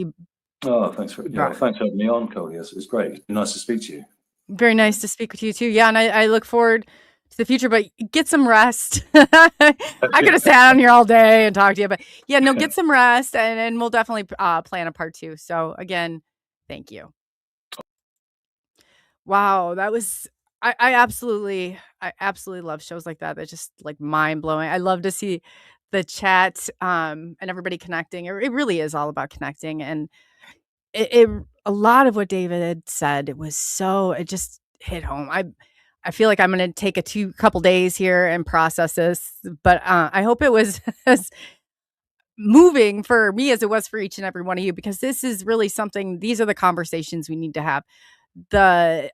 Thanks for having me on, Coley. It's great. It's nice to speak to you. Very nice to speak with you too. Yeah, and I look forward to the future, but get some rest. I could have sat on here all day and talked to you, but yeah, no, get some rest, and we'll definitely plan a part 2. So again, thank you. Wow, that was I absolutely love shows like that. They're just like mind blowing. I love to see the chat and everybody connecting. It really is all about connecting, and it a lot of what David had said, it just hit home. I feel like I'm going to take a couple days here and process this, but I hope it was as moving for me as it was for each and every one of you, because this is really something, these are the conversations we need to have.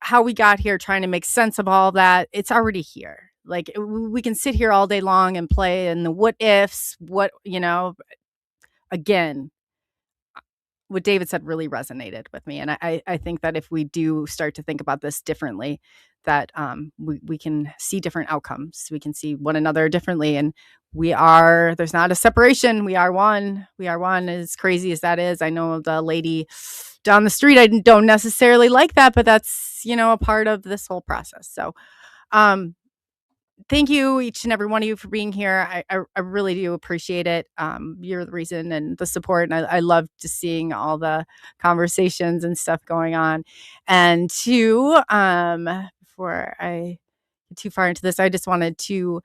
How we got here, trying to make sense of all that, it's already here. Like we can sit here all day long and play in the what ifs, again, what David said really resonated with me. And I think that if we do start to think about this differently, that we can see different outcomes. We can see one another differently. And there's not a separation. We are one. We are one, as crazy as that is. I know the lady down the street, I don't necessarily like that, but that's, a part of this whole process. So thank you, each and every one of you, for being here. I really do appreciate it. You're the reason and the support. And I love to seeing all the conversations and stuff going on. And before I get too far into this, I just wanted to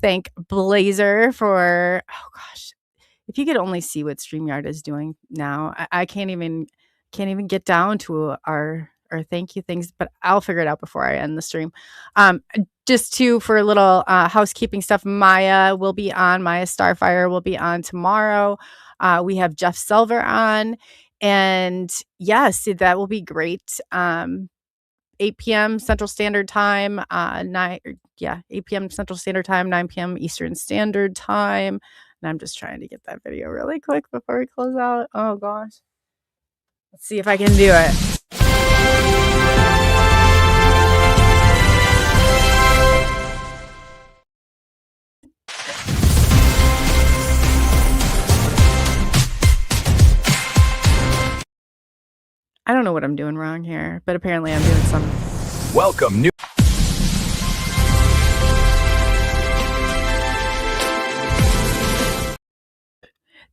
thank Blazer for, oh gosh, if you could only see what StreamYard is doing now. I can't even get down to our thank you things, but I'll figure it out before I end the stream. Just for a little housekeeping stuff, Maya Starfire will be on tomorrow. We have Jeff Silver on, and yes, that will be great. 8 p.m. Central Standard Time, 8 p.m. Central Standard Time, 9 p.m. Eastern Standard Time. And I'm just trying to get that video really quick before we close out. Oh gosh. Let's see if I can do it. I don't know what I'm doing wrong here, but apparently I'm doing some. Welcome, new.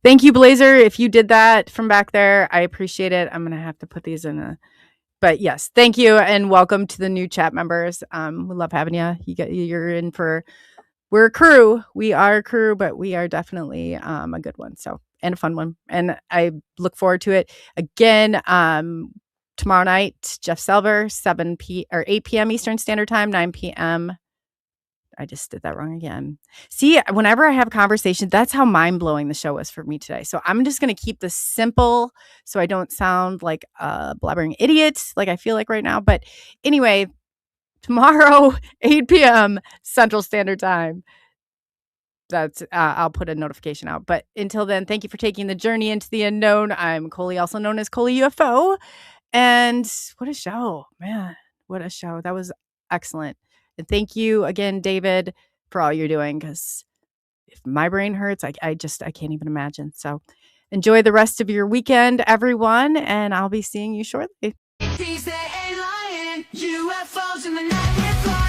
Thank you, Blazer. If you did that from back there, I appreciate it. I'm going to have to put these in but yes, thank you. And welcome to the new chat members. We love having you. You're in we're a crew. We are a crew, but we are definitely a good one. So, and a fun one. And I look forward to it again. Tomorrow night, Jeff Silver, 8 p.m. Eastern Standard Time, 9 p.m. I just did that wrong again. See, whenever I have conversations, that's how mind-blowing the show was for me today. So I'm just going to keep this simple so I don't sound like a blabbering idiot like I feel like right now. But anyway, tomorrow, 8 p.m. Central Standard Time. That's I'll put a notification out. But until then, thank you for taking the journey into the unknown. I'm Coley, also known as Coley UFO. And what a show, man. What a show. That was excellent. And thank you again, David, for all you're doing, because if my brain hurts, I can't even imagine. So enjoy the rest of your weekend, everyone, and I'll be seeing you shortly. He's the alien, UFOs in the night.